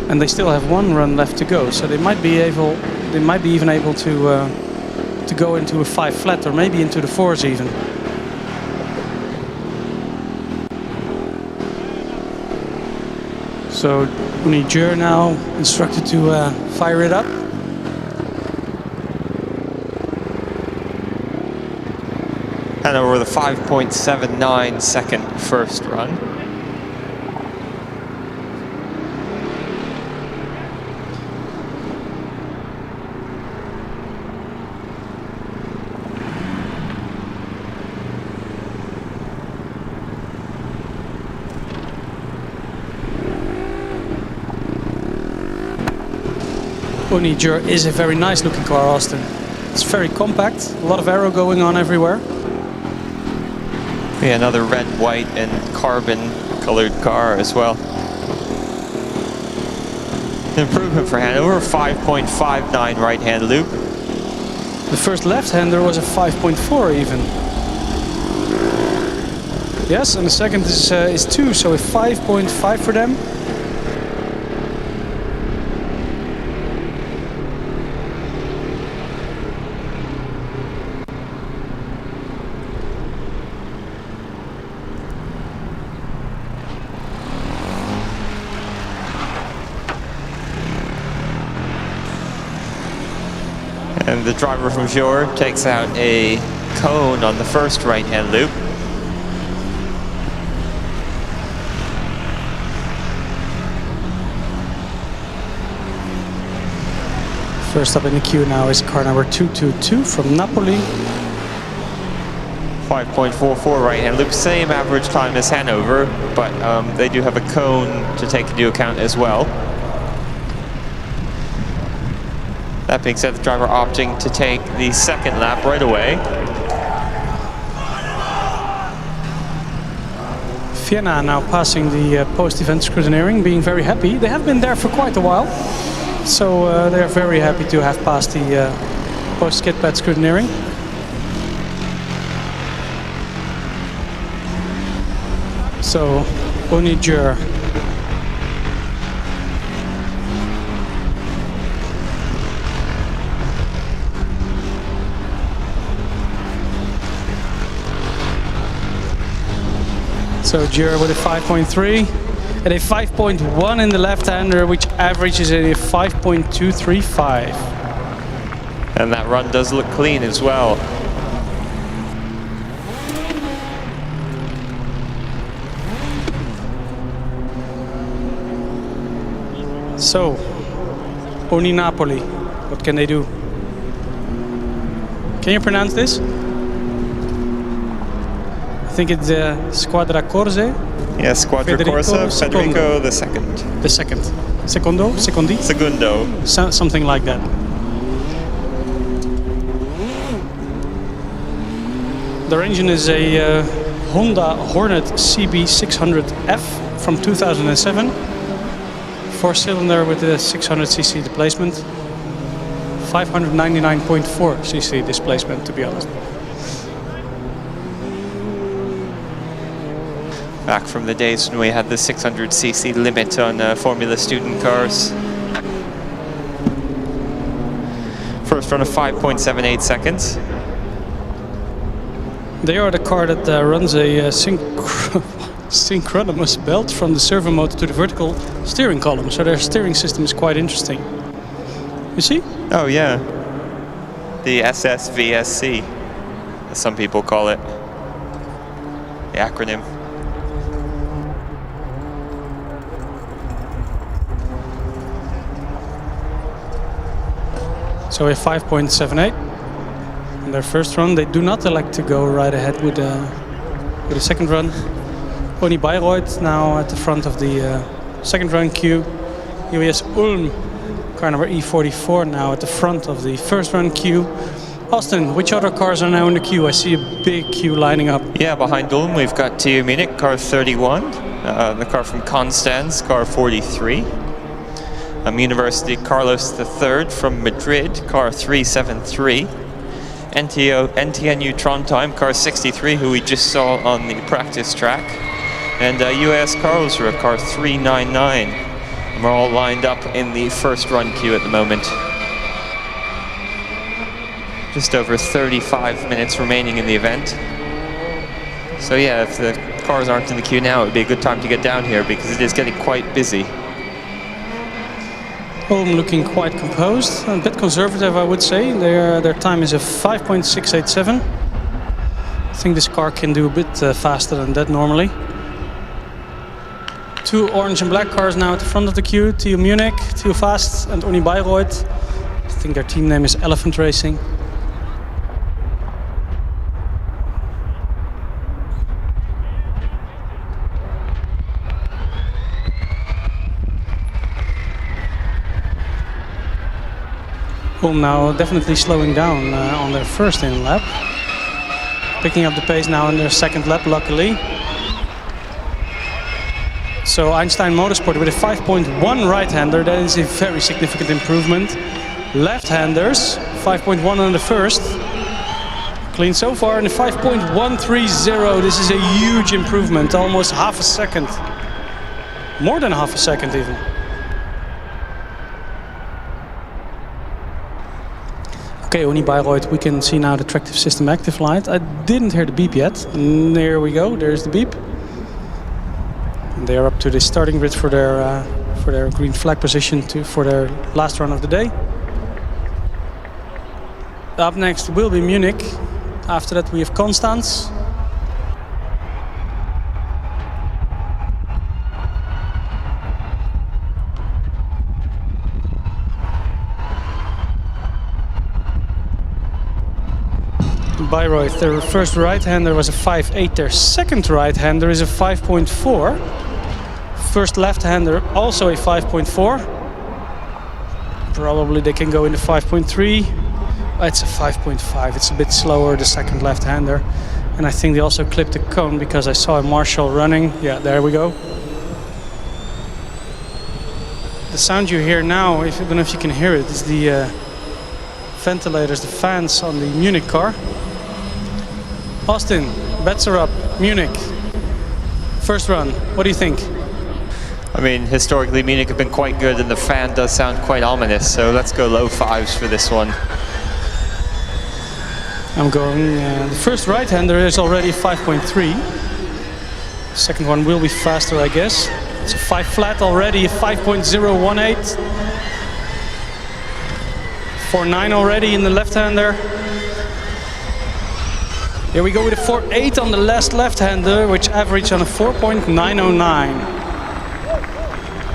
And they still have 1 run left to go, so they might be even able to go into a 5 flat or maybe into the 4s even. So Unijur now instructed to fire it up. And over the 5.79 second first run. Unijur is a very nice looking car, Austin. It's very compact, a lot of aero going on everywhere. Yeah, another red, white, and carbon colored car as well. Improvement for Hanover, 5.59 right-hand loop. The first left-hander was a 5.4 even. Yes, and the second is 2, so a 5.5 for them. And the driver from Jor takes out a cone on the first right-hand loop. First up in the queue now is car number 222 from Napoli. 5.44 right-hand loop, same average time as Hanover, but they do have a cone to take into account as well. That being said, the driver opting to take the second lap right away. Vienna now passing the post-event scrutineering, being very happy. They have been there for quite a while, so they are very happy to have passed the post-skid pad scrutineering. So, Unijur. So Jur with a 5.3 and a 5.1 in the left-hander, which averages a 5.235. And that run does look clean as well. So, Oni Napoli, what can they do? Can you pronounce this? I think it's Squadra Corse. Yeah, Squadra Corsa, Federico the second. The second. Secondo? Secondi? Segundo. Something like that. Their engine is a Honda Hornet CB600F from 2007. 4-cylinder with a 600cc displacement. 599.4 cc displacement, to be honest. Back from the days when we had the 600cc limit on Formula student cars. First run of 5.78 seconds. They are the car that runs a synchronous belt from the servo motor to the vertical steering column. So their steering system is quite interesting. You see? Oh yeah. The SSVSC, as some people call it. The acronym. So a 5.78 in their first run. They do not elect to go right ahead with the second run. Oni Bayreuth now at the front of the second run queue. US Ulm, car number E44 now at the front of the first run queue. Austin, which other cars are now in the queue? I see a big queue lining up. Yeah, behind Ulm we've got TU Munich, car 31. The car from Constance, car 43. University Carlos III from Madrid, car 373. NTNU Trondheim, car 63, who we just saw on the practice track. And US Karlsruhe, car 399. And we're all lined up in the first run queue at the moment. Just over 35 minutes remaining in the event. So yeah, if the cars aren't in the queue now, it would be a good time to get down here because it is getting quite busy. Home looking quite composed, a bit conservative, I would say. Their time is a 5.687. I think this car can do a bit faster than that normally. Two orange and black cars now at the front of the queue. TU Munich, TU Fast and Uni Bayreuth. I think their team name is Elephant Racing. Home now definitely slowing down on their first in lap. Picking up the pace now in their second lap, luckily. So AMZ Motorsport with a 5.1 right-hander, that is a very significant improvement. Left-handers, 5.1 on the first. Clean so far, and a 5.130. This is a huge improvement, almost half a second. More than half a second even. Okay, Uni Bayreuth, we can see now the tractive system active light. I didn't hear the beep yet. And there we go, there's the beep. And they are up to the starting grid for their green flag position for their last run of the day. Up next will be Munich. After that we have Constance. Bayreuth, their first right-hander was a 5.8, their second right-hander is a 5.4. First left-hander also a 5.4. Probably they can go into 5.3. It's a 5.5, it's a bit slower, the second left-hander. And I think they also clipped the cone because I saw a Marshall running. Yeah, there we go. The sound you hear now, I don't know if you can hear it, is the ventilators, the fans on the Munich car. Austin, bets are up, Munich. First run, what do you think? I mean, historically Munich have been quite good and the fan does sound quite ominous, so let's go low fives for this one. I'm going, the first right-hander is already 5.3. Second one will be faster, I guess. It's a 5 flat already, 5.018. 4.9 already in the left-hander. Here we go with a 4.8 on the last left-hander, which averaged on a 4.909.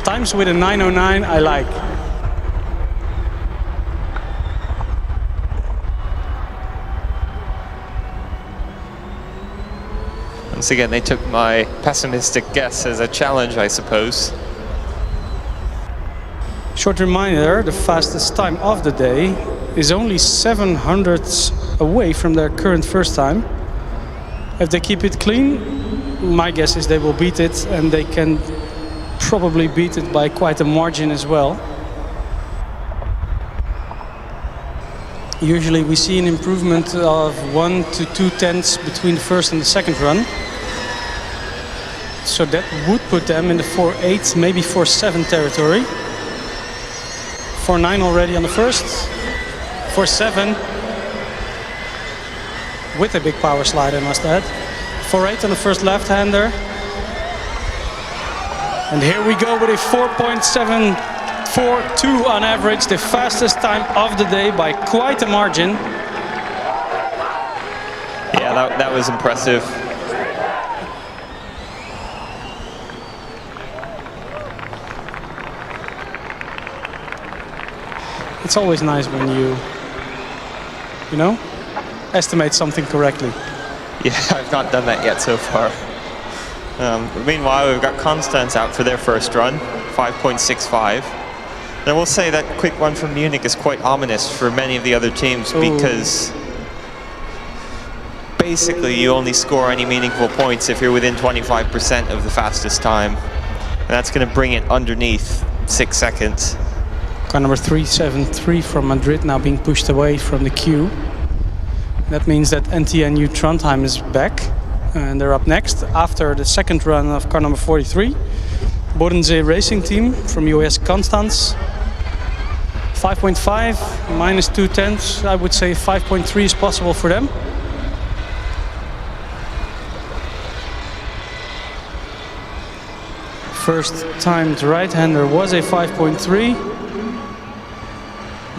Times with a 909 I like. Once again, they took my pessimistic guess as a challenge, I suppose. Short reminder, the fastest time of the day is only 700ths away from their current first time. If they keep it clean, my guess is they will beat it, and they can probably beat it by quite a margin as well. Usually we see an improvement of 1 to 2 tenths between the first and the second run. So that would put them in the 4.8, maybe 4.7 territory. 4.9 already on the first. 4.7 with a big power slide, I must add. 4.8 on the first left-hander. And here we go with a 4.742 on average, the fastest time of the day by quite a margin. Yeah, that was impressive. It's always nice when you know, estimate something correctly. Yeah, I've not done that yet so far. Meanwhile, we've got Constance out for their first run, 5.65. And I will say that quick run from Munich is quite ominous for many of the other teams because basically you only score any meaningful points if you're within 25% of the fastest time. And that's going to bring it underneath 6 seconds. Car number 373 from Madrid now being pushed away from the queue. That means that NTHU Trondheim is back. And they're up next after the second run of car number 43. AMZ Racing Team from US Constance. 5.5 minus 2 tenths. I would say 5.3 is possible for them. First timed right-hander was a 5.3.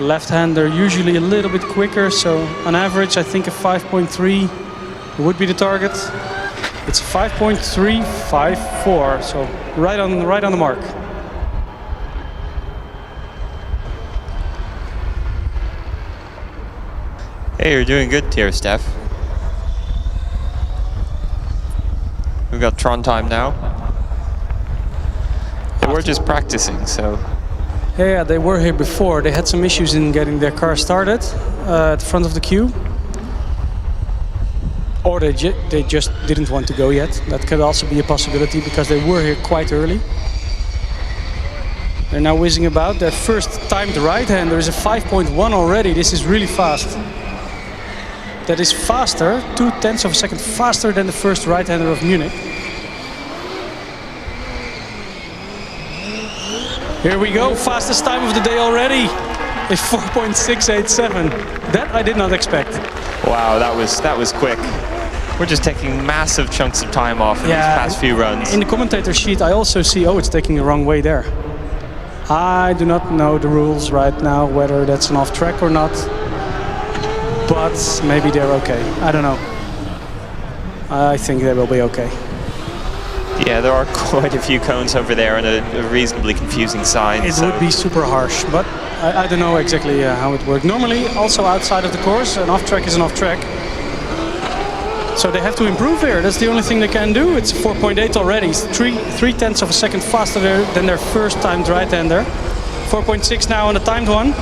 Left-hander usually a little bit quicker, so on average I think a 5.3 would be the target. It's 5.354, so right on the mark. Hey, you're doing good here, Steph. We've got Trondheim now. They were just practicing, so... Yeah, they were here before. They had some issues in getting their car started at the front of the queue. Or they just didn't want to go yet. That could also be a possibility because they were here quite early. They're now whizzing about. Their first timed right-hander is a 5.1 already. This is really fast. That is faster, 0.2 of a second faster than the first right-hander of Munich. Here we go, fastest time of the day already. A 4.687. That I did not expect. Wow, that was quick. We're just taking massive chunks of time off in these past few runs. In the commentator sheet I also see, oh, it's taking the wrong way there. I do not know the rules right now, whether that's an off track or not. But maybe they're okay. I don't know. I think they will be okay. Yeah, there are quite a few cones over there and a reasonably confusing sign. It would be super harsh, but I don't know exactly how it works. Normally, also outside of the course, an off track is an off track. So they have to improve here. That's the only thing they can do. It's 4.8 already. It's 0.3 of a second faster than their first timed right-hander. 4.6 now on the timed one.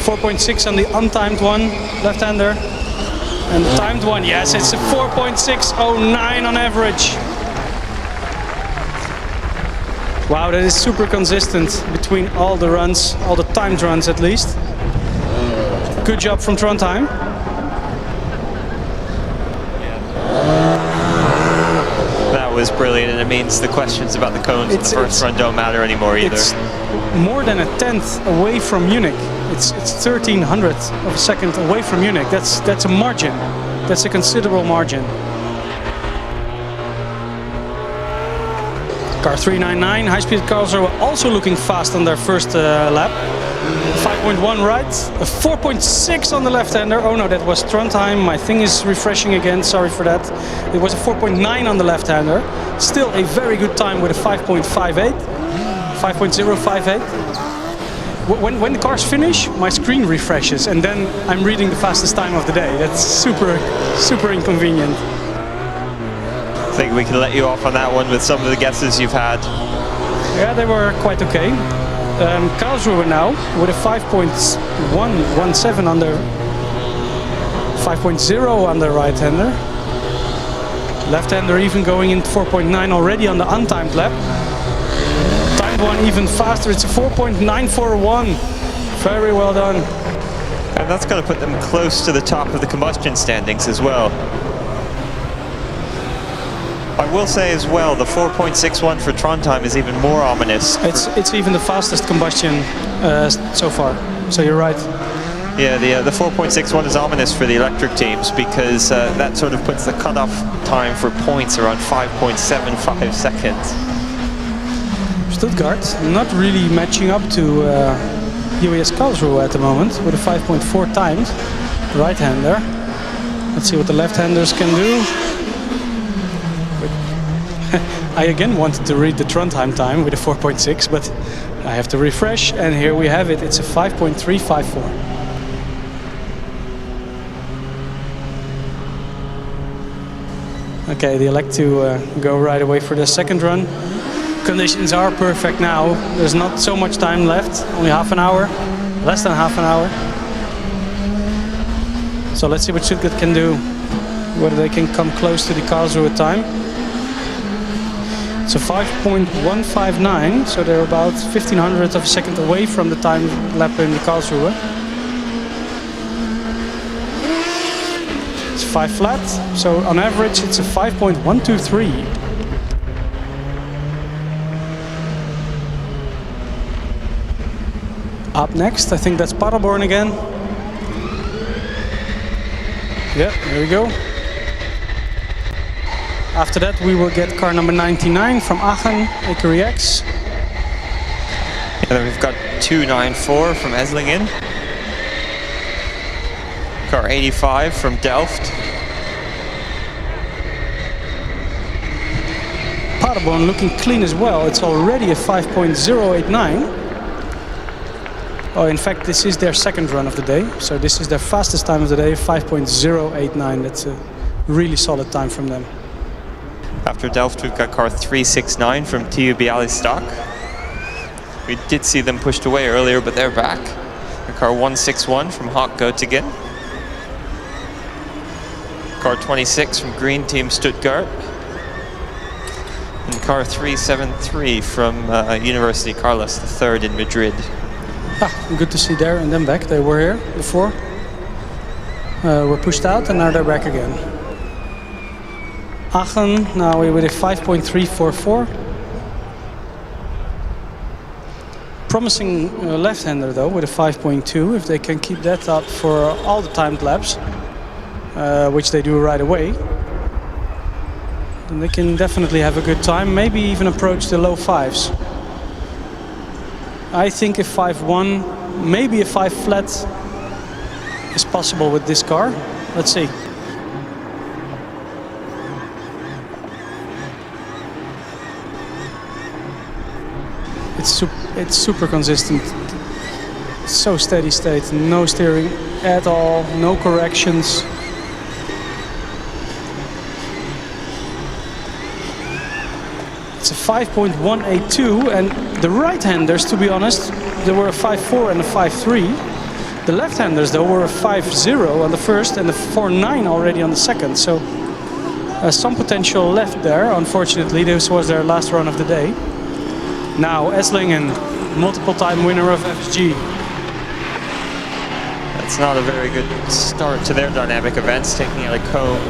4.6 on the untimed one, left-hander. And the timed one, yes, it's a 4.609 on average. Wow, that is super consistent between all the runs, all the timed runs at least. Good job from Trondheim. That was brilliant, and it means the questions about the cones in the first run don't matter anymore either. It's more than a 1/10 away from Munich. It's 1/1300th of a second away from Munich. That's a margin. That's a considerable margin. Car 399, high-speed cars are also looking fast on their first lap. 5.1 right, a 4.6 on the left-hander. Oh no, that was Trondheim. My thing is refreshing again, sorry for that. It was a 4.9 on the left-hander. Still a very good time with a 5.58, 5.058. When the cars finish, my screen refreshes and then I'm reading the fastest time of the day. That's super inconvenient. I think we can let you off on that one with some of the guesses you've had. Yeah, they were quite okay. Karlsruhe now with a 5.117 on their 5.0 on the right-hander. Left-hander even going in 4.9 already on the untimed lap. Timed one even faster, it's a 4.941. Very well done. And that's going to put them close to the top of the combustion standings as well. I will say as well, the 4.61 for Trondheim is even more ominous. It's even the fastest combustion so far, so you're right. Yeah, the 4.61 is ominous for the electric teams because that sort of puts the cutoff time for points around 5.75 seconds. Stuttgart not really matching up to UAS Karlsruhe at the moment with a 5.4 timed right-hander. Let's see what the left-handers can do. I again wanted to read the Trondheim time with a 4.6, but I have to refresh, and here we have it. It's a 5.354. Okay, they elect to go right away for the second run. Conditions are perfect now. There's not so much time left, only half an hour, less than half an hour. So let's see what Stuttgart can do, whether they can come close to the Karlsruhe time. So 5.159, so they're about 1/1500th of a second away from the time lap in the Karlsruhe. It's 5 flat, so on average it's a 5.123. Up next, I think that's Paderborn again. Yeah, there we go. After that we will get car number 99 from Aachen, AKRX. And then we've got 294 from Esslingen. Car 85 from Delft. Paderborn looking clean as well. It's already a 5.089. Oh, in fact, this is their second run of the day. So this is their fastest time of the day, 5.089. That's a really solid time from them. After Delft, we've got car 369 from TU Bialystok. We did see them pushed away earlier, but they're back. And car 161 from Hawk Göttingen. Car 26 from Green Team Stuttgart. And car 373 from University Carlos III in Madrid. Good to see there and then back. They were here before. Were pushed out and now they're back again. Aachen, now we're with a 5.344. Promising left-hander though with a 5.2. If they can keep that up for all the timed laps, which they do right away, then they can definitely have a good time. Maybe even approach the low fives. I think a 5.1, maybe a 5 flat is possible with this car. Let's see. It's super consistent. So steady state, no steering at all, no corrections. It's a 5.182, and the right-handers, to be honest, there were a 5.4 and a 5.3. The left-handers, though, were a 5.0 on the first and a 4.9 already on the second. So some potential left there. Unfortunately, this was their last run of the day. Now, Esslingen, multiple-time winner of FSG. That's not a very good start to their dynamic events, taking out a cone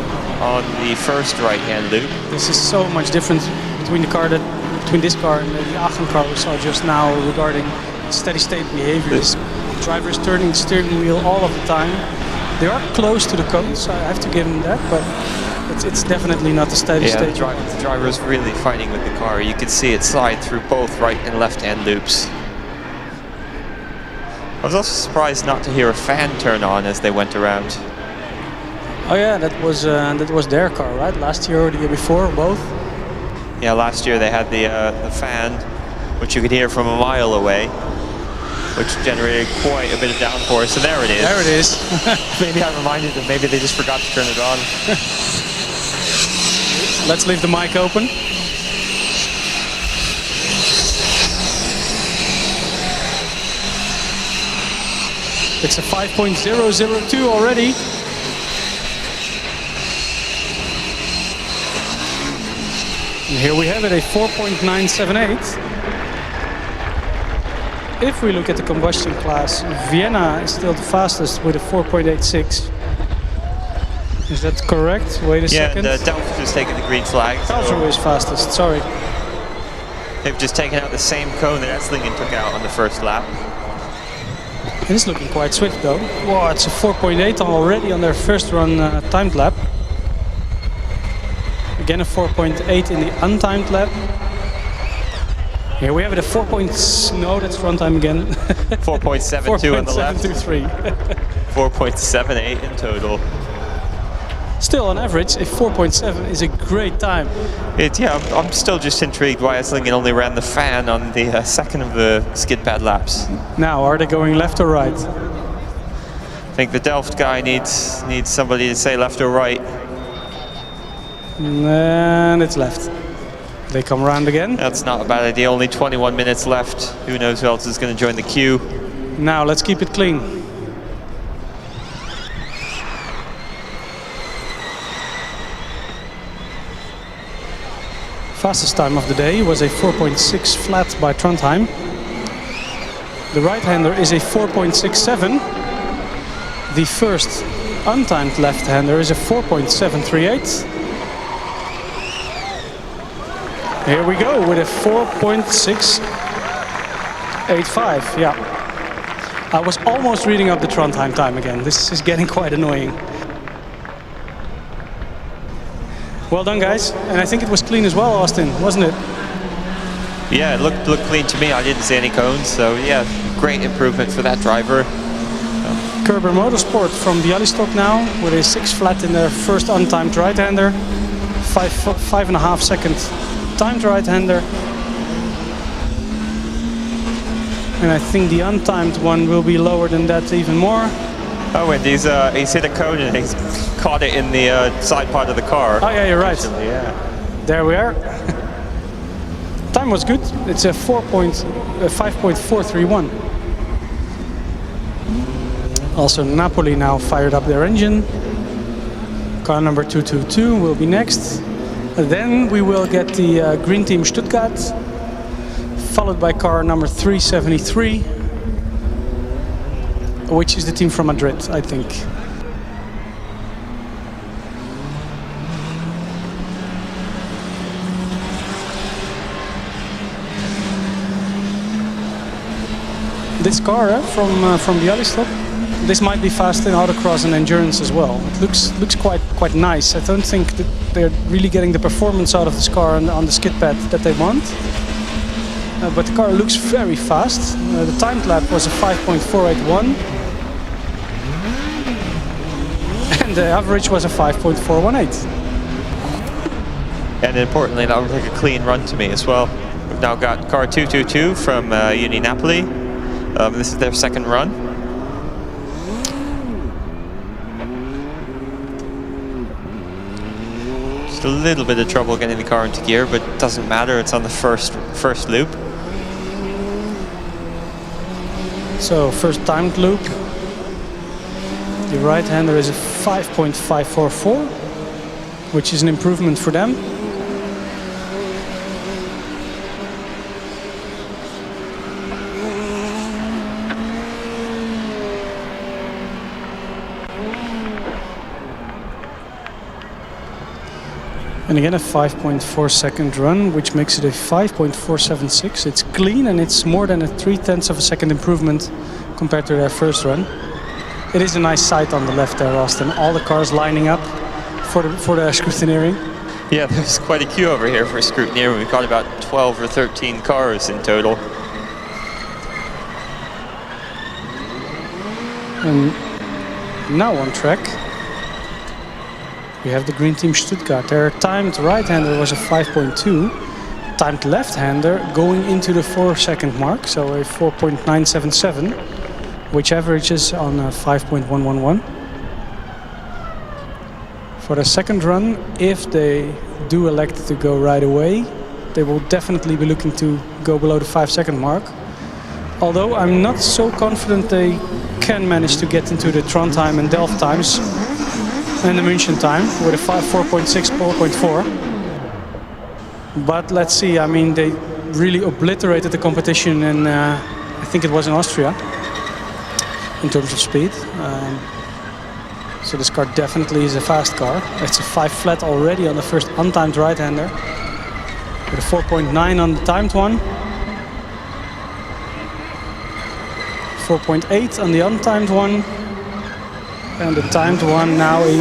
on the first right-hand loop. This is so much different between this car and the Aachen car we saw just now regarding steady-state behavior. This driver is turning the steering wheel all of the time. They are close to the cones, so I have to give them that, but it's definitely not a steady-state. The driver is really fighting with the car. You can see it slide through both right and left-hand loops. I was also surprised not to hear a fan turn on as they went around. Oh yeah, that was their car, right? Last year or the year before, both? Yeah, last year they had the fan, which you could hear from a mile away, which generated quite a bit of downforce. So there it is. There it is. Maybe I reminded them, maybe they just forgot to turn it on. Let's leave the mic open. It's a 5.002 already. And here we have it, a 4.978. If we look at the combustion class, Vienna is still the fastest with a 4.86. Is that correct? Wait a second. Yeah, Delft has taken the green flag. Karlsruhe is fastest, sorry. They've just taken out the same cone that Esslingen took out on the first lap. It is looking quite swift though. Wow, it's a 4.8 already on their first run timed lap. Again a 4.8 in the untimed lap. Here we have it, a 4. No, that's runtime again. 4.72 on the left. 4.78 in total. Still, on average, a 4.7 is a great time. I'm still just intrigued why Esslingen only ran the fan on the second of the skid pad laps. Now, are they going left or right? I think the Delft guy needs somebody to say left or right. And it's left. They come around again. That's not a bad idea. Only 21 minutes left. Who knows who else is going to join the queue. Now, let's keep it clean. Fastest time of the day was a 4.6 flat by Trondheim. The right-hander is a 4.67. The first untimed left-hander is a 4.738. Here we go with a 4.685. Yeah, I was almost reading up the Trondheim time again. This is getting quite annoying. Well done, guys. And I think it was clean as well, Austin, wasn't it? Yeah, it looked clean to me. I didn't see any cones, so yeah, great improvement for that driver. Kerber Motorsport from Bialystok now with a 6 flat in their first untimed right-hander. 5.5 second timed right-hander. And I think the untimed one will be lower than that even more. Oh, and he's hit a cone and he's caught it in the side part of the car. Oh yeah, you're right. Actually, yeah. There we are. Time was good. It's a 5.431. Also Napoli now fired up their engine. Car number 222 will be next. Then we will get the Green Team Stuttgart, followed by car number 373, which is the team from Madrid, I think. This car from Bialystok, this might be fast in autocross and endurance as well. It looks quite nice. I don't think that they're really getting the performance out of this car on the skid pad that they want. But the car looks very fast. The timed lap was a 5.481. And the average was a 5.418. And importantly, that looked like a clean run to me as well. We've now got car 222 from Uni Napoli. This is their second run. Just a little bit of trouble getting the car into gear, but it doesn't matter. It's on the first loop. So first timed loop. The right-hander is a 5.544, which is an improvement for them. And again a 5.4 second run, which makes it a 5.476. It's clean and it's more than a 0.3 of a second improvement compared to their first run. It is a nice sight on the left there, Austin. All the cars lining up for the scrutineering. Yeah, there's quite a queue over here for scrutineering. We've got about 12 or 13 cars in total. And now on track, we have the Green Team Stuttgart. Their timed right-hander was a 5.2. Timed left-hander going into the 4-second mark, so a 4.977, which averages on a 5.111. For the second run, if they do elect to go right away, they will definitely be looking to go below the 5-second mark. Although I'm not so confident they can manage to get into the Trondheim and Delft times and the München time with a 4.6, 4.4. But let's see, I mean, they really obliterated the competition in, I think it was in Austria, in terms of speed. So this car definitely is a fast car. It's a 5 flat already on the first untimed right-hander, with a 4.9 on the timed one. 4.8 on the untimed one. And the timed one now a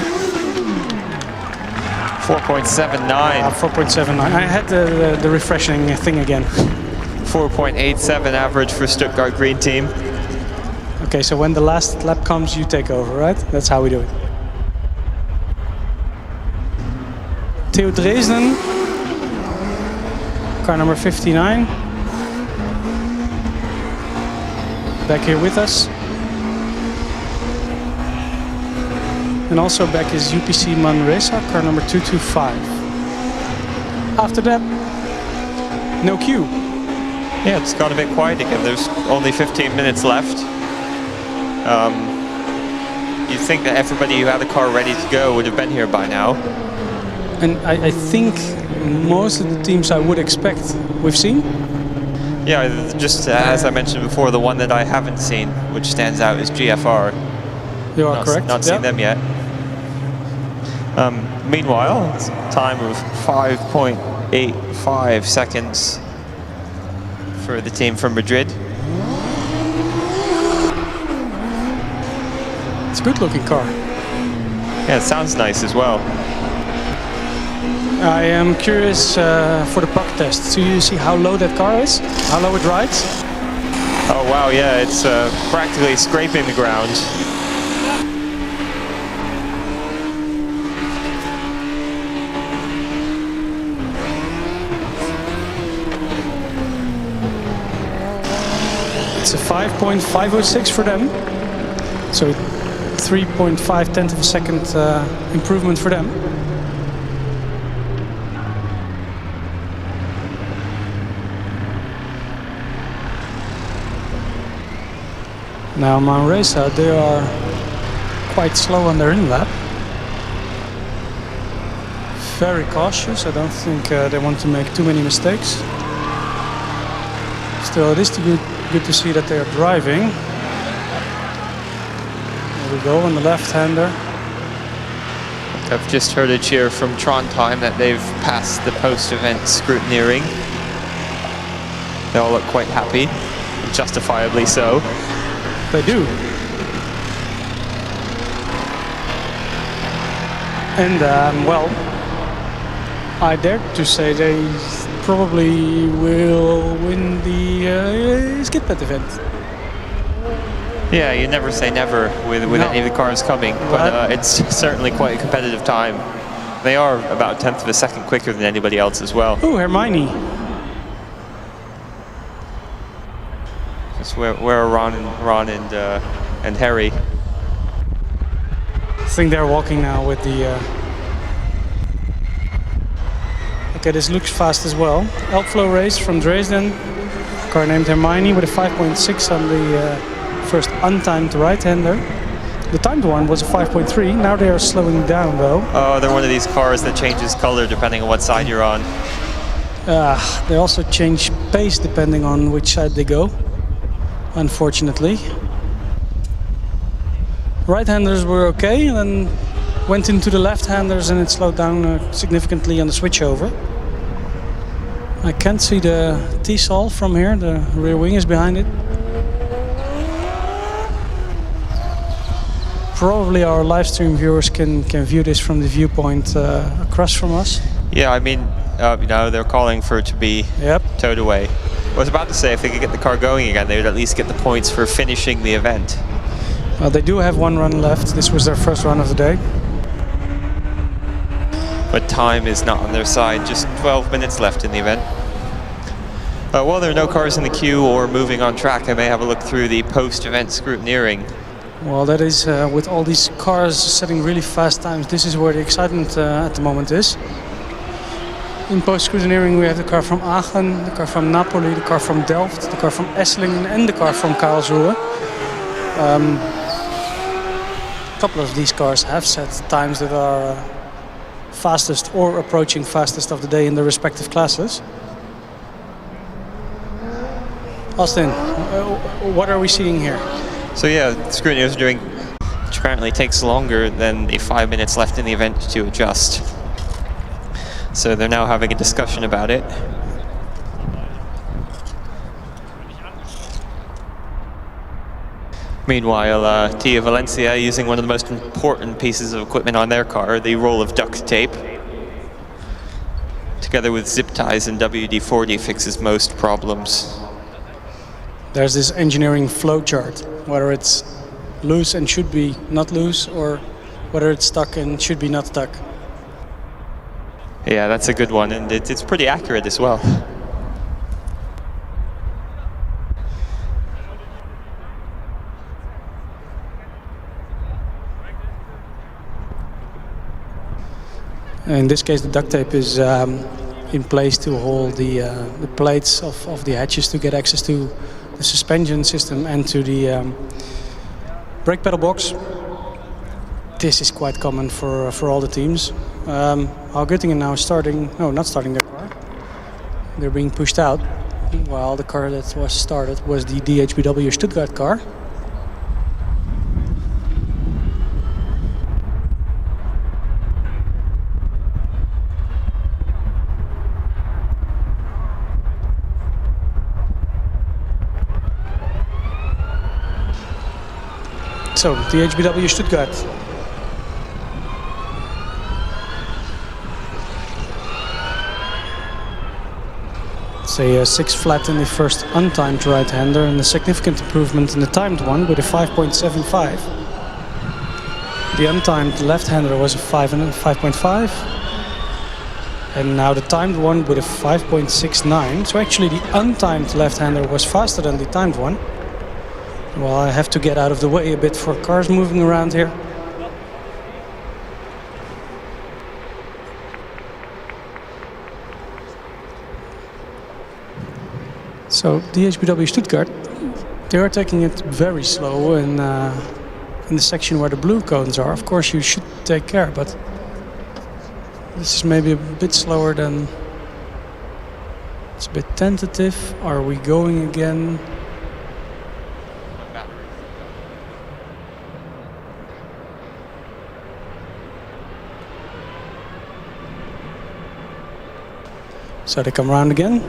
4.79. 4.79. I had the refreshing thing again. 4.87 average for Stuttgart Green Team. Okay, so when the last lap comes, you take over, right? That's how we do it. Theo Dresden, car number 59. Back here with us. And also back is UPC Manresa, car number 225. After that, no queue. Yeah, it's gone a bit quiet again. There's only 15 minutes left. You'd think that everybody who had a car ready to go would have been here by now. And I think most of the teams I would expect we've seen. Yeah, just as I mentioned before, the one that I haven't seen, which stands out, is GFR. You are correct. Not seen them yet. Meanwhile, it's a time of 5.85 seconds for the team from Madrid. It's a good looking car. Yeah, it sounds nice as well. I am curious for the puck test. So you see how low that car is? How low it rides? Oh wow, yeah, it's practically scraping the ground. It's a 5.506 for them. So 3.5 tenths of a second improvement for them. Now Manresa, they are quite slow on their in-lap. Very cautious, I don't think they want to make too many mistakes. Still, it is good to see that they are driving. There we go, on the left-hander. I've just heard a cheer from Trondheim that they've passed the post-event scrutineering. They all look quite happy, justifiably so. They do. And well, I dare to say they probably will win the skid pad event. Yeah, you never say never with any of the cars coming, but it's certainly quite a competitive time. They are about a tenth of a second quicker than anybody else as well. Oh, Hermione. That's where are Ron and Harry? I think they're walking now with the... Okay, this looks fast as well. Elkflow race from Dresden. Car named Hermione with a 5.6 on the first untimed right-hander. The timed one was a 5.3. Now they are slowing down though. Oh, they're one of these cars that changes color depending on what side you're on. They also change pace depending on which side they go, unfortunately. Right-handers were okay, and then went into the left-handers and it slowed down significantly on the switchover. I can't see the T-Sol from here, the rear wing is behind it. Probably our live stream viewers can view this from the viewpoint across from us. Yeah, I mean, you know, they're calling for it to be towed away. I was about to say if they could get the car going again, they would at least get the points for finishing the event. Well, they do have one run left. This was their first run of the day. But time is not on their side, just 12 minutes left in the event. While there are no cars in the queue or moving on track, I may have a look through the post-event scrutineering. Well, that is, with all these cars setting really fast times, this is where the excitement at the moment is. In post-scrutineering we have the car from Aachen, the car from Napoli, the car from Delft, the car from Esslingen and the car from Karlsruhe. A couple of these cars have set times that are fastest or approaching fastest of the day in their respective classes. Austin, what are we seeing here? So yeah, the scrutineers are doing, which apparently takes longer than the 5 minutes left in the event to adjust. So they're now having a discussion about it. Meanwhile, Tia Valencia using one of the most important pieces of equipment on their car, the roll of duct tape. Together with zip ties and WD-40 fixes most problems. There's this engineering flow chart, whether it's loose and should be not loose, or whether it's stuck and should be not stuck. Yeah, that's a good one, and it's pretty accurate as well. In this case, the duct tape is in place to hold the plates of the hatches to get access to the suspension system and to the brake pedal box. This is quite common for all the teams. Göttingen now is starting, no, not starting their car. They're being pushed out, while the car that was started was the DHBW Stuttgart car. So, DHBW Stuttgart. It's a 6 flat in the first untimed right-hander and a significant improvement in the timed one with a 5.75. The untimed left-hander was a 5.5. And now the timed one with a 5.69. So actually the untimed left-hander was faster than the timed one. Well, I have to get out of the way a bit for cars moving around here. So DHBW Stuttgart, they are taking it very slow in the section where the blue cones are. Of course you should take care, but this is maybe a bit slower than... It's a bit tentative. Are we going again? So they come around again.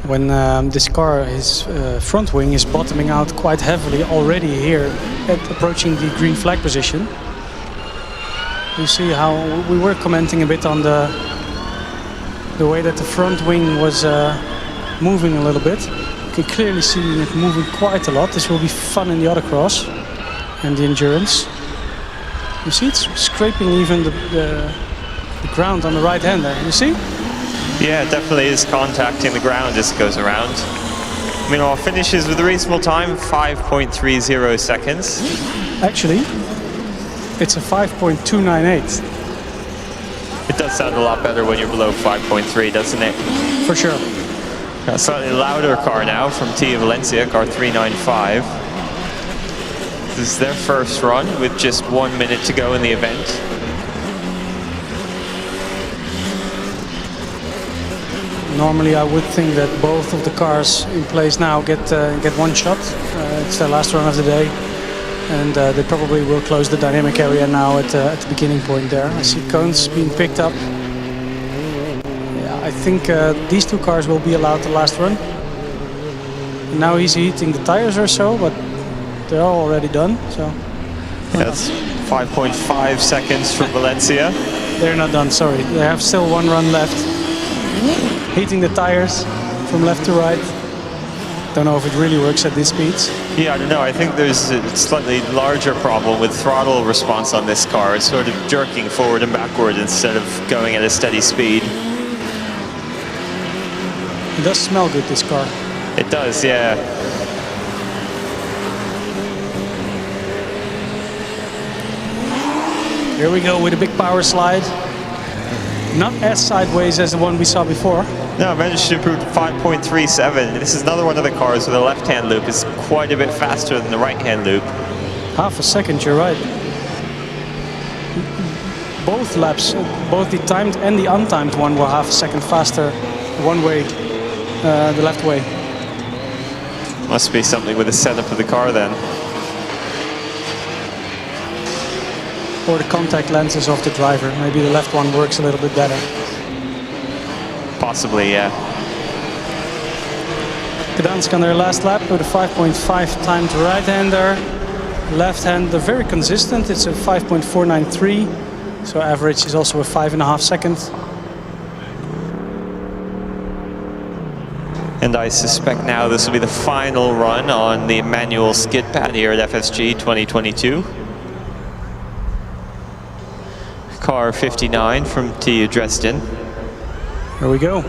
When this car, his front wing is bottoming out quite heavily already here at approaching the green flag position. You see how we were commenting a bit on the way that the front wing was moving a little bit. You can clearly see it moving quite a lot. This will be fun in the autocross and the endurance. You see it's scraping even the ground on the right hander. You see? Yeah, it definitely is contacting the ground as it goes around. Meanwhile, finishes with a reasonable time, 5.30 seconds. Actually, it's a 5.298. It does sound a lot better when you're below 5.3, doesn't it? For sure. A slightly louder car now from Tia Valencia, car 395. This is their first run with just 1 minute to go in the event. Normally I would think that both of the cars in place now get one shot. It's their last run of the day. And they probably will close the dynamic area now at the beginning point there. I see cones being picked up. Yeah, I think these two cars will be allowed the last run. And now he's heating the tires or so, but they're already done. So that's 5.5 seconds from Valencia. They're not done, sorry. They have still one run left. Heating the tires from left to right. Don't know if it really works at these speeds. Yeah, I don't know. I think there's a slightly larger problem with throttle response on this car. It's sort of jerking forward and backward instead of going at a steady speed. It does smell good, this car. It does, yeah. Here we go with a big power slide. Not as sideways as the one we saw before. No, managed to improve to 5.37. This is another one of the cars where the left-hand loop is quite a bit faster than the right-hand loop. Half a second, you're right. Both laps, both the timed and the untimed one were half a second faster one way, the left way. Must be something with the setup of the car then. Or the contact lenses of the driver. Maybe the left one works a little bit better. Possibly, yeah. Gdansk on their last lap with a 5.5 timed right-hander. Left-hander very consistent. It's a 5.493. So average is also a 5.5 seconds. And I suspect now this will be the final run on the manual skid pad here at FSG 2022. Car 59 from TU Dresden. Here we go.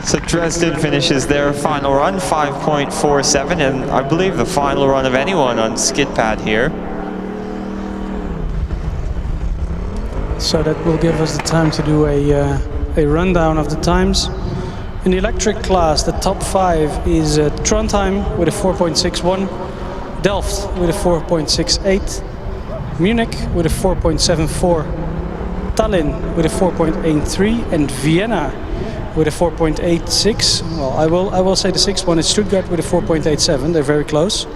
So Dresden finishes their final run, 5.47, and I believe the final run of anyone on skid pad here. So that will give us the time to do a rundown of the times. In the electric class, the top 5 is Trondheim with a 4.61, Delft with a 4.68, Munich with a 4.74, Tallinn with a 4.83, and Vienna with a 4.86. Well, I will say the sixth one is Stuttgart with a 4.87. They're very close.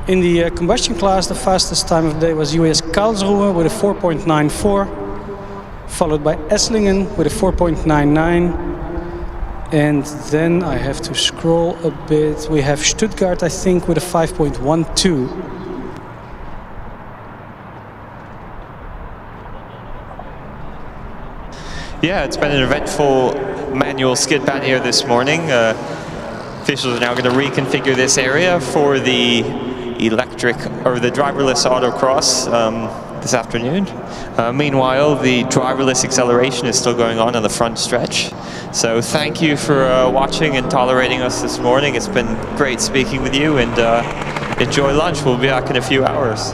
In the combustion class, the fastest time of the day was US Karlsruhe with a 4.94, followed by Esslingen with a 4.99. And then I have to scroll a bit. We have Stuttgart, I think, with a 5.12. Yeah, it's been an eventful manual skid pad here this morning. Officials are now going to reconfigure this area for the electric or the driverless autocross this afternoon. Meanwhile, the driverless acceleration is still going on the front stretch. So thank you for watching and tolerating us this morning. It's been great speaking with you, and enjoy lunch. We'll be back in a few hours.